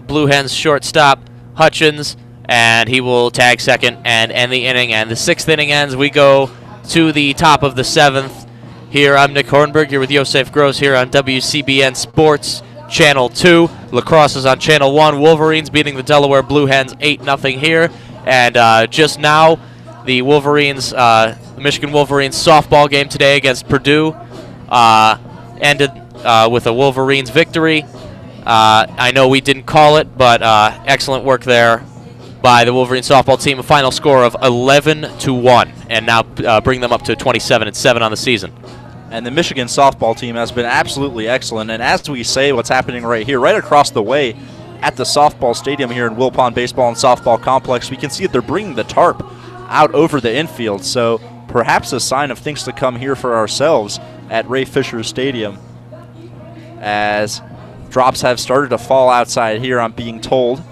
Blue Hens shortstop Hutchins, and he will tag second and end the inning. And the 6th inning ends. We go to the top of the 7th. Here, I'm Nick Hornberg. Here with Yosef Gross here on WCBN Sports Channel 2. Lacrosse is on Channel 1. Wolverines beating the Delaware Blue Hens 8-0 here. And just now, the Wolverines, the Michigan Wolverines softball game today against Purdue ended with a Wolverines victory. I know we didn't call it, but excellent work there by the Wolverines softball team. A final score of 11-1, and now bring them up to 27-7 on the season. And the Michigan softball team has been absolutely excellent. And as we say, what's happening right here, right across the way at the softball stadium here in Wilpon Baseball and Softball Complex, we can see that they're bringing the tarp out over the infield. So perhaps a sign of things to come here for ourselves at Ray Fisher Stadium, as drops have started to fall outside here, I'm being told.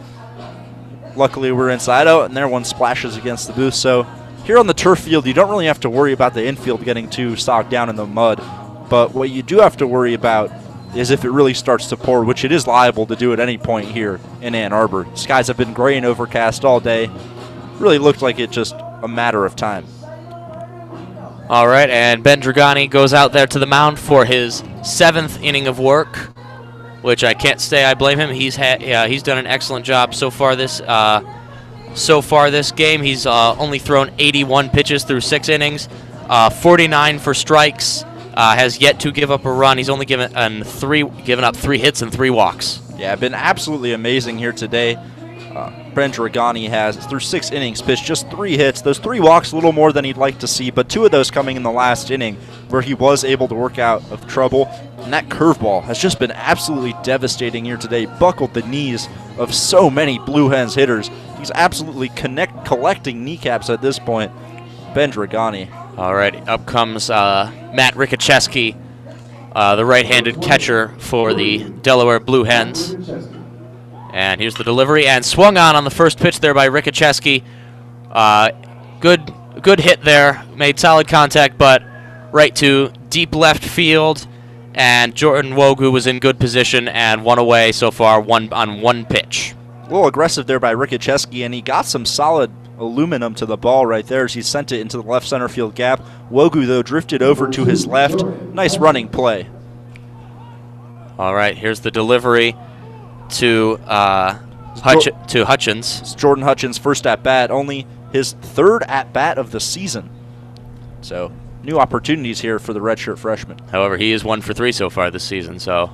Luckily, we're inside. Oh, and there one splashes against the booth. So here on the turf field, you don't really have to worry about the infield getting too socked down in the mud. But what you do have to worry about is if it really starts to pour, which it is liable to do at any point here in Ann Arbor. Skies have been gray and overcast all day. Really looked like it just a matter of time. All right, and Ben Dragani goes out there to the mound for his 7th inning of work, which I can't say I blame him. He's done an excellent job so far this game. He's only thrown 81 pitches through 6 innings, 49 for strikes. Has yet to give up a run. He's only given up 3 hits and 3 walks. Yeah, been absolutely amazing here today. Ben Dragani has, through 6 innings, pitched just 3 hits. Those 3 walks, a little more than he'd like to see, but 2 of those coming in the last inning where he was able to work out of trouble. And that curveball has just been absolutely devastating here today. Buckled the knees of so many Blue Hens hitters. He's absolutely collecting kneecaps at this point. Ben Dragani. All right, up comes Matt Rickacheski, the right-handed catcher for the Delaware Blue Hens. And here's the delivery, and swung on the first pitch there by Rickacheski. Good hit there, made solid contact, but right to deep left field. And Jordan Wogu was in good position and 1 away so far, on 1 pitch. A little aggressive there by Rickacheski, and he got some solid aluminum to the ball right there as he sent it into the left center field gap. Wogu, though, drifted over to his left. Nice running play. All right, here's the delivery to Hutchins. It's Jordan Hutchins' first at-bat, only his 3rd at-bat of the season. So, new opportunities here for the redshirt freshman. However, he is 1 for 3 so far this season, so.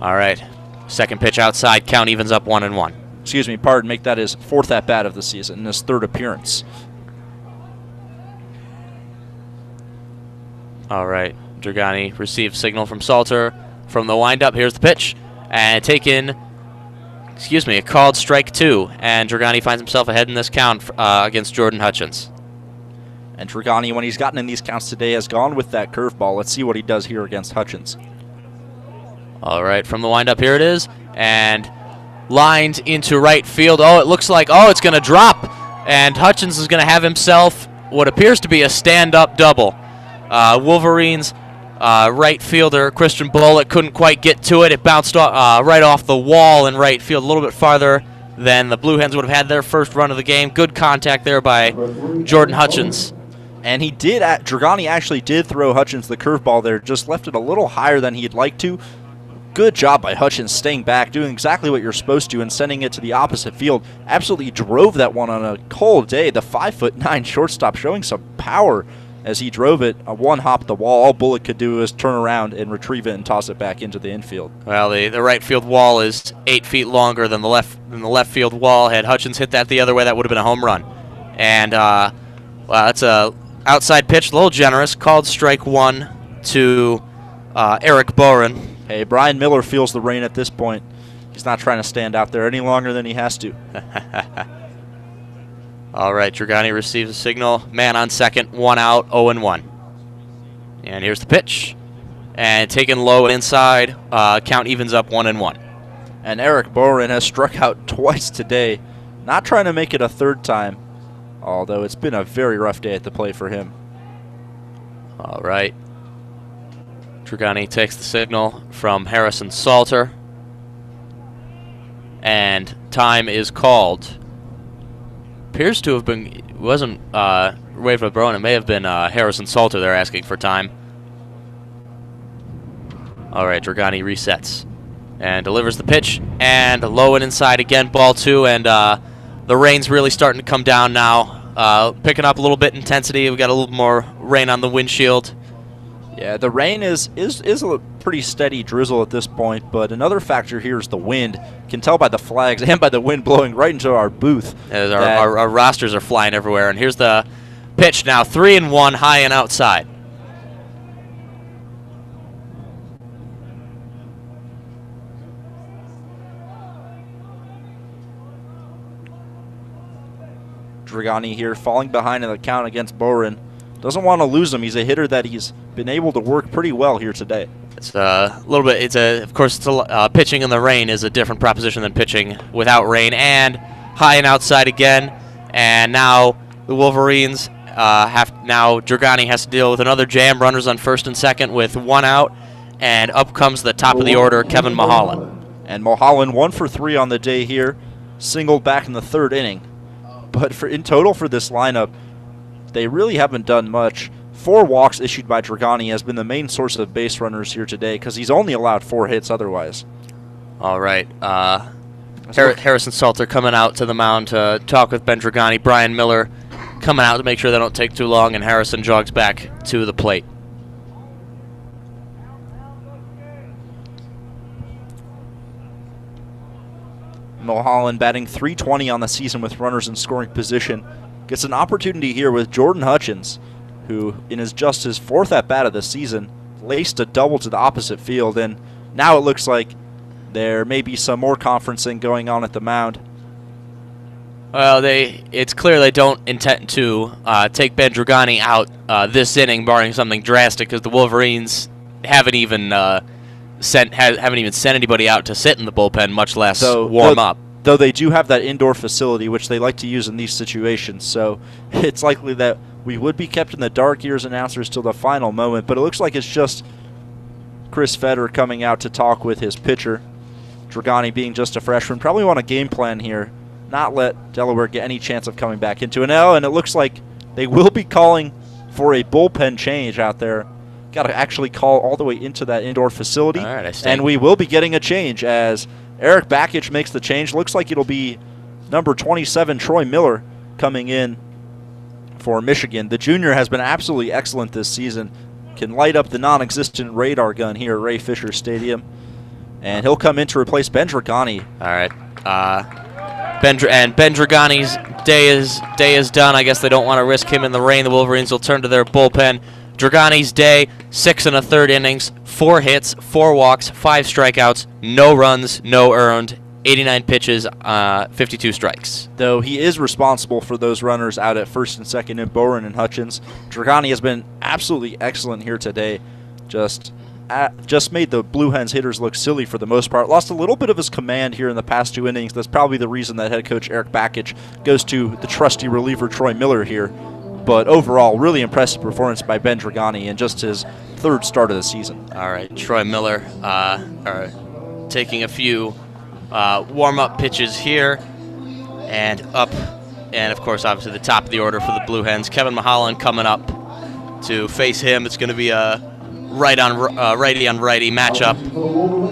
All right, second pitch outside, count evens up 1-1. Excuse me, pardon, make that his 4th at-bat of the season and his 3rd appearance. All right, Dragani receives signal from Salter from the windup. Here's the pitch. And a called strike 2. And Dragani finds himself ahead in this count against Jordan Hutchins. And Dragani, when he's gotten in these counts today, has gone with that curveball. Let's see what he does here against Hutchins. All right, from the windup, here it is. And lined into right field. Oh, it looks like, it's going to drop. And Hutchins is going to have himself what appears to be a stand-up double. Wolverines right fielder Christian Bullock couldn't quite get to it. It bounced right off the wall in right field, a little bit farther than the Blue Hens would have had their first run of the game. Good contact there by Jordan Hutchins. And Dragani actually did throw Hutchins the curveball there, just left it a little higher than he'd like to. Good job by Hutchins staying back, doing exactly what you're supposed to, and sending it to the opposite field. Absolutely drove that one on a cold day. The 5'9" shortstop showing some power as he drove it, a 1 hop the wall. All Bullock could do was turn around and retrieve it and toss it back into the infield. Well, the right field wall is 8 feet longer than the left field wall. Had Hutchins hit that the other way, that would have been a home run. And that's a outside pitch, a little generous. Called strike 1 to Eric Boren. Hey, Brian Miller feels the rain at this point. He's not trying to stand out there any longer than he has to. All right, Dragani receives a signal. Man on second, 1 out, 0-1. And here's the pitch. And taken low inside, count evens up 1-1. And Eric Boren has struck out twice today. Not trying to make it a 3rd time, although it's been a very rough day at the plate for him. All right. Dragani takes the signal from Harrison Salter. And time is called. Appears to have been, it wasn't Ray Brown, it may have been Harrison Salter there asking for time. All right, Dragani resets and delivers the pitch, and low and inside again, ball 2, and the rain's really starting to come down now, picking up a little bit intensity. We got a little more rain on the windshield. Yeah, the rain is a pretty steady drizzle at this point, but another factor here is the wind. You can tell by the flags and by the wind blowing right into our booth. Our rosters are flying everywhere, and here's the pitch now, 3-1, high and outside. Dragani here falling behind in the count against Boren. Doesn't want to lose him. He's a hitter that he's been able to work pretty well here today. It's a little bit. Of course, pitching in the rain is a different proposition than pitching without rain. And high and outside again. And now the Wolverines Dragani has to deal with another jam. Runners on first and second with 1 out. And up comes the top of the order, Kevin Mulholland. And Mulholland 1 for 3 on the day here, singled back in the 3rd inning. But in total for this lineup, they really haven't done much. 4 walks issued by Dragani has been the main source of base runners here today because he's only allowed 4 hits otherwise. All right. Harrison Salter coming out to the mound to talk with Ben Dragani. Brian Miller coming out to make sure they don't take too long, and Harrison jogs back to the plate. Mulholland batting .320 on the season with runners in scoring position. Gets an opportunity here with Jordan Hutchins, who in just his 4th at-bat of the season laced a double to the opposite field, and now it looks like there may be some more conferencing going on at the mound. Well, it's clear they don't intend to take Ben Dragani out this inning, barring something drastic, because the Wolverines haven't even sent anybody out to sit in the bullpen, much less warm up. Though they do have that indoor facility, which they like to use in these situations, so it's likely that we would be kept in the dark here as announcers till the final moment. But it looks like it's just Chris Feder coming out to talk with his pitcher. Dragani being just a freshman, probably want a game plan here, not let Delaware get any chance of coming back into an L, and it looks like they will be calling for a bullpen change out there. Got to actually call all the way into that indoor facility. All right, and we will be getting a change as Eric Bakich makes the change. Looks like it'll be number 27, Troy Miller, coming in for Michigan. The junior has been absolutely excellent this season. Can light up the non-existent radar gun here at Ray Fisher Stadium. And he'll come in to replace Ben Dragani. All right. Ben Dragani's day is done. I guess they don't want to risk him in the rain. The Wolverines will turn to their bullpen. Dragani's day, 6 1/3 innings, 4 hits, 4 walks, 5 strikeouts, no runs, no earned, 89 pitches, 52 strikes. Though he is responsible for those runners out at first and second in Boren and Hutchins. Dragani has been absolutely excellent here today. Just made the Blue Hens hitters look silly for the most part. Lost a little bit of his command here in the past 2 innings. That's probably the reason that head coach Eric Bakich goes to the trusty reliever Troy Miller here. But overall, really impressive performance by Ben Dragani in just his 3rd start of the season. All right, Troy Miller taking a few warm-up pitches here and up. And, of course, obviously the top of the order for the Blue Hens. Kevin Mulholland coming up to face him. It's going to be a righty-on-righty matchup.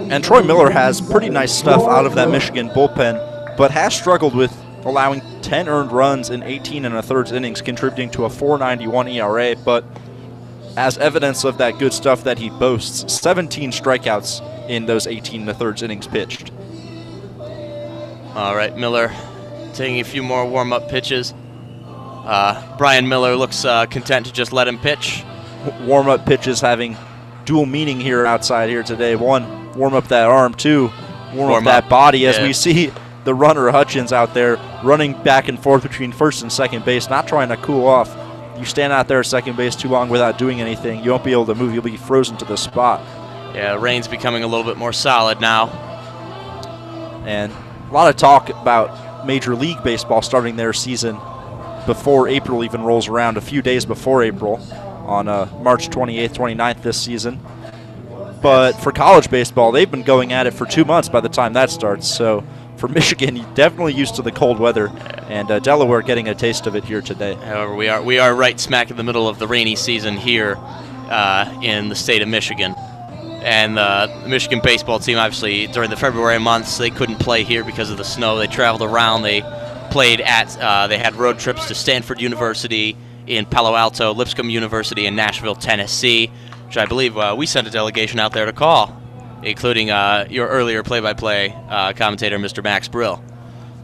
And Troy Miller has pretty nice stuff out of that Michigan bullpen, but has struggled with allowing 10 earned runs in 18 1/3 innings, contributing to a .491 ERA. But as evidence of that good stuff that he boasts, 17 strikeouts in those 18 1/3 innings pitched. All right, Miller taking a few more warm-up pitches. Brian Miller looks content to just let him pitch. Warm-up pitches having dual meaning here outside here today. 1, warm up that arm. 2, warm up that body, as we see the runner Hutchins out there running back and forth between first and second base, not trying to cool off. You stand out there at second base too long without doing anything, you won't be able to move. You'll be frozen to the spot. Yeah, rain's becoming a little bit more solid now. And a lot of talk about Major League Baseball starting their season before April even rolls around, a few days before April, on March 28th, 29th this season. But for college baseball, they've been going at it for 2 months by the time that starts. So for Michigan, you're definitely used to the cold weather, and Delaware getting a taste of it here today. However, we are right smack in the middle of the rainy season here in the state of Michigan. And the Michigan baseball team, obviously, during the February months, they couldn't play here because of the snow. They traveled around. They played at, they had road trips to Stanford University, in Palo Alto, Lipscomb University, and Nashville, Tennessee, which I believe we sent a delegation out there to call, including your earlier play-by-play commentator, Mr. Max Brill.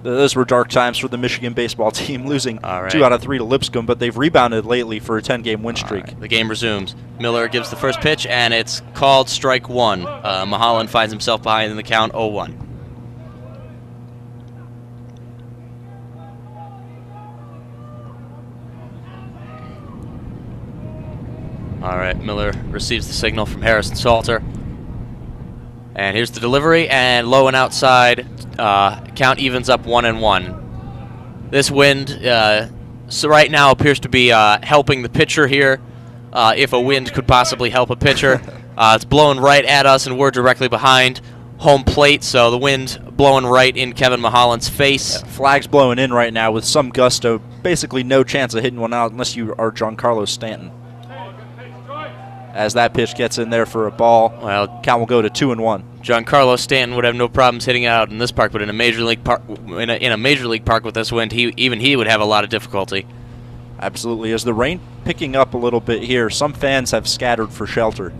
Those were dark times for the Michigan baseball team, losing 2 out of 3 to Lipscomb, but they've rebounded lately for a 10-game win streak. Right. The game resumes. Miller gives the first pitch, and it's called strike 1. Mulholland finds himself behind in the count 0-1. All right, Miller receives the signal from Harrison Salter. And here's the delivery, and low and outside. Count evens up 1-1. This wind, so right now, appears to be helping the pitcher here. If a wind could possibly help a pitcher. It's blowing right at us, and we're directly behind home plate, so the wind blowing right in Kevin Mulholland's face. Yeah, flags blowing in right now with some gusto. basically no chance of hitting one out unless you are Giancarlo Stanton. As that pitch gets in there for a ball, Well, count will go to 2-1. Giancarlo Stanton would have no problems hitting out in this park, but in a major league park, in a major league park with this wind, even he would have a lot of difficulty. Absolutely. As the rain picking up a little bit here, some fans have scattered for shelter.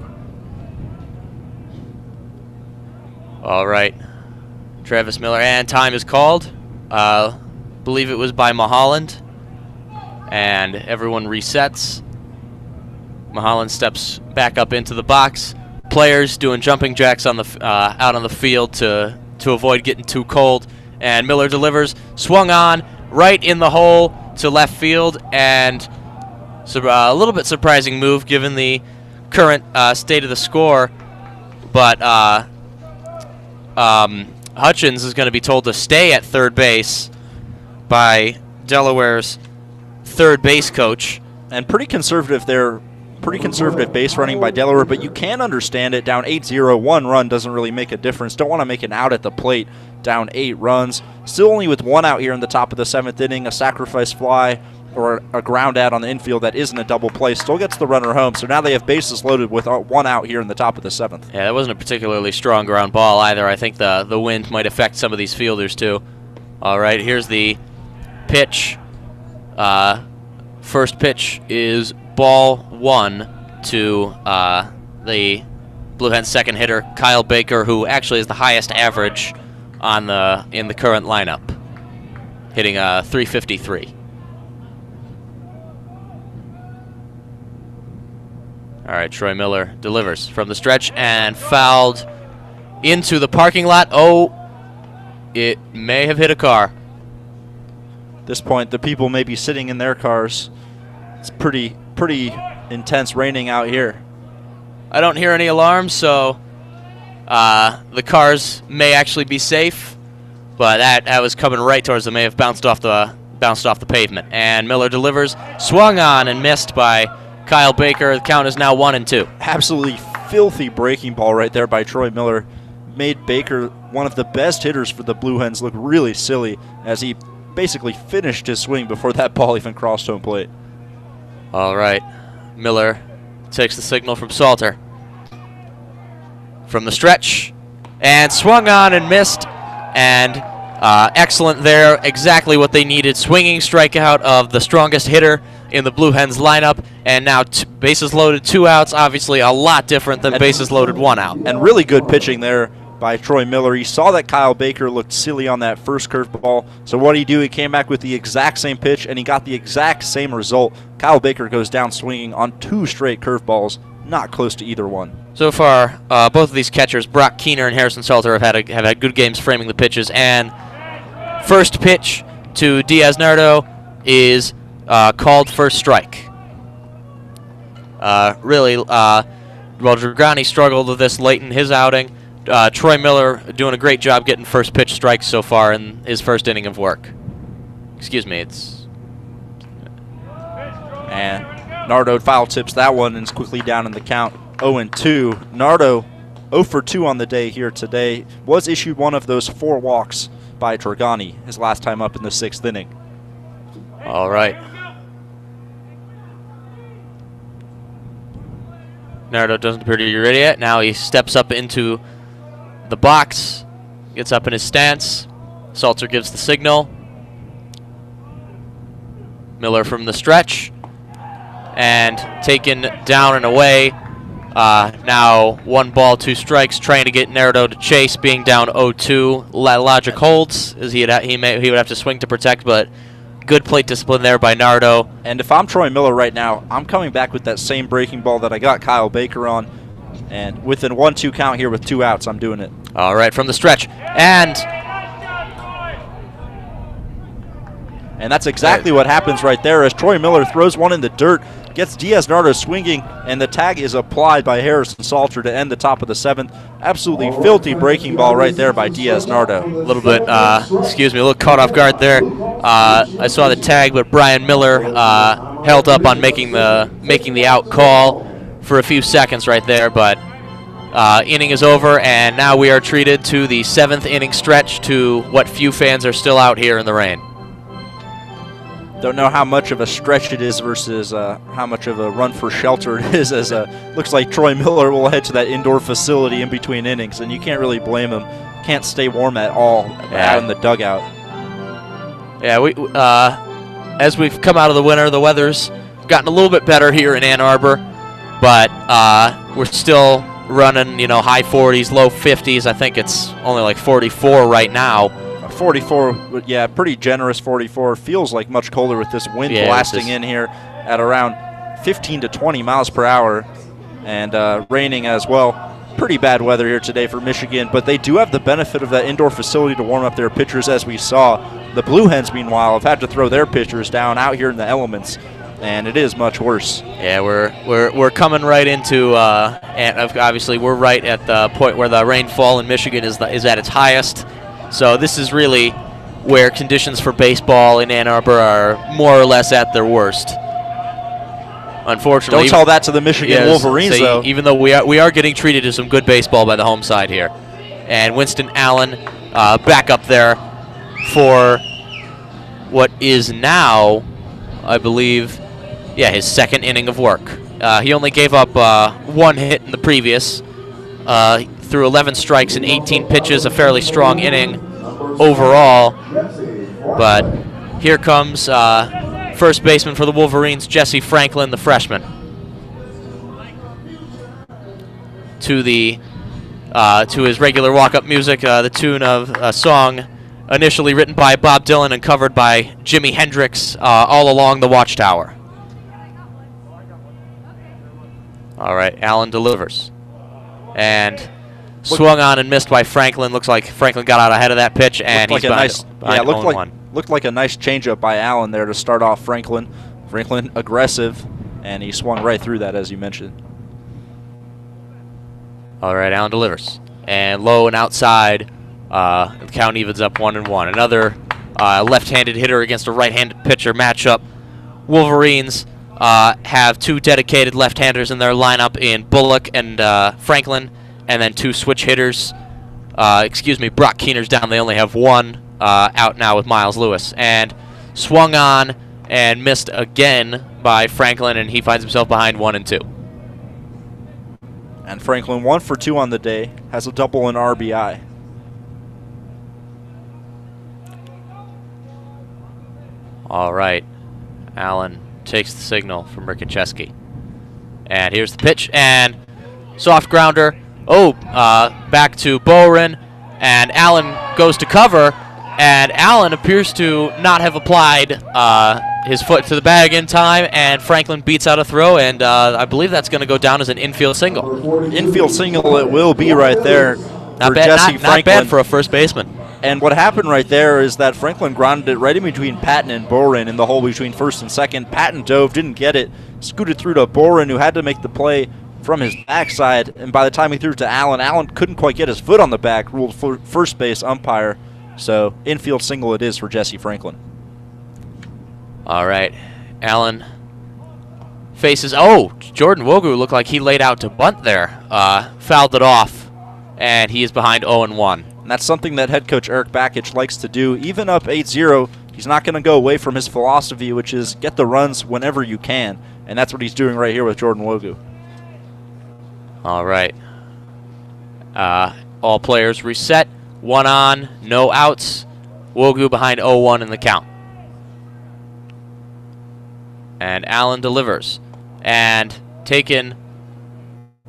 All right, Travis Miller, and time is called. Believe it was by Mulholland, and everyone resets. Mulholland steps back up into the box. Players doing jumping jacks on the out on the field to avoid getting too cold. And Miller delivers, swung on right in the hole to left field, and a little bit surprising move given the current state of the score. But Hutchins is going to be told to stay at third base by Delaware's third base coach. And pretty conservative there. Pretty conservative base running by Delaware, but you can understand it. Down 8-0, 1 run doesn't really make a difference. Don't want to make an out at the plate. Down 8 runs. Still only with 1 out here in the top of the 7th inning. A sacrifice fly or a ground out on the infield that isn't a double play still gets the runner home. So now they have bases loaded with 1 out here in the top of the 7th. Yeah, that wasn't a particularly strong ground ball either. I think the wind might affect some of these fielders too. All right, here's the pitch. First pitch is ball 1 to the Blue Hens' second hitter, Kyle Baker, who actually is the highest average in the current lineup, hitting .353. All right, Troy Miller delivers from the stretch and fouled into the parking lot. Oh, it may have hit a car. At this point, the people may be sitting in their cars. It's pretty intense raining out here. I don't hear any alarms, so the cars may actually be safe, but that was coming right towards them. May have bounced off the pavement. And Miller delivers, swung on and missed by Kyle Baker. The count is now 1-2. Absolutely filthy breaking ball right there by Troy Miller. Made Baker, one of the best hitters for the Blue Hens, look really silly as he basically finished his swing before that ball even crossed home plate. All right, Miller takes the signal from Salter. From the stretch, and swung on and missed, and excellent there, exactly what they needed. Swinging strikeout of the strongest hitter in the Blue Hens lineup, and now bases loaded, 2 outs, obviously a lot different than bases loaded, 1 out. And really good pitching there by Troy Miller. He saw that Kyle Baker looked silly on that first curveball, so what did he do? He came back with the exact same pitch, and he got the exact same result. Kyle Baker goes down swinging on 2 straight curveballs, not close to either one. So far, both of these catchers, Brock Keener and Harrison Salter, have had good games framing the pitches, and first pitch to Diaz Nardo is called first strike. Really, Dragani struggled with this late in his outing. Troy Miller doing a great job getting first pitch strikes so far in his first inning of work. Excuse me, it's... And Nardo foul tips that one and is quickly down in the count, 0-2. Nardo 0 for 2 on the day here today. Was issued one of those 4 walks by Dragani his last time up in the 6th inning. All right. Nardo doesn't appear to be ready yet. Now he steps up into the box, gets up in his stance. Salter gives the signal. Miller from the stretch, and taken down and away. Now 1 ball, 2 strikes, trying to get Nardo to chase, being down 0-2. Logic holds, as he would have to swing to protect, but good plate discipline there by Nardo. And if I'm Troy Miller right now, I'm coming back with that same breaking ball that I got Kyle Baker on. And within 1-2 count here with 2 outs, I'm doing it. All right, from the stretch. And that's exactly what happens right there as Troy Miller throws one in the dirt, gets Diaz Nardo swinging, and the tag is applied by Harrison Salter to end the top of the 7th. Absolutely filthy breaking ball right there by Diaz Nardo. A little bit, excuse me, a little caught off guard there. I saw the tag, but Brian Miller held up on making the out call for a few seconds right there, but inning is over, and now we are treated to the 7th inning stretch to what few fans are still out here in the rain. Don't know how much of a stretch it is versus how much of a run for shelter it is, as looks like Troy Miller will head to that indoor facility in between innings, and you can't really blame him. Can't stay warm at all out in the dugout. Yeah, we as we've come out of the winter, the weather's gotten a little bit better here in Ann Arbor, but we're still running, high 40s, low 50s. I think it's only like 44 right now. 44, yeah, pretty generous 44. Feels like much colder with this wind blasting in here at around 15 to 20 miles per hour, and raining as well. Pretty bad weather here today for Michigan, but they do have the benefit of that indoor facility to warm up their pitchers, as we saw. The Blue Hens, meanwhile, have had to throw their pitchers down out here in the elements, and it is much worse. Yeah, we're coming right into, and obviously we're right at the point where the rainfall in Michigan is at its highest. So this is really where conditions for baseball in Ann Arbor are more or less at their worst. Unfortunately, don't tell that to the Michigan Wolverines, though. Even though we are getting treated to some good baseball by the home side here, and Winston Allen back up there for what is now, I believe, his second inning of work. He only gave up 1 hit in the previous. Through 11 strikes and 18 pitches, a fairly strong inning overall. But here comes first baseman for the Wolverines, Jesse Franklin, the freshman. To his regular walk-up music, the tune of a song initially written by Bob Dylan and covered by Jimi Hendrix, All Along the Watchtower. All right, Allen delivers. And swung on and missed by Franklin. Looks like Franklin got out ahead of that pitch, and he's behind 0-1. Looked like a nice changeup by Allen there to start off Franklin. Franklin aggressive, and he swung right through that, as you mentioned. All right, Allen delivers. And low and outside, the count evens up 1-1. Another left-handed hitter against a right-handed pitcher matchup. Wolverines have 2 dedicated left-handers in their lineup in Bullock and Franklin, and then 2 switch hitters. Brock Keener's down. They only have 1 out now with Miles Lewis. And swung on and missed again by Franklin, and he finds himself behind 1-2. And Franklin 1 for 2 on the day, has a double and RBI. All right, Allen takes the signal from Rickacheski. And here's the pitch, and soft grounder. Back to Boren, and Allen goes to cover, and Allen appears to not have applied his foot to the bag in time, and Franklin beats out a throw, and I believe that's going to go down as an infield single. Infield single it will be right there for Jesse Franklin. Not bad for a first baseman. And what happened right there is that Franklin grounded it right in between Patton and Boren in the hole between first and second. Patton dove, didn't get it, scooted through to Boren, who had to make the play from his backside, and by the time he threw it to Allen, Allen couldn't quite get his foot on the back, ruled for first base umpire. So infield single it is for Jesse Franklin. All right, Allen faces, Jordan Wogu looked like he laid out to bunt there, fouled it off, and he is behind 0-1. And that's something that head coach Eric Bakich likes to do. Even up 8-0, he's not going to go away from his philosophy, which is get the runs whenever you can, and that's what he's doing right here with Jordan Wogu. All right. All players reset. 1 on, no outs. Wogu behind 0-1 in the count. And Allen delivers. And taken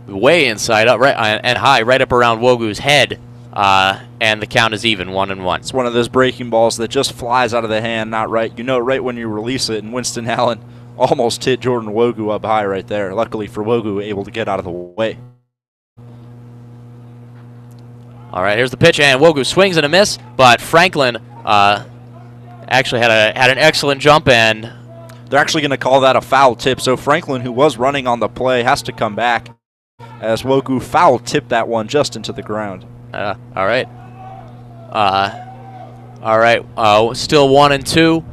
way inside, up right and high, right up around Wogu's head. And the count is even, 1-1. It's one of those breaking balls that just flies out of the hand, not right. You know right when you release it, and Winston Allen almost hit Jordan Wogu up high right there. Luckily for Wogu, able to get out of the way. All right, here's the pitch, and Wogu swings and a miss, but Franklin actually had an excellent jump, and they're actually going to call that a foul tip. So Franklin, who was running on the play, has to come back as Wogu foul tipped that one just into the ground. All right. Still 1-2.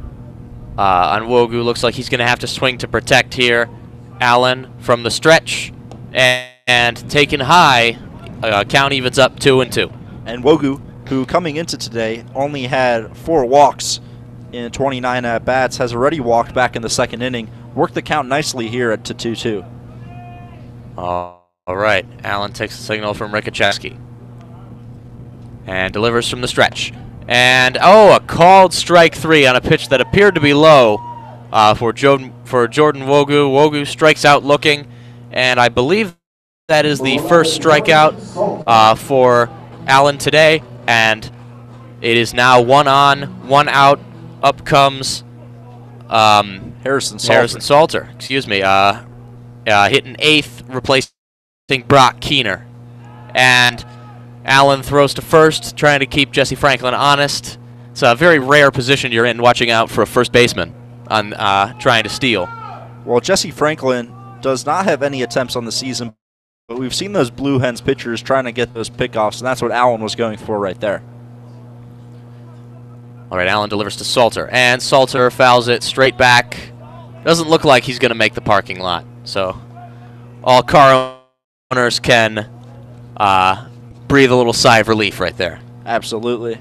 On Wogu, looks like he's going to have to swing to protect here. Allen from the stretch and taken high. Count evens up 2-2. And Wogu, who coming into today only had 4 walks in 29 at-bats, has already walked back in the second inning. Worked the count nicely here at 2-2. All right, Allen takes the signal from Rickacheski and delivers from the stretch. And, a called strike 3 on a pitch that appeared to be low for Jordan Wogu. Wogu strikes out looking, and I believe that is the first strikeout for Allen today, and it is now 1 on, 1 out. Up comes Harrison Salter. Excuse me. Hitting 8th, replacing Brock Keener. And Allen throws to first, trying to keep Jesse Franklin honest. It's a very rare position you're in, watching out for a first baseman on trying to steal. Well, Jesse Franklin does not have any attempts on the season, but we've seen those Blue Hens pitchers trying to get those pickoffs, and that's what Allen was going for right there. All right, Allen delivers to Salter, and Salter fouls it straight back. Doesn't look like he's going to make the parking lot, so all car owners can breathe a little sigh of relief right there. Absolutely.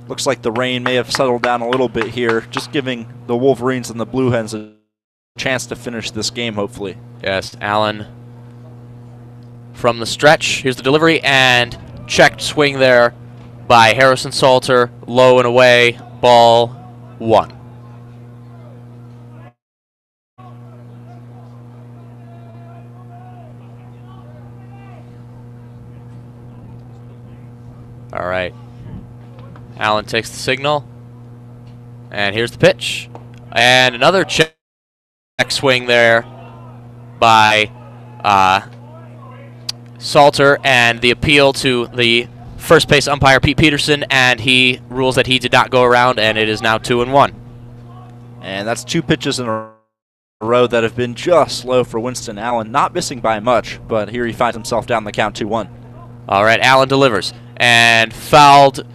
Looks like the rain may have settled down a little bit here, just giving the Wolverines and the Blue Hens a chance to finish this game, hopefully. Yes, Allen from the stretch. Here's the delivery, and checked swing there by Harrison Salter. Low and away, ball 1. All right. Allen takes the signal, and here's the pitch. And another check swing there by Salter, and the appeal to the first base umpire, Pete Peterson, and he rules that he did not go around, and it is now 2-1. And that's 2 pitches in a row that have been just low for Winston Allen, not missing by much, but here he finds himself down the count 2-1. All right, Allen delivers, and fouled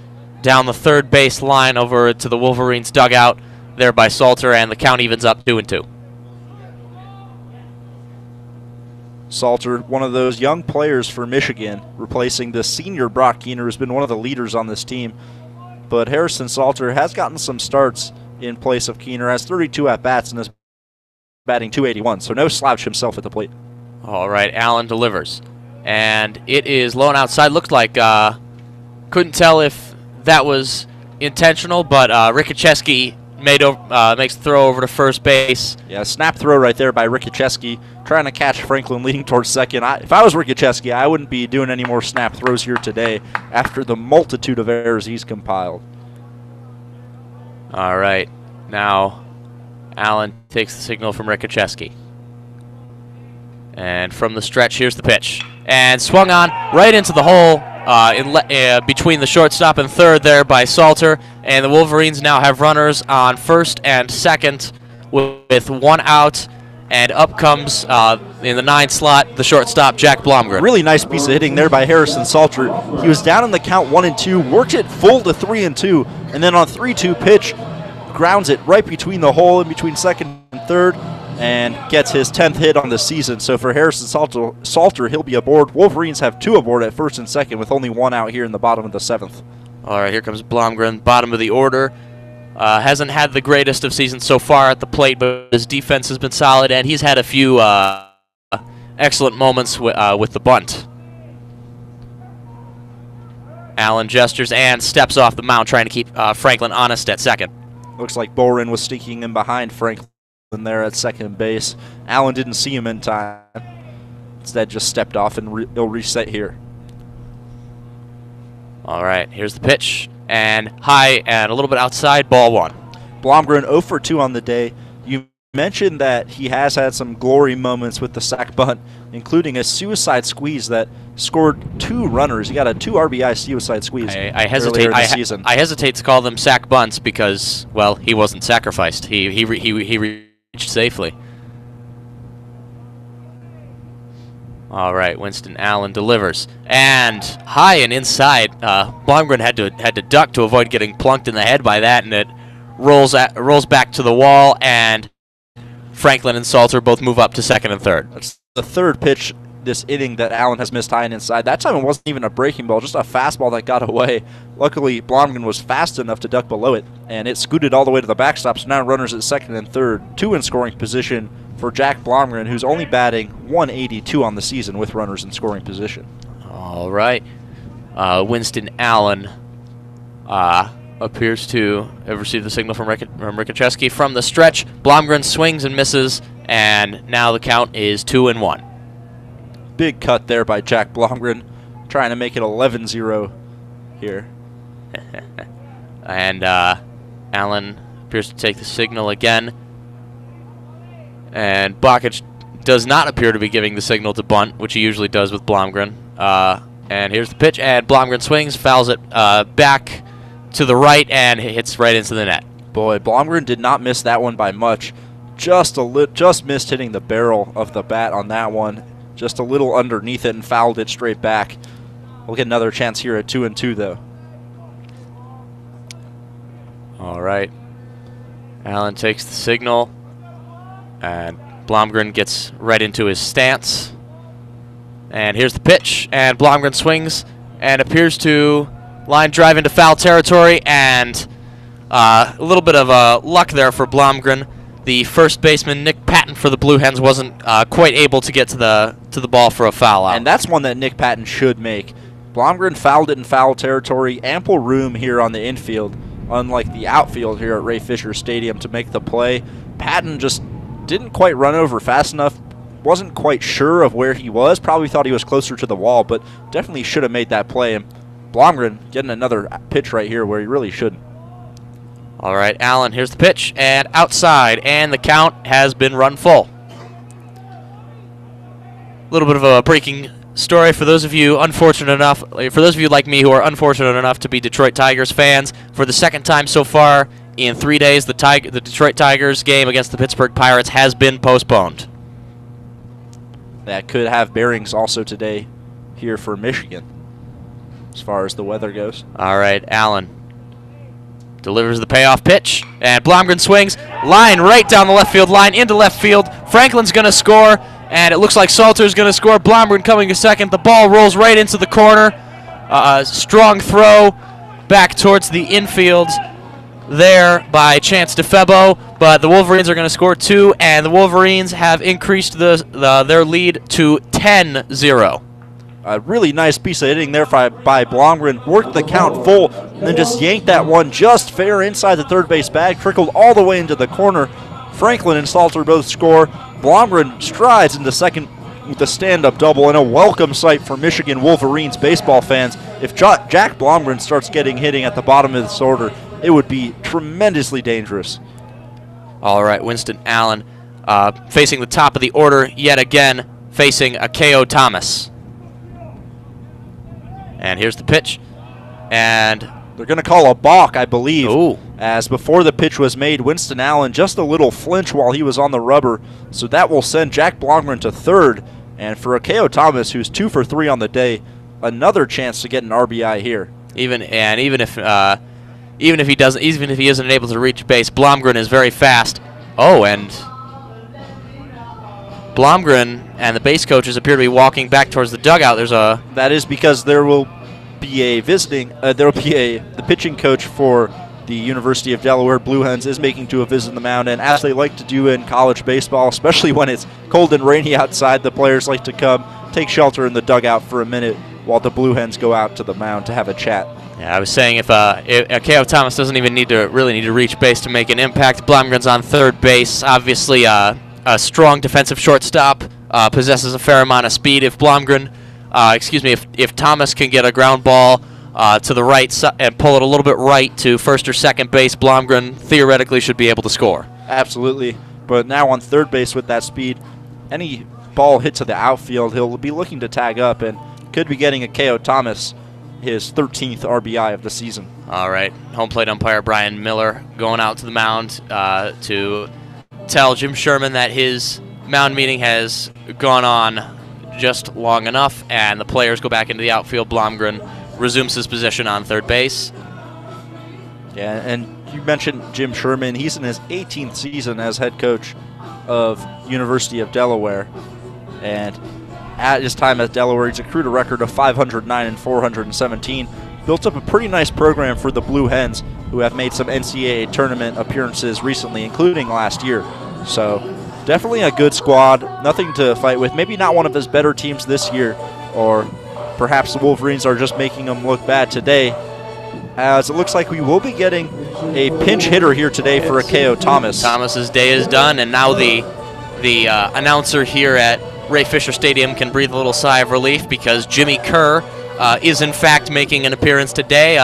down the third base line over to the Wolverines dugout there by Salter, and the count evens up 2-2. Salter, one of those young players for Michigan, replacing the senior Brock Keener, who's been one of the leaders on this team. But Harrison Salter has gotten some starts in place of Keener, has 32 at-bats and is batting .281, so no slouch himself at the plate. All right, Allen delivers, and it is low and outside. Looked like, couldn't tell if that was intentional, but Rickacheski makes the throw over to first base. Yeah, snap throw right there by Rickacheski, trying to catch Franklin leading towards second. If I was Rickacheski, I wouldn't be doing any more snap throws here today after the multitude of errors he's compiled. All right, now Allen takes the signal from Rickacheski. And from the stretch, here's the pitch. And swung on right into the hole between the shortstop and third there by Salter. And the Wolverines now have runners on first and second with 1 out. And up comes, in the 9 slot, the shortstop, Jack Blomgren. Really nice piece of hitting there by Harrison Salter. He was down in the count 1-2, worked it full to 3-2, and then on 3-2 pitch, grounds it right between the hole in between second and third, and gets his 10th hit on the season. So for Harrison Salter, he'll be aboard. Wolverines have 2 aboard at first and second with only 1 out here in the bottom of the 7th. All right, here comes Blomgren, bottom of the order. Hasn't had the greatest of seasons so far at the plate, but his defense has been solid, and he's had a few excellent moments with the bunt. Allen gestures and steps off the mound, trying to keep Franklin honest at second. Looks like Boren was sneaking in behind Franklin there at second base. Allen didn't see him in time. Instead, just stepped off, and he'll reset here. All right, here's the pitch. And high and a little bit outside, ball 1. Blomgren 0 for 2 on the day. You mentioned that he has had some glory moments with the sac bunt, including a suicide squeeze that scored 2 runners. He got a 2 RBI suicide squeeze I hesitate. earlier this season. I hesitate to call them sac bunts because, well, he wasn't sacrificed. He reached safely. All right, Winston Allen delivers, and high and inside. Blomgren had to duck to avoid getting plunked in the head by that, and it rolls back to the wall. And Franklin and Salter both move up to second and third. That's the third pitch this inning that Allen has missed high and inside. That time it wasn't even a breaking ball, just a fastball that got away. Luckily, Blomgren was fast enough to duck below it, and it scooted all the way to the backstop, so now runners at second and third, 2 in scoring position for Jack Blomgren, who's only batting .182 on the season with runners in scoring position. All right. Winston Allen appears to have received the signal from Rickacheski from the stretch. Blomgren swings and misses, and now the count is 2-1. Big cut there by Jack Blomgren, trying to make it 11-0 here. And Allen appears to take the signal again. And Bakic does not appear to be giving the signal to bunt, which he usually does with Blomgren. And here's the pitch, and Blomgren swings, fouls it back to the right, and hits right into the net. Boy, Blomgren did not miss that one by much. Just missed hitting the barrel of the bat on that one. Just a little underneath it and fouled it straight back. We'll get another chance here at 2-2, though. All right. Allen takes the signal, and Blomgren gets right into his stance. And here's the pitch, and Blomgren swings and appears to line drive into foul territory, and a little bit of luck there for Blomgren. The first baseman, Nick Patton, for the Blue Hens wasn't quite able to get to the ball for a foul out. And that's one that Nick Patton should make. Blomgren fouled it in foul territory. Ample room here on the infield, unlike the outfield here at Ray Fisher Stadium, to make the play. Patton just didn't quite run over fast enough. Wasn't quite sure of where he was. Probably thought he was closer to the wall, but definitely should have made that play. And Blomgren getting another pitch right here where he really shouldn't. All right, Allen, here's the pitch, and outside, and the count has been run full. A little bit of a breaking story for those of you like me who are unfortunate enough to be Detroit Tigers fans. For the second time so far in 3 days, the Detroit Tigers game against the Pittsburgh Pirates has been postponed. That could have bearings also today here for Michigan, as far as the weather goes. All right, Allen delivers the payoff pitch, and Blomgren swings, line right down the left field line into left field. Franklin's going to score, and it looks like Salter's going to score. Blomgren coming to second. The ball rolls right into the corner. Strong throw back towards the infield there by Chance DeFebo, but the Wolverines are going to score 2, and the Wolverines have increased their lead to 10-0. A really nice piece of hitting there by Blomgren. Worked the count full, and then just yanked that one just fair inside the third base bag. Trickled all the way into the corner. Franklin and Salter both score. Blomgren strides into second with a stand-up double, and a welcome sight for Michigan Wolverines baseball fans. If Jack Blomgren starts getting hitting at the bottom of this order, it would be tremendously dangerous. All right, Winston Allen facing the top of the order yet again, facing Akeo Thomas. And here's the pitch, and they're going to call a balk, I believe. Ooh. As before the pitch was made, Winston Allen just a little flinch while he was on the rubber, so that will send Jack Blomgren to third. And for Akeo Thomas, who's 2 for 3 on the day, another chance to get an RBI here. Even if he isn't able to reach base, Blomgren is very fast. Oh, and Blomgren and the base coaches appear to be walking back towards the dugout. That is because there will be the pitching coach for the University of Delaware Blue Hens is making a visit to the mound, and as they like to do in college baseball, especially when it's cold and rainy outside, the players like to come take shelter in the dugout for a minute while the Blue Hens go out to the mound to have a chat. Yeah, I was saying if Akeo Thomas doesn't even need to reach base to make an impact, Blomgren's on third base. Obviously, a strong defensive shortstop, possesses a fair amount of speed. If Thomas can get a ground ball to the right and pull it a little bit right to first or second base, Blomgren theoretically should be able to score. Absolutely, but now on third base with that speed, any ball hit to the outfield, he'll be looking to tag up and could be getting Akeo Thomas his 13th RBI of the season. All right, home plate umpire Brian Miller going out to the mound to tell Jim Sherman that his mound meeting has gone on just long enough, and the players go back into the outfield. Blomgren resumes his position on third base. Yeah, and you mentioned Jim Sherman. He's in his 18th season as head coach of University of Delaware, and at his time at Delaware, he's accrued a record of 509 and 417. Built up a pretty nice program for the Blue Hens, who have made some NCAA tournament appearances recently, including last year. So definitely a good squad, nothing to fight with. Maybe not one of his better teams this year, or perhaps the Wolverines are just making them look bad today, as it looks like we will be getting a pinch hitter here today for Akeo Thomas. Thomas's day is done, and now the announcer here at Ray Fisher Stadium can breathe a little sigh of relief because Jimmy Kerr is in fact making an appearance today.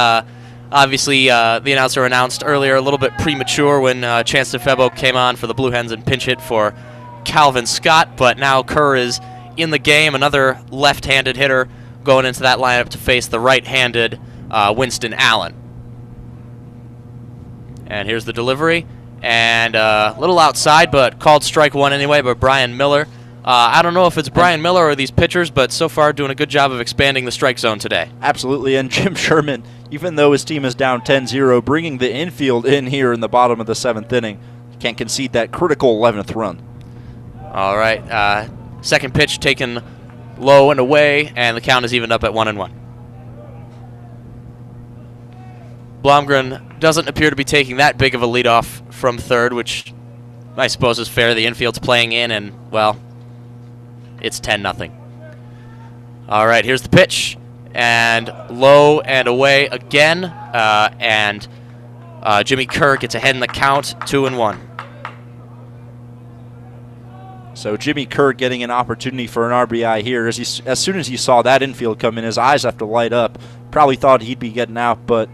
Obviously, the announcer announced earlier a little bit premature when Chance DeFebo came on for the Blue Hens and pinch hit for Calvin Scott, but now Kerr is in the game, another left-handed hitter going into that lineup to face the right-handed Winston Allen. And here's the delivery, and a little outside, but called strike one anyway by Brian Miller. I don't know if it's Brian Miller or these pitchers, but so far doing a good job of expanding the strike zone today. Absolutely, and Jim Sherman, even though his team is down 10-0, bringing the infield in here in the bottom of the 7th inning. Can't concede that critical 11th run. All right, second pitch taken low and away, and the count is evened up at 1-1. Blomgren doesn't appear to be taking that big of a leadoff from third, which I suppose is fair. The infield's playing in, and, well, it's 10-0. All right, here's the pitch, and low and away again, and Jimmy Kerr gets ahead in the count, 2-1. So Jimmy Kerr getting an opportunity for an RBI here. As soon as he saw that infield come in, his eyes have to light up. Probably thought he'd be getting out, but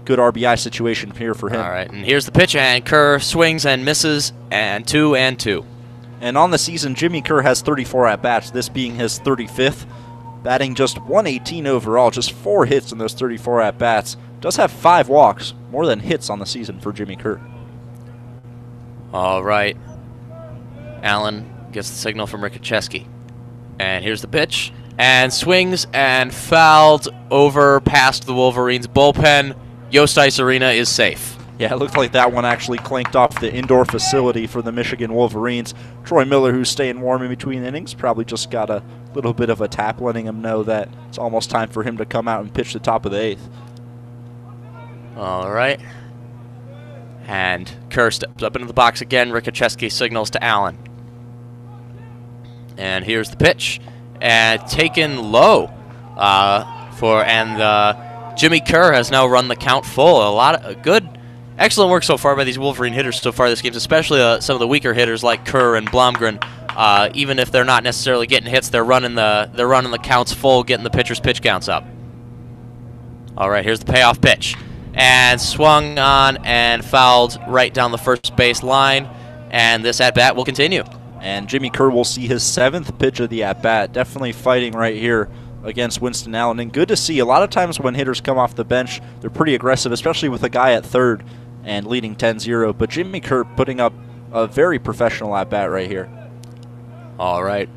good RBI situation here for him. All right, and here's the pitch, and Kerr swings and misses, and 2-2. And on the season, Jimmy Kerr has 34 at-bats, this being his 35th. Batting just 118 overall, just 4 hits in those 34 at-bats. Does have 5 walks, more than hits on the season for Jimmy Kerr. All right. Allen gets the signal from Rickacheski. And here's the pitch, and swings and fouled over past the Wolverines' bullpen. Yost Ice Arena is safe. Yeah, it looked like that one actually clanked off the indoor facility for the Michigan Wolverines. Troy Miller, who's staying warm in between innings, probably just got a little bit of a tap letting him know that it's almost time for him to come out and pitch the top of the 8th. All right. And Kerr steps up into the box again. Rickacheski signals to Allen. And here's the pitch. And taken low. Jimmy Kerr has now run the count full. A lot of good, excellent work so far by these Wolverine hitters so far this game, especially some of the weaker hitters like Kerr and Blomgren. Even if they're not necessarily getting hits, they're running the counts full, getting the pitcher's pitch counts up. All right, here's the payoff pitch, and swung on and fouled right down the first base line. And this at bat will continue. And Jimmy Kerr will see his 7th pitch of the at bat. Definitely fighting right here against Winston Allen, and good to see. A lot of times when hitters come off the bench, they're pretty aggressive, especially with a guy at third and leading 10-0. But Jimmy Kerr putting up a very professional at-bat right here. All right.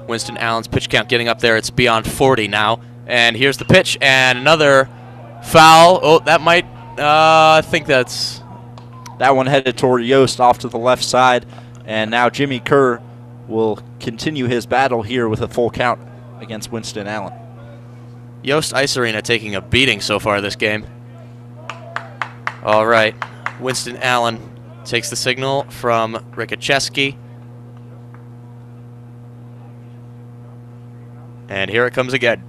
Winston Allen's pitch count getting up there. It's beyond 40 now. And here's the pitch, and another foul. Oh, that might, I think that's... That one headed toward Yost off to the left side, and now Jimmy Kerr will continue his battle here with a full count against Winston Allen. Yost Ice Arena taking a beating so far this game. All right, Winston Allen takes the signal from Rickacheski. And here it comes again.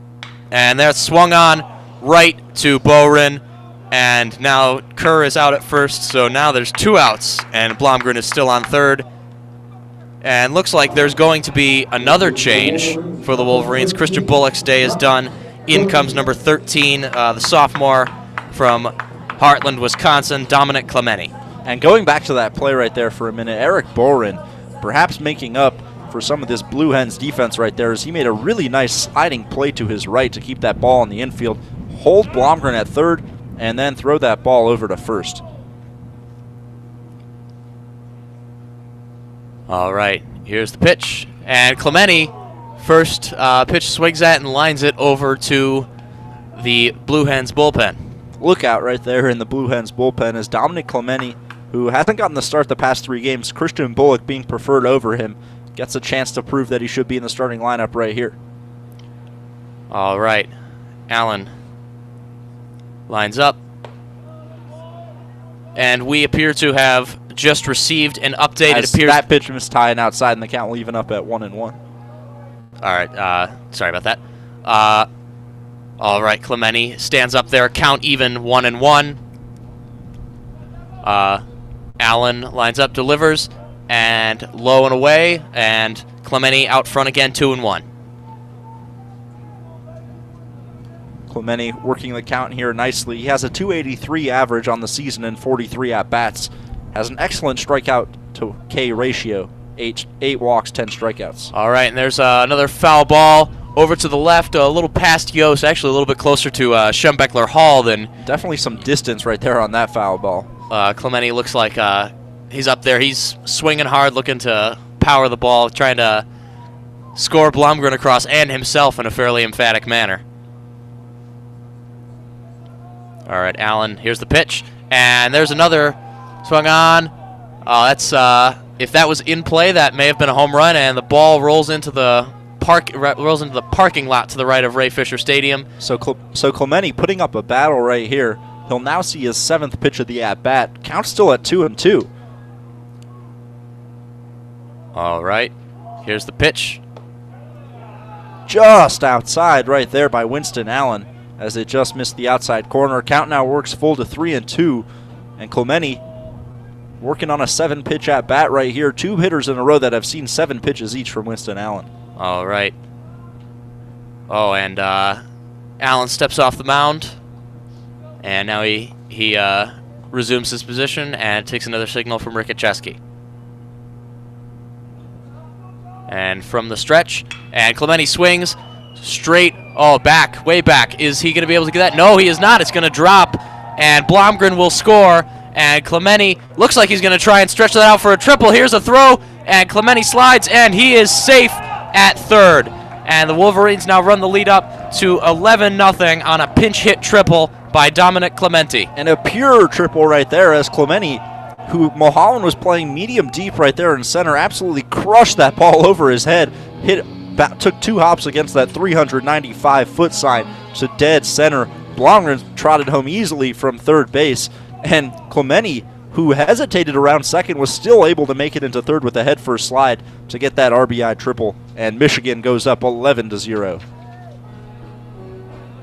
And that's swung on right to Boren. And now Kerr is out at first, so now there's 2 outs. And Blomgren is still on third. And looks like there's going to be another change for the Wolverines. Christian Bullock's day is done. In comes number 13, the sophomore from Heartland, Wisconsin, Dominic Clementi. And going back to that play right there for a minute, Eric Boren perhaps making up for some of this Blue Hens defense right there, as he made a really nice sliding play to his right to keep that ball in the infield, hold Blomgren at third, and then throw that ball over to first. All right, here's the pitch. And Clementi, first pitch swings at and lines it over to the Blue Hens bullpen. Lookout right there in the Blue Hens bullpen is Dominic Clementi, who hasn't gotten the start the past 3 games, Christian Bullock being preferred over him. gets a chance to prove that he should be in the starting lineup right here. All right. Allen lines up. And we appear to have just received an update. As It appears that pitch was tying outside, and the count will even up at 1-1. All right. Sorry about that. All right. Clemente stands up there. Count even 1-1. Allen lines up, delivers, and low and away. And Clemente out front again, 2-1. Clemente working the count here nicely. He has a 283 average on the season and 43 at-bats. Has an excellent strikeout to K ratio. 8 walks, 10 strikeouts. All right, and there's another foul ball over to the left, a little past Yost, actually a little bit closer to Schembeckler Hall than... Definitely some distance right there on that foul ball. Clemente looks like he's up there. He's swinging hard, looking to power the ball, trying to score Blomgren across and himself in a fairly emphatic manner. All right, Allen, here's the pitch. And there's another swung on. That's if that was in play, that may have been a home run, and the ball rolls into the parking lot to the right of Ray Fisher Stadium. So Clemente putting up a battle right here. He'll now see his 7th pitch of the at-bat. Count still at 2-2. All right, here's the pitch. Just outside right there by Winston Allen, as it just missed the outside corner. Count now works full to 3-2, and Clemente working on a 7-pitch at-bat right here. 2 hitters in a row that have seen 7 pitches each from Winston Allen. All right. Oh, and Allen steps off the mound, and now he resumes his position and takes another signal from Rickacheski. And from the stretch, and Clemente swings straight, back, way back. Is he going to be able to get that? No, he is not. It's going to drop, and Blomgren will score, and Clemente looks like he's going to try and stretch that out for a triple. Here's a throw, and Clemente slides, and he is safe at third. And the Wolverines now run the lead up to 11-0 on a pinch hit triple by Dominic Clemente. And a pure triple right there, as Clemente, who Mulholland was playing medium deep right there in center, absolutely crushed that ball over his head. Took 2 hops against that 395-foot sign to dead center. Blomgren trotted home easily from third base, and Clemente, who hesitated around second, was still able to make it into third with a head-first slide to get that RBI triple, and Michigan goes up 11-0.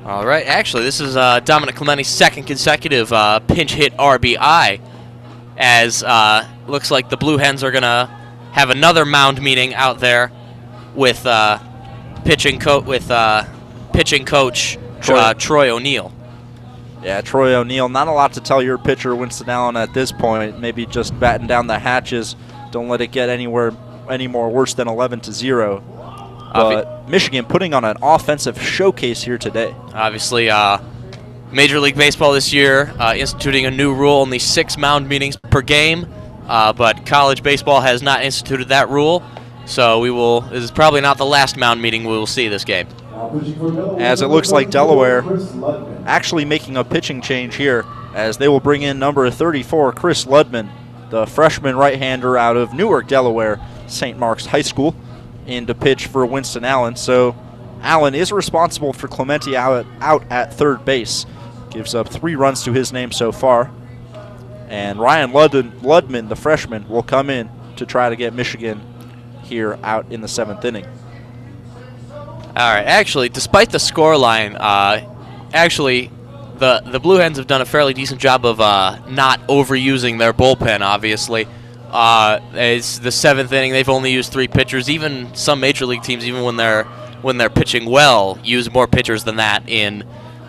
All right, actually, this is Dominic Clemente's 2nd consecutive pinch hit RBI, as looks like the Blue Hens are going to have another mound meeting out there with pitching coach Troy O'Neill. Yeah, Troy O'Neill, not a lot to tell your pitcher, Winston Allen, at this point. Maybe just batten down the hatches. Don't let it get any more worse than 11-0. But Michigan putting on an offensive showcase here today. Obviously, Major League Baseball this year instituting a new rule, only 6 mound meetings per game. But college baseball has not instituted that rule. So this is probably not the last mound meeting we will see this game. As it looks like Delaware actually making a pitching change here, as they will bring in number 34, Chris Ludman, the freshman right-hander out of Newark, Delaware, St. Mark's High School, in to pitch for Winston Allen. So Allen is responsible for Clemente out at third base. Gives up 3 runs to his name so far. And Ryan Ludman, the freshman, will come in to try to get Michigan here out in the 7th inning. All right. Actually, despite the scoreline, the Blue Hens have done a fairly decent job of not overusing their bullpen. Obviously, it's the 7th inning. They've only used 3 pitchers. Even some major league teams, even when they're pitching well, use more pitchers than that in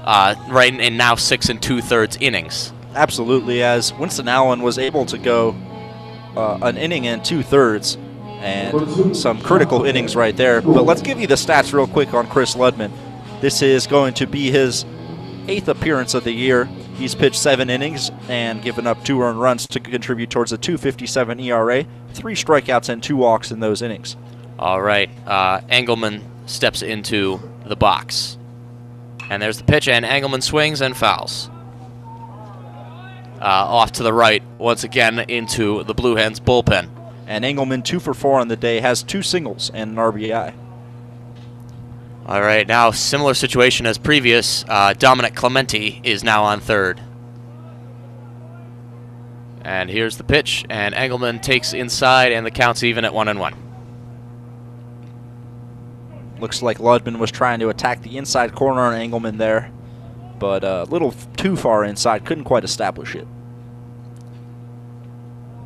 now 6 2/3 innings. Absolutely, as Winston Allen was able to go an inning and 2/3. And some critical innings right there. But let's give you the stats real quick on Chris Ludman. This is going to be his 8th appearance of the year. He's pitched 7 innings and given up 2 earned runs to contribute towards a 2.57 ERA, 3 strikeouts and 2 walks in those innings. All right, Engelman steps into the box. And there's the pitch, and Engelman swings and fouls. Off to the right, once again into the Blue Hens bullpen. And Engelman 2 for 4 on the day, has 2 singles and an RBI. All right, now similar situation as previous. Dominic Clementi is now on third. And here's the pitch, and Engelman takes inside, and the count's even at 1-1. Looks like Ludman was trying to attack the inside corner on Engelman there, but a little too far inside, couldn't quite establish it.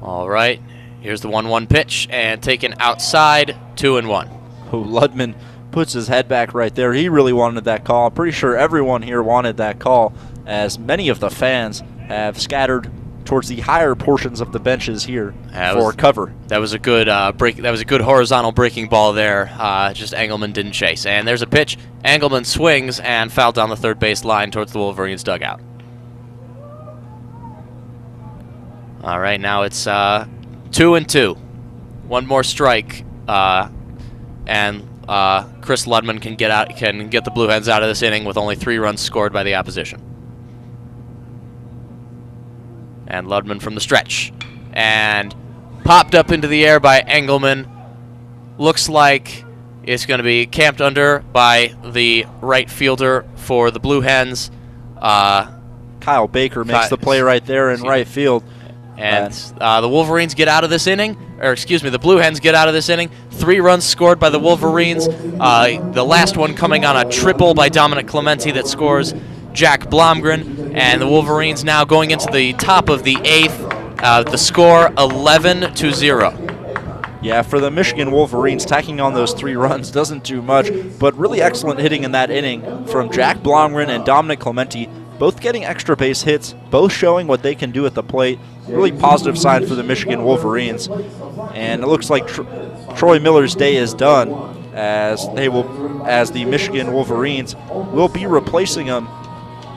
All right, here's the 1-1 pitch, and taken outside, 2-1. Oh, Ludman puts his head back right there. He really wanted that call. I'm pretty sure everyone here wanted that call, as many of the fans have scattered towards the higher portions of the benches here for cover. That was a good break. That was a good horizontal breaking ball there. Just Engelman didn't chase. And there's a pitch. Engelman swings and fouled down the third base line towards the Wolverines dugout. All right, now it's 2-2. One more strike, and Chris Ludman can get the Blue Hens out of this inning with only 3 runs scored by the opposition. And Ludman from the stretch. And popped up into the air by Engelman. Looks like it's going to be camped under by the right fielder for the Blue Hens. Kyle Baker makes the play right there in right field. And the Wolverines get out of this inning. Or excuse me, the Blue Hens get out of this inning. 3 runs scored by the Wolverines. The last one coming on a triple by Dominic Clementi that scores Jack Blomgren, and the Wolverines now going into the top of the 8th. The score 11-0. Yeah, for the Michigan Wolverines, tacking on those 3 runs doesn't do much, but really excellent hitting in that inning from Jack Blomgren and Dominic Clementi, both getting extra base hits, both showing what they can do at the plate. Really positive sign for the Michigan Wolverines. And it looks like Troy Miller's day is done, as the Michigan Wolverines will be replacing him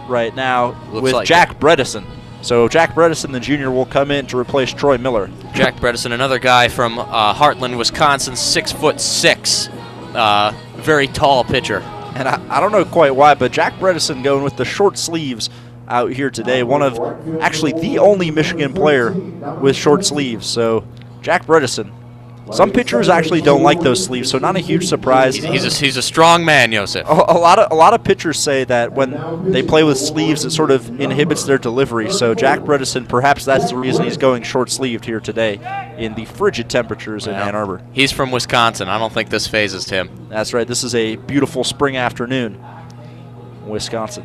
right now with Jack Bredesen. So Jack Bredesen, the junior, will come in to replace Troy Miller. Jack Bredesen, another guy from Heartland, Wisconsin, 6'6", very tall pitcher. And I don't know quite why, but Jack Bredesen going with the short sleeves out here today. One of, actually, the only Michigan player with short sleeves. So Jack Bredesen. Some pitchers actually don't like those sleeves, so not a huge surprise. He's a strong man, Joseph. A lot of pitchers say that when they play with sleeves, it sort of inhibits their delivery. So Jack Bredesen, perhaps that's the reason he's going short-sleeved here today in the frigid temperatures in Ann Arbor. He's from Wisconsin. I don't think this phases him. That's right. This is a beautiful spring afternoon, Wisconsin.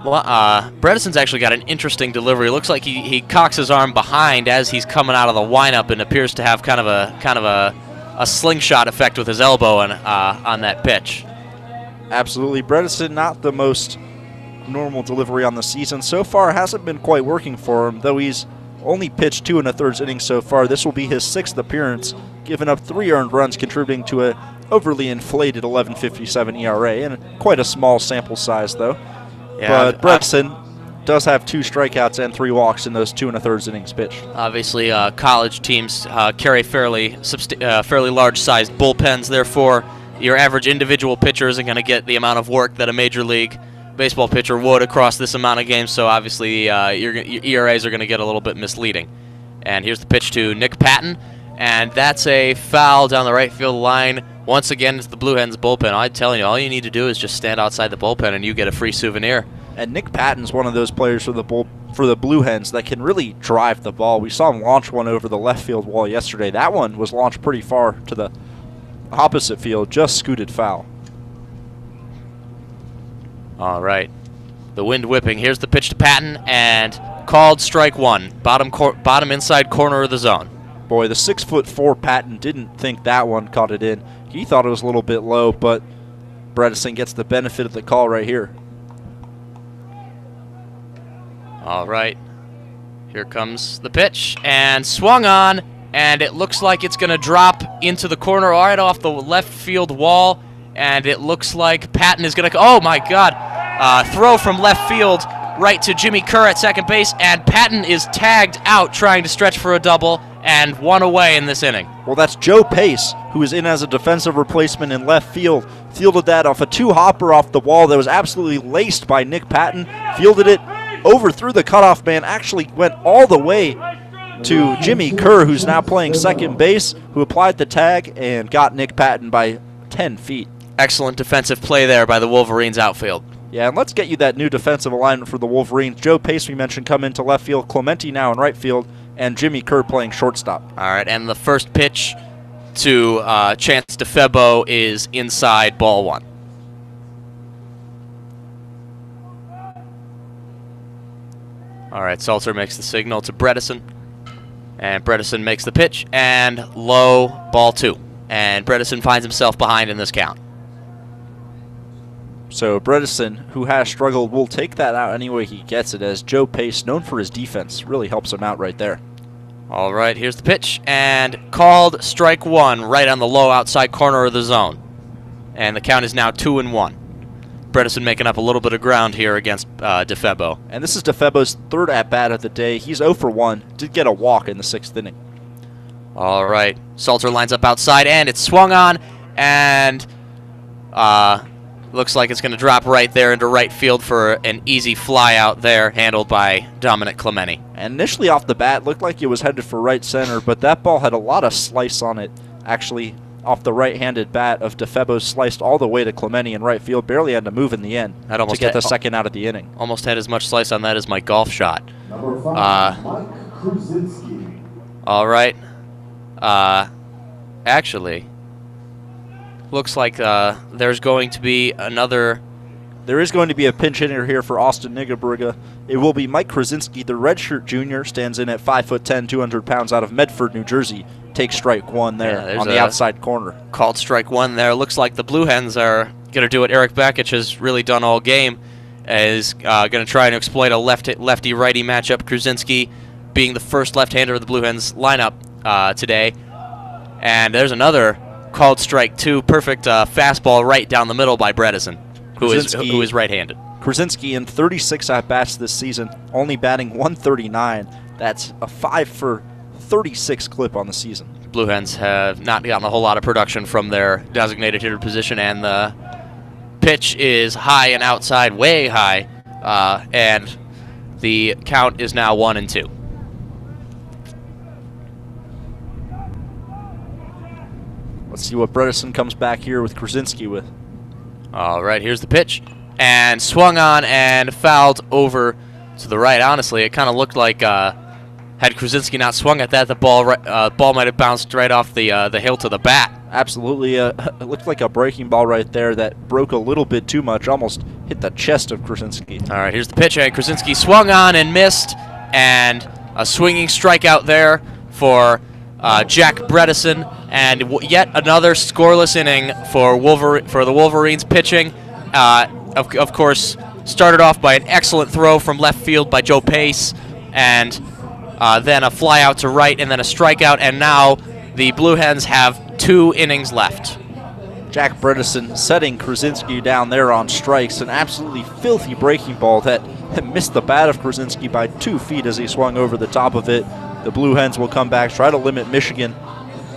Well, Bredesen's actually got an interesting delivery. It looks like he cocks his arm behind as he's coming out of the windup and appears to have kind of a slingshot effect with his elbow on that pitch. Absolutely. Bredesen, not the most normal delivery on the season. So far, hasn't been quite working for him, though he's only pitched 2 1/3 innings so far. This will be his 6th appearance, giving up 3 earned runs, contributing to a overly inflated 11.57 ERA, and quite a small sample size, though. Yeah, but Bredesen does have 2 strikeouts and 3 walks in those 2 1/3 innings pitched. Obviously, college teams carry fairly large-sized bullpens. Therefore, your average individual pitcher isn't going to get the amount of work that a major league baseball pitcher would across this amount of games. So obviously, your ERAs are going to get a little bit misleading. And here's the pitch to Nick Patton, and that's a foul down the right field line. Once again, it's the Blue Hens bullpen. I'm telling you, all you need to do is just stand outside the bullpen and you get a free souvenir. And Nick Patton's one of those players for the Blue Hens that can really drive the ball. We saw him launch one over the left field wall yesterday. That one was launched pretty far to the opposite field, just scooted foul. All right. The wind whipping. Here's the pitch to Patton, and called strike 1. Bottom inside corner of the zone. Boy, the 6'4" Patton didn't think that one caught it in. He thought it was a little bit low, but Bredesen gets the benefit of the call right here. All right. Here comes the pitch, and swung on, and it looks like it's going to drop into the corner right off the left field wall, and it looks like Patton is going to, oh my God, throw from left field right to Jimmy Kerr at second base, and Patton is tagged out trying to stretch for a double, and 1 away in this inning. Well, that's Joe Pace, who is in as a defensive replacement in left field. Fielded that off a 2-hopper off the wall that was absolutely laced by Nick Patton. Fielded it overthrew the cutoff man, actually went all the way to Jimmy Kerr, who's now playing second base, who applied the tag and got Nick Patton by 10 feet. Excellent defensive play there by the Wolverines outfield. Yeah, and let's get you that new defensive alignment for the Wolverines. Joe Pace, we mentioned, come into left field. Clemente now in right field, and Jimmy Kerr playing shortstop. All right, and the first pitch to Chance DeFebo is inside, ball 1. All right, Salter makes the signal to Bredesen, and Bredesen makes the pitch, and low, ball 2. And Bredesen finds himself behind in this count. So Bredesen, who has struggled, will take that out any way he gets it, as Joe Pace, known for his defense, really helps him out right there. All right, here's the pitch, and called strike 1 right on the low outside corner of the zone. And the count is now 2-1. Bredesen making up a little bit of ground here against DeFebo. And this is DeFebo's third at-bat of the day. He's 0 for 1, did get a walk in the 6th inning. All right, Salter lines up outside, and it's swung on, and looks like it's going to drop right there into right field for an easy fly out there, handled by Dominic Clemente. And initially off the bat, looked like it was headed for right center, but that ball had a lot of slice on it. Actually, off the right-handed bat of DeFebo, sliced all the way to Clemente in right field, barely had to move in the end to get the second out of the inning. Almost had as much slice on that as my golf shot. Number 5, Mike Kruczynski. All right. Actually, looks like there's going to be another. There is going to be a pinch hitter here for Austin Nigabriga. It will be Mike Kruczynski, the redshirt junior, stands in at 5'10", 200 pounds, out of Medford, New Jersey. Takes strike 1 there on the outside corner. Called strike 1 there. Looks like the Blue Hens are going to do what Eric Bakich has really done all game, is going to try and exploit a lefty-righty matchup. Kruczynski being the first left-hander of the Blue Hens lineup today. And there's another called strike 2, perfect fastball right down the middle by Bredesen, who is right-handed. Kruczynski in 36 at-bats this season, only batting 139. That's a 5 for 36 clip on the season. Blue Hens have not gotten a whole lot of production from their designated hitter position, and the pitch is high and outside, way high, and the count is now 1-2. Let's see what Bredesen comes back here with Kruczynski with. All right, here's the pitch, and swung on and fouled over to the right. Honestly, it kind of looked like had Kruczynski not swung at that, the ball might have bounced right off the hill to the bat. Absolutely, it looked like a breaking ball right there that broke a little bit too much, almost hit the chest of Kruczynski. All right, here's the pitch, and Kruczynski swung on and missed, and a swinging strikeout there for Jack Bredesen, and yet another scoreless inning for the Wolverines pitching. Of course, started off by an excellent throw from left field by Joe Pace, and then a fly out to right, and then a strikeout, and now the Blue Hens have 2 innings left. Jack Bredesen setting Kruczynski down there on strikes. An absolutely filthy breaking ball that missed the bat of Kruczynski by 2 feet as he swung over the top of it. The Blue Hens will come back, try to limit Michigan,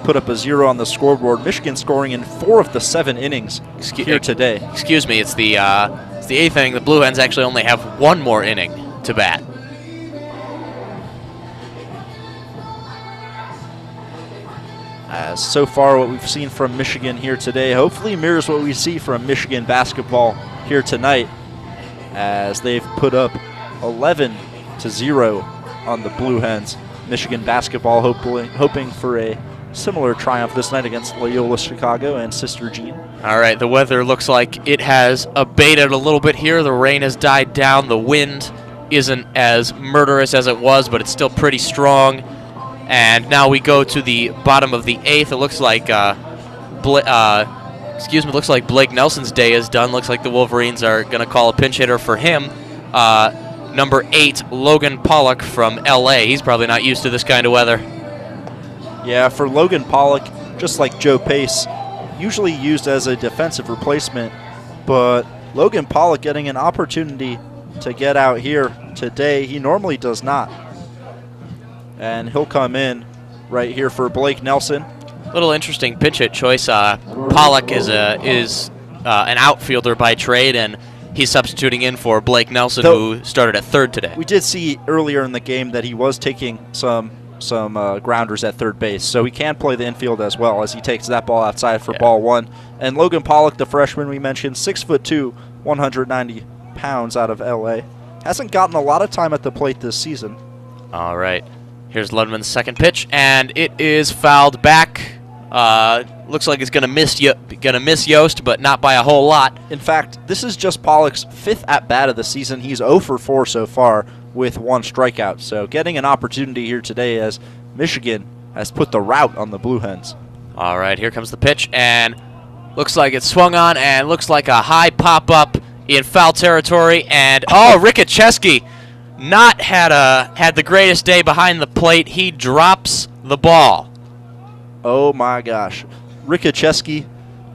put up a 0 on the scoreboard. Michigan scoring in 4 of the 7 innings here today. Excuse me, it's the 8th inning. The Blue Hens actually only have 1 more inning to bat. As so far what we've seen from Michigan here today hopefully mirrors what we see from Michigan basketball here tonight, as they've put up 11-0 on the Blue Hens. Michigan basketball hoping for a similar triumph this night against Loyola Chicago and Sister Jean. All right, the weather looks like it has abated a little bit here. The rain has died down. The wind isn't as murderous as it was, but it's still pretty strong. And now we go to the bottom of the 8th. It looks like looks like Blake Nelson's day is done. Looks like the Wolverines are going to call a pinch hitter for him. Number 8, Logan Pollock from L.A. He's probably not used to this kind of weather. Yeah, for Logan Pollock, just like Joe Pace, usually used as a defensive replacement, but Logan Pollock getting an opportunity to get out here today. He normally does not. And he'll come in right here for Blake Nelson. Little interesting pinch hit choice. Pollock is an outfielder by trade, and he's substituting in for Blake Nelson, who started at third today. We did see earlier in the game that he was taking some grounders at third base, so he can play the infield as well as he takes that ball outside for ball 1. And Logan Pollock, the freshman we mentioned, 6'2", 190 pounds out of L.A., hasn't gotten a lot of time at the plate this season. All right. Here's Ludman's second pitch, and it is fouled back. Looks like it's gonna miss Yost, but not by a whole lot. In fact, this is just Pollock's 5th at-bat of the season. He's 0 for 4 so far with 1 strikeout. So getting an opportunity here today as Michigan has put the route on the Blue Hens. All right, here comes the pitch, and looks like it's swung on, and looks like a high pop-up in foul territory. And, Rickacheski not had the greatest day behind the plate. He drops the ball. Oh, my gosh. Rickacheski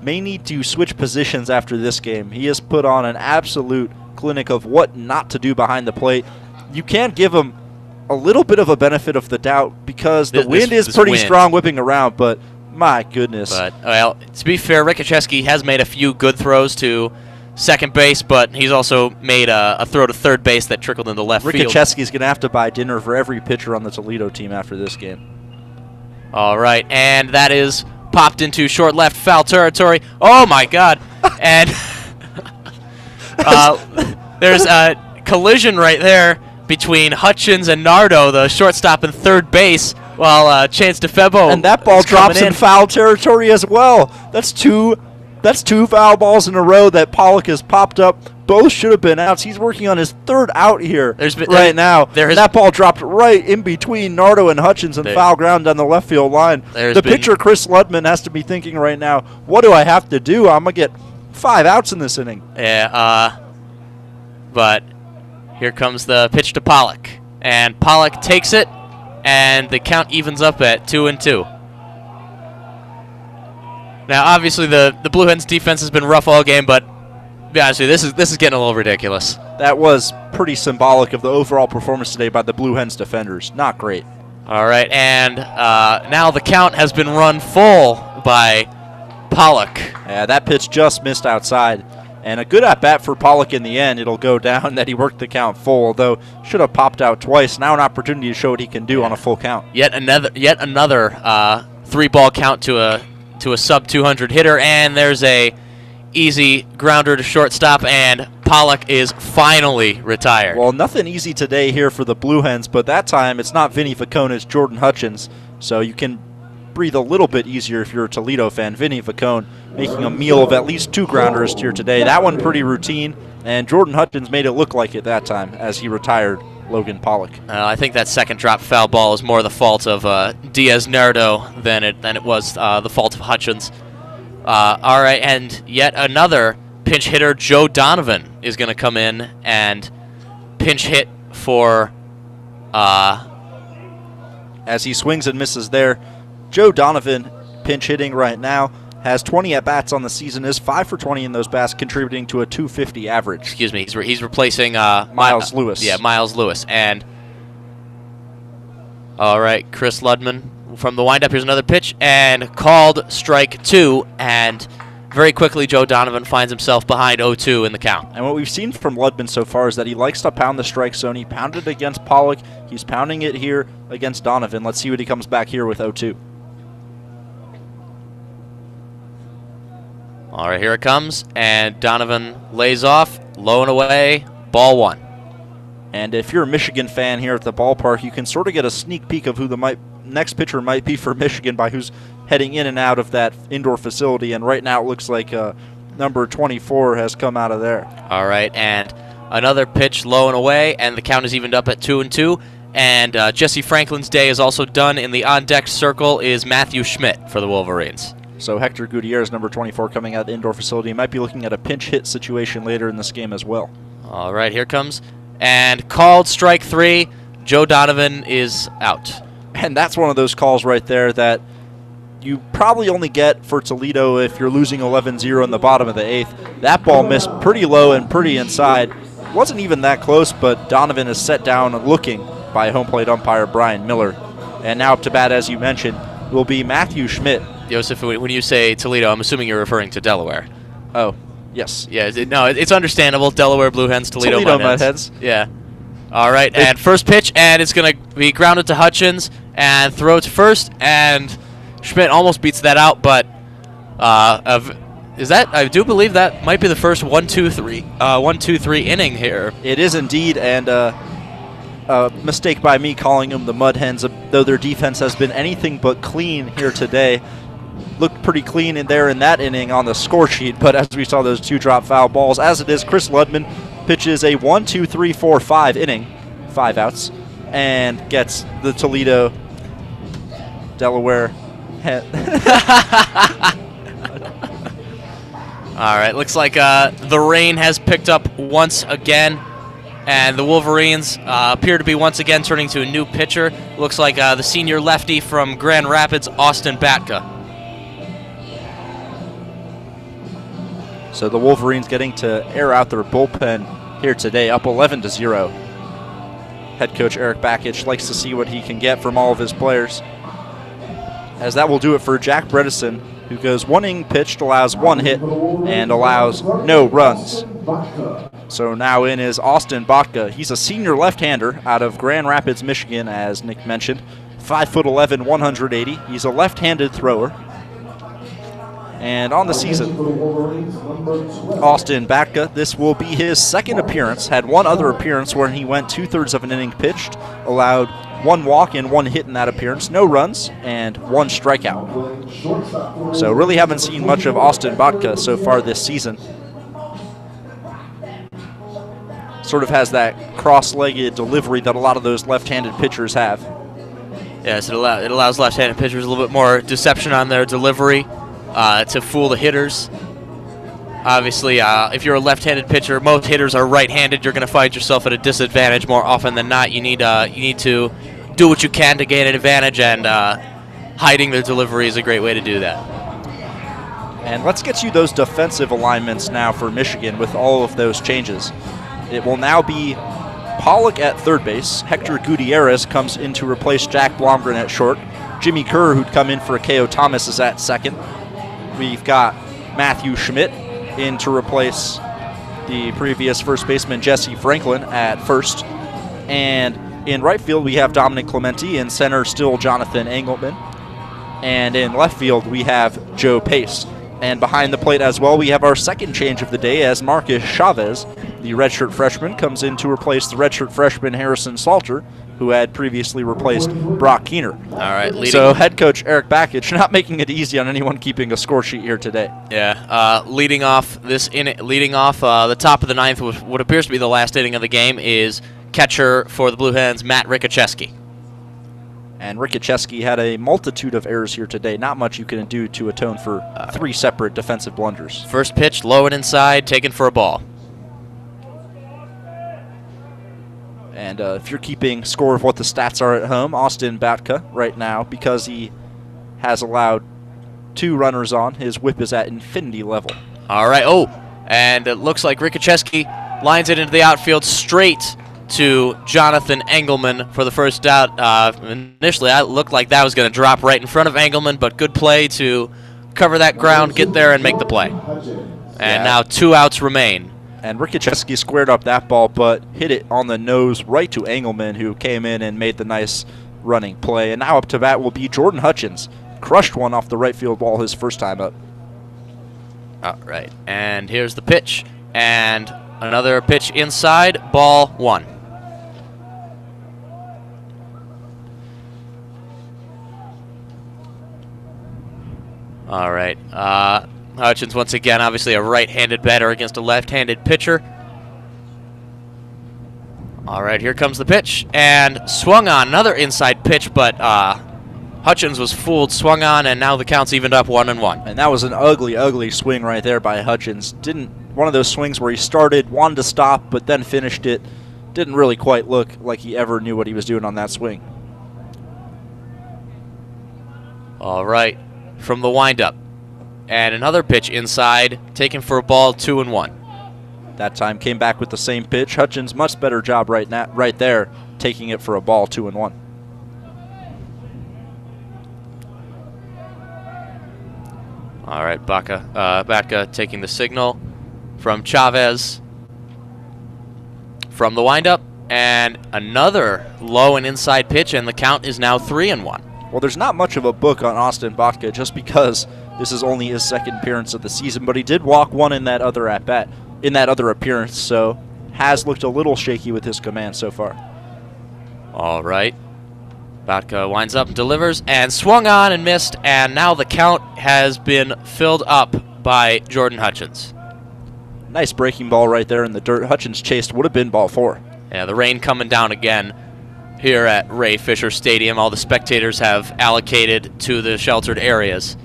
may need to switch positions after this game. He has put on an absolute clinic of what not to do behind the plate. You can't give him a little bit of a benefit of the doubt because the wind is pretty strong whipping around, but my goodness. But, well, to be fair, Rickacheski has made a few good throws to second base, but he's also made a throw to third base that trickled into left field. Rickacheski's going to have to buy dinner for every pitcher on the Toledo team after this game. All right, and that is popped into short left foul territory. Oh, my God. And there's a collision right there between Hutchins and Nardo, the shortstop and third base, while Chance DeFebo. And that ball drops in foul territory as well. That's two foul balls in a row that Pollock has popped up. Both should have been outs. He's working on his 3rd out here now. That ball dropped right in between Nardo and Hutchins and foul ground down the left field line. The pitcher, Chris Ludman, has to be thinking right now, what do I have to do? I'm going to get 5 outs in this inning. Yeah, but here comes the pitch to Pollock. And Pollock takes it, and the count evens up at 2-2. Now, obviously, the Blue Hens defense has been rough all game, but to be honest with you, this is getting a little ridiculous. That was pretty symbolic of the overall performance today by the Blue Hens defenders. Not great. All right, and now the count has been run full by Pollock. Yeah, that pitch just missed outside. And a good at-bat for Pollock in the end. It'll go down that he worked the count full, although should have popped out twice. Now an opportunity to show what he can do on a full count. Yet another 3-ball count to a sub-200 hitter, and there's a easy grounder to shortstop, and Pollock is finally retired. Well, nothing easy today here for the Blue Hens, but that time it's not Vinny Facone, it's Jordan Hutchins, so you can breathe a little bit easier if you're a Toledo fan. Vinny Facone making a meal of at least 2 grounders here today. That one pretty routine, and Jordan Hutchins made it look like it that time as he retired Logan Pollock. I think that second drop foul ball is more the fault of Diaz Nardo than it was the fault of Hutchins. All right, and yet another pinch hitter, Joe Donovan, is going to come in and pinch hit for... As he swings and misses there, Joe Donovan, pinch hitting right now, has 20 at-bats on the season, is 5 for 20 in those bats, contributing to a .250 average. Excuse me, he's replacing... Miles Lewis. Yeah, Miles Lewis. And, all right, Chris Ludman from the windup. Here's another pitch, and called strike 2, and very quickly Joe Donovan finds himself behind 0-2 in the count. And what we've seen from Ludman so far is that he likes to pound the strike zone. He pounded it against Pollock. He's pounding it here against Donovan. Let's see what he comes back here with 0-2. All right, here it comes, and Donovan lays off, low and away, ball 1. And if you're a Michigan fan here at the ballpark, you can sort of get a sneak peek of who the next pitcher might be for Michigan by who's heading in and out of that indoor facility. And right now it looks like number 24 has come out of there. All right, and another pitch low and away, and the count is evened up at 2-2. And Jesse Franklin's day is also done. In the on-deck circle is Matthew Schmidt for the Wolverines. So Hector Gutierrez, number 24, coming out of the indoor facility. Might be looking at a pinch hit situation later in this game as well. All right, here comes. And called strike 3. Joe Donovan is out. And that's one of those calls right there that you probably only get for Toledo if you're losing 11-0 in the bottom of the 8th. That ball missed pretty low and pretty inside. Wasn't even that close, but Donovan is set down looking by home plate umpire Brian Miller. And now up to bat, as you mentioned, will be Matthew Schmidt. Joseph, when you say Toledo, I'm assuming you're referring to Delaware. Oh, Yes. Yeah, it's understandable. Delaware Blue Hens, Toledo Mud Hens. Mudheads. Yeah. All right, and first pitch, and it's going to be grounded to Hutchins and throw to first, and Schmidt almost beats that out, but I do believe that might be the first 1-2-3 inning here. It is indeed, and a mistake by me calling them the Mud Hens, though their defense has been anything but clean here today. Looked pretty clean in there in that inning on the score sheet, but as we saw those 2 drop foul balls, as it is, Chris Ludman pitches a 1-2-3-4-5 inning, 5 outs, and gets the Toledo Delaware. All right, looks like the rain has picked up once again, and the Wolverines appear to be once again turning to a new pitcher. Looks like the senior lefty from Grand Rapids, Austin Batka. So the Wolverines getting to air out their bullpen here today, up 11-0. Head coach Eric Bakich likes to see what he can get from all of his players. As that will do it for Jack Bredesen, who goes 1 inning pitched, allows 1 hit, and allows no runs. So now in is Austin Batka. He's a senior left-hander out of Grand Rapids, Michigan, as Nick mentioned. 5'11", 180. He's a left-handed thrower. And on the season, Austin Batka, this will be his 2nd appearance. Had 1 other appearance where he went 2/3 of an inning pitched, allowed 1 walk and 1 hit in that appearance, no runs, and 1 strikeout. So really haven't seen much of Austin Batka so far this season. Sort of has that cross-legged delivery that a lot of those left-handed pitchers have. Yes, it allows left-handed pitchers a little bit more deception on their delivery to fool the hitters. Obviously, if you're a left-handed pitcher, most hitters are right-handed. You're going to find yourself at a disadvantage more often than not. You need to do what you can to gain an advantage, and hiding their delivery is a great way to do that. And let's get you those defensive alignments now for Michigan with all of those changes. It will now be Pollock at third base. Hector Gutierrez comes in to replace Jack Blomgren at short. Jimmy Kerr, who'd come in for K.O. Thomas, is at second. We've got Matthew Schmidt in to replace the previous first baseman Jesse Franklin at first. And in right field, we have Dominic Clementi. In center, still Jonathan Engelman. And in left field, we have Joe Pace. And behind the plate as well, we have our second change of the day as Marcus Chavez, the redshirt freshman, comes in to replace the redshirt freshman Harrison Salter, who had previously replaced Brock Keener. All right, so head coach Eric Bakich not making it easy on anyone keeping a score sheet here today. Yeah, leading off the top of the ninth with what appears to be the last inning of the game is catcher for the Blue Hens, Matt Rikacheski. And Rikacheski had a multitude of errors here today. Not much you can do to atone for 3 separate defensive blunders. First pitch, low and inside, taken for a ball. And if you're keeping score of what the stats are at home, Austin Batka right now, because he has allowed 2 runners on, his whip is at infinity level. All right, and it looks like Rikacheski lines it into the outfield straight to Jonathan Engelman for the first out. Initially, it looked like that was going to drop right in front of Engelman, but good play to cover that ground, get there, and make the play. And now 2 outs remain. And Rikacheski squared up that ball, but hit it on the nose right to Engelman, who came in and made the nice running play. And now up to bat will be Jordan Hutchins. Crushed one off the right field wall his first time up. All right, and here's the pitch. And another pitch inside, ball 1. All right. Hutchins, once again, obviously a right-handed batter against a left-handed pitcher. All right, here comes the pitch. And swung on. Another inside pitch, but Hutchins was fooled, swung on, and now the count's evened up 1-1. And that was an ugly, ugly swing right there by Hutchins. One of those swings where he started, wanted to stop, but then finished it. Didn't really quite look like he ever knew what he was doing on that swing. All right. From the windup. And another pitch inside, taken for a ball, 2-1. That time came back with the same pitch. Hutchins, much better job right there, taking it for a ball, 2-1. All right, Batka taking the signal. from Chavez from the windup, and another low and inside pitch, and the count is now 3-1. Well, there's not much of a book on Austin Botka just because this is only his second appearance of the season, but he did walk one in that other at-bat, in that other appearance, so has looked a little shaky with his command so far. All right. Botka winds up and delivers, and swung on and missed, and now the count has been filled up by Jordan Hutchins. Nice breaking ball right there in the dirt. Hutchins chased, would have been ball 4. Yeah, the rain coming down again here at Ray Fisher Stadium. All the spectators have allocated to the sheltered areas.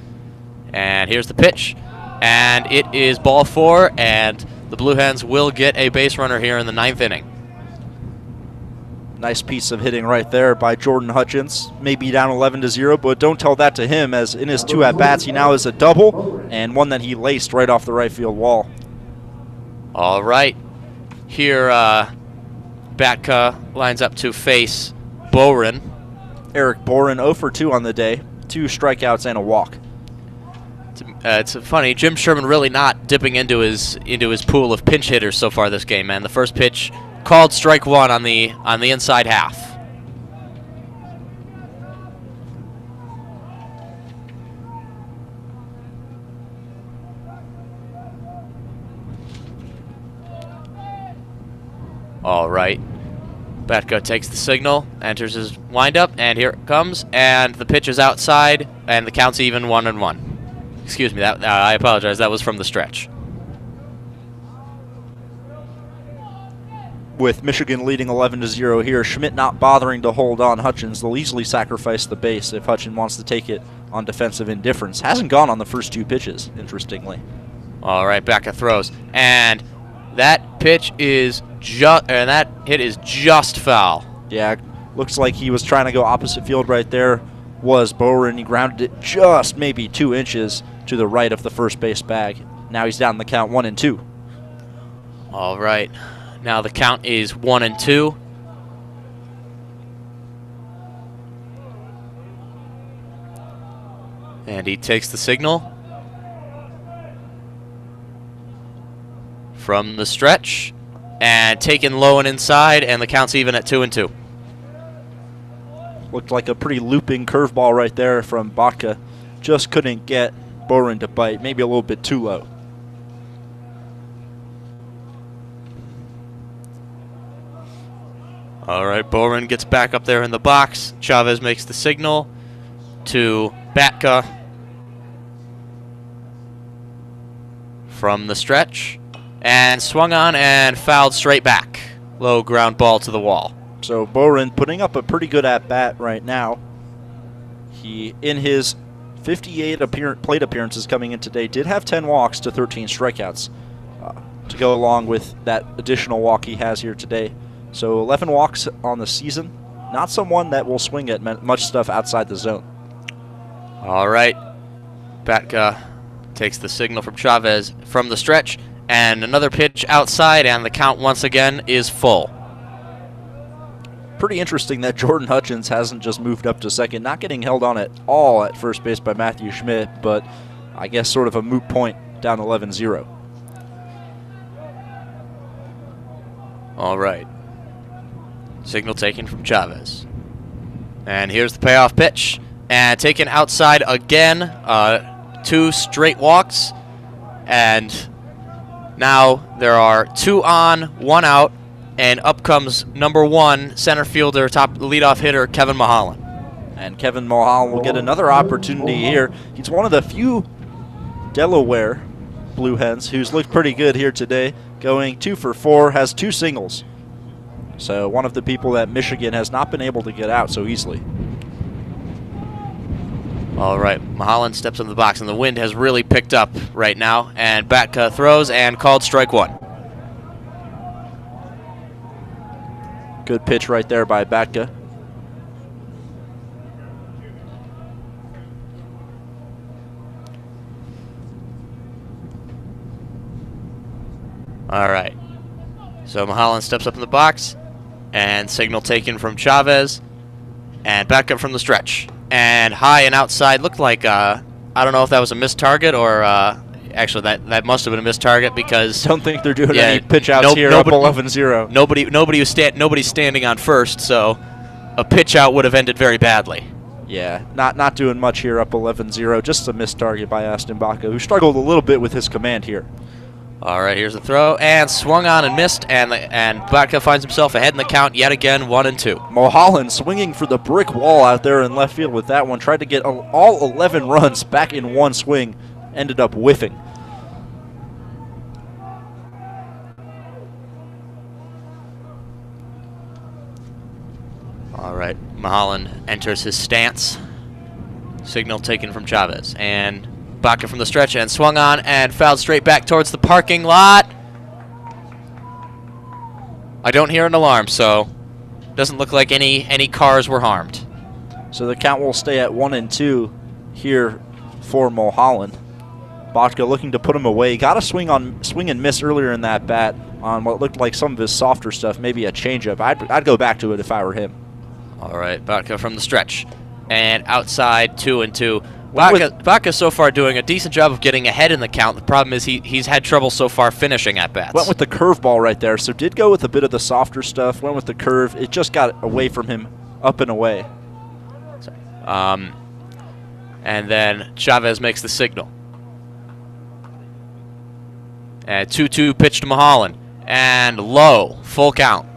And here's the pitch, and it is ball 4, and the Blue Hens will get a base runner here in the 9th inning. Nice piece of hitting right there by Jordan Hutchins. Maybe down 11-0, but don't tell that to him, as in his 2 at-bats, he now has a double and one that he laced right off the right field wall. All right. Here, Botka lines up to face Boren. Eric Boren 0 for 2 on the day, 2 strikeouts and a walk. It's funny, Jim Sherman really not dipping into his pool of pinch hitters so far this game, man. The first pitch called strike 1 on the inside half. All right. Botka takes the signal, enters his windup, and here it comes, and the pitch is outside, and the count's even 1-1. Excuse me, that I apologize. That was from the stretch. With Michigan leading 11-0 here, Schmidt not bothering to hold on Hutchins. They'll easily sacrifice the base if Hutchins wants to take it on defensive indifference. Hasn't gone on the first 2 pitches, interestingly. All right, Botka throws, and that pitch is that hit is just foul. Yeah, looks like he was trying to go opposite field right there. Was Bowen. He grounded it just maybe 2 inches to the right of the first base bag. Now he's down the count 1-2. All right. Now the count is 1-2. And he takes the signal from the stretch and taken low and inside, and the count's even at 2-2. Looked like a pretty looping curveball right there from Botka. Just couldn't get Bowen to bite. Maybe a little bit too low. All right, Bowen gets back up there in the box. Chavez makes the signal to Botka from the stretch, and swung on and fouled straight back. Low ground ball to the wall. So Bowen putting up a pretty good at-bat right now. He, in his 58 plate appearances coming in today, did have 10 walks to 13 strikeouts to go along with that additional walk he has here today. So 11 walks on the season. Not someone that will swing at much stuff outside the zone. All right. Botka takes the signal from Chavez from the stretch, and another pitch outside, and the count once again is full. Pretty interesting that Jordan Hutchins hasn't just moved up to second, not getting held on at all at first base by Matthew Schmidt, but I guess sort of a moot point down 11-0. All right. Signal taken from Chavez. And here's the payoff pitch. And taken outside again. 2 straight walks. And now there are 2 on, 1 out. And up comes number 1 center fielder, top leadoff hitter, Kevin Mulholland. And Kevin Mulholland will get another opportunity here. He's one of the few Delaware Blue Hens who's looked pretty good here today. Going 2 for 4, has 2 singles. So one of the people that Michigan has not been able to get out so easily. All right, Mulholland steps into the box, and the wind has really picked up right now. And Botka throws and called strike 1. Good pitch right there by Botka. All right. So Mulholland steps up in the box, and signal taken from Chavez, and back up from the stretch. And high and outside, looked like, I don't know if that was a missed target or actually, that must have been a missed target because Don't think they're doing any pitch outs here up 11-0. Nobody's standing on first, so a pitch out would have ended very badly. Yeah, not doing much here up 11-0. Just a missed target by Aston Baca, who struggled a little bit with his command here. All right, here's the throw, and swung on and missed, and Baca finds himself ahead in the count yet again, 1-2. Mulholland swinging for the brick wall out there in left field with that one. Tried to get all 11 runs back in one swing. Ended up whiffing. All right, Mulholland enters his stance. Signal taken from Chavez, and Baca from the stretch and swung on and fouled straight back towards the parking lot. I don't hear an alarm, so doesn't look like any cars were harmed. So the count will stay at 1-2 here for Mulholland. Baca looking to put him away. Got a swing and miss earlier in that bat on what looked like some of his softer stuff, maybe a changeup. I'd go back to it if I were him. All right, Baca from the stretch and outside 2-2. Baca so far doing a decent job of getting ahead in the count. The problem is he's had trouble so far finishing at bats. Went with the curveball right there, so did go with a bit of the softer stuff. Went with the curve. It just got away from him, up and away. And then Chavez makes the signal. And 2-2 pitch to Mulholland. And low, full count.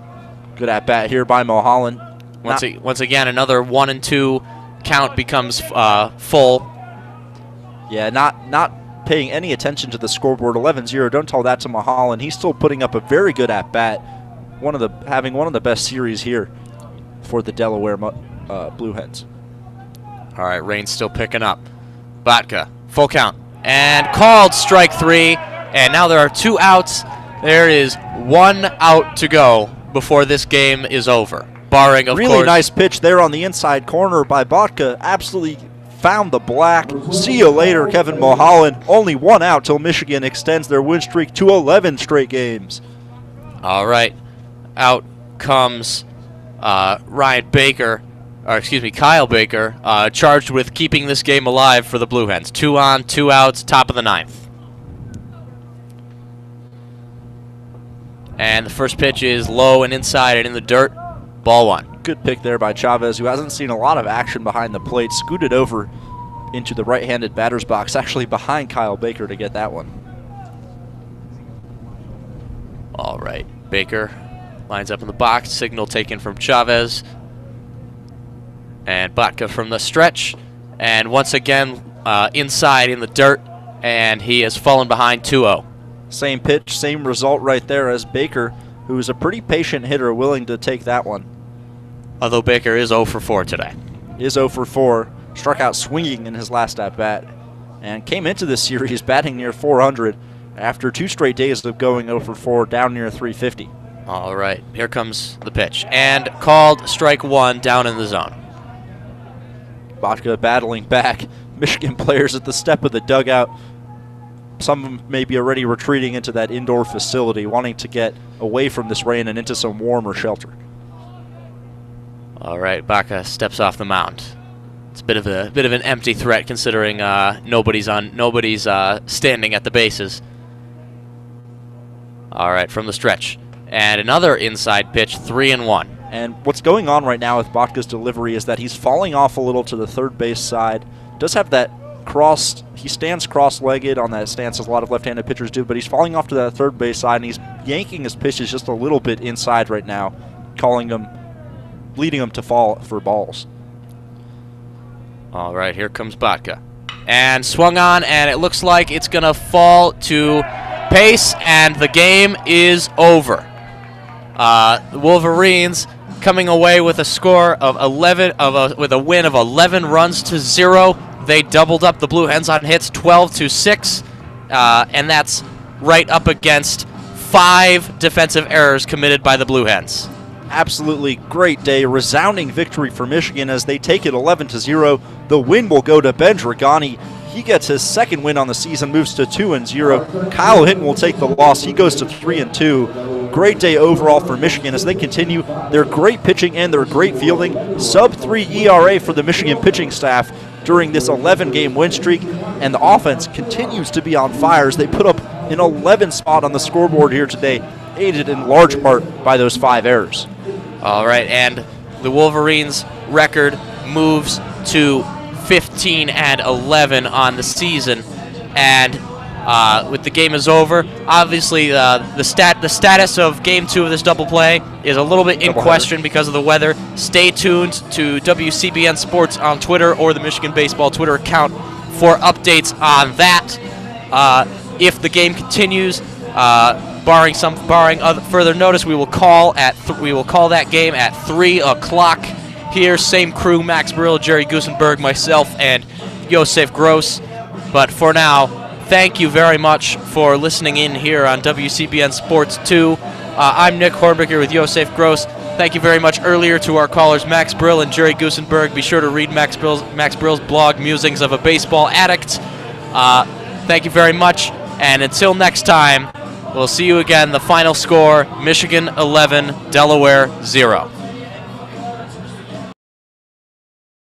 Good at bat here by Mulholland. Once again, another 1-2 count becomes full. Yeah, not paying any attention to the scoreboard. 11-0. Don't tell that to Mulholland. He's still putting up a very good at bat. Having one of the best series here for the Delaware Blue Hens. All right, rain's still picking up. Baca, full count, and called strike 3. And now there are 2 outs. There is 1 out to go before this game is over. Barring, of course. Really nice pitch there on the inside corner by Baca. Absolutely found the black. See you later, Kevin Mulholland. Only 1 out till Michigan extends their win streak to 11 straight games. All right. Out comes Kyle Baker, charged with keeping this game alive for the Blue Hens. 2 on, 2 outs, top of the 9th. And the first pitch is low and inside and in the dirt. Ball 1. Good pick there by Chavez, who hasn't seen a lot of action behind the plate. Scooted over into the right-handed batter's box, actually behind Kyle Baker to get that one. All right. Baker lines up in the box. Signal taken from Chavez. And Baca from the stretch. And once again, inside in the dirt. And he has fallen behind 2-0. Same pitch, same result right there as Baker, who is a pretty patient hitter, willing to take that one. Although Baker is 0 for 4 today. Is 0 for 4. Struck out swinging in his last at-bat. And came into this series batting near 400 after 2 straight days of going 0 for 4, down near 350. All right, here comes the pitch. And called strike 1 down in the zone. Baca battling back. Michigan players at the step of the dugout. Some of them may be already retreating into that indoor facility, wanting to get away from this rain and into some warmer shelter. All right, Baca steps off the mound. It's a bit of an empty threat considering nobody's standing at the bases. All right, from the stretch, and another inside pitch, 3-1. And what's going on right now with Baca's delivery is that he's falling off a little to the third base side. Does have that crossed. He stands cross-legged on that stance, as a lot of left-handed pitchers do, but he's falling off to that third base side, and he's yanking his pitches just a little bit inside right now, leading him to fall for balls. All right, here comes Baca. And swung on, and it looks like it's going to fall to pace, and the game is over. The Wolverines coming away with a score of 11, with a win of 11 runs to 0. They doubled up the Blue Hens on hits, 12-6, and that's right up against 5 defensive errors committed by the Blue Hens. Absolutely great day. Resounding victory for Michigan as they take it 11-0. The win will go to Ben Dragani. He gets his 2nd win on the season, moves to 2-0. Kyle Hinton will take the loss. He goes to 3-2. Great day overall for Michigan as they continue their great pitching and their great fielding. Sub-3 ERA for the Michigan pitching staff. during this 11-game win streak, and the offense continues to be on fire as they put up an 11 spot on the scoreboard here today, aided in large part by those 5 errors. All right, and the Wolverines' record moves to 15-11 on the season, and with the game is over, obviously the status of Game 2 of this double play is a little bit in question because of the weather. Stay tuned to WCBN Sports on Twitter or the Michigan Baseball Twitter account for updates on that. If the game continues, barring further notice, we will call that game at 3 o'clock here. Same crew: Max Brill, Jerry Gusenberg, myself, and Yosef Gross. But for now, thank you very much for listening in here on WCBN Sports 2. I'm Nick Hornberg here with Yosef Gross. Thank you very much earlier to our callers Max Brill and Jerry Gusenberg. Be sure to read Max Brill's blog, Musings of a Baseball Addict. Thank you very much, and until next time, we'll see you again. The final score, Michigan 11, Delaware 0.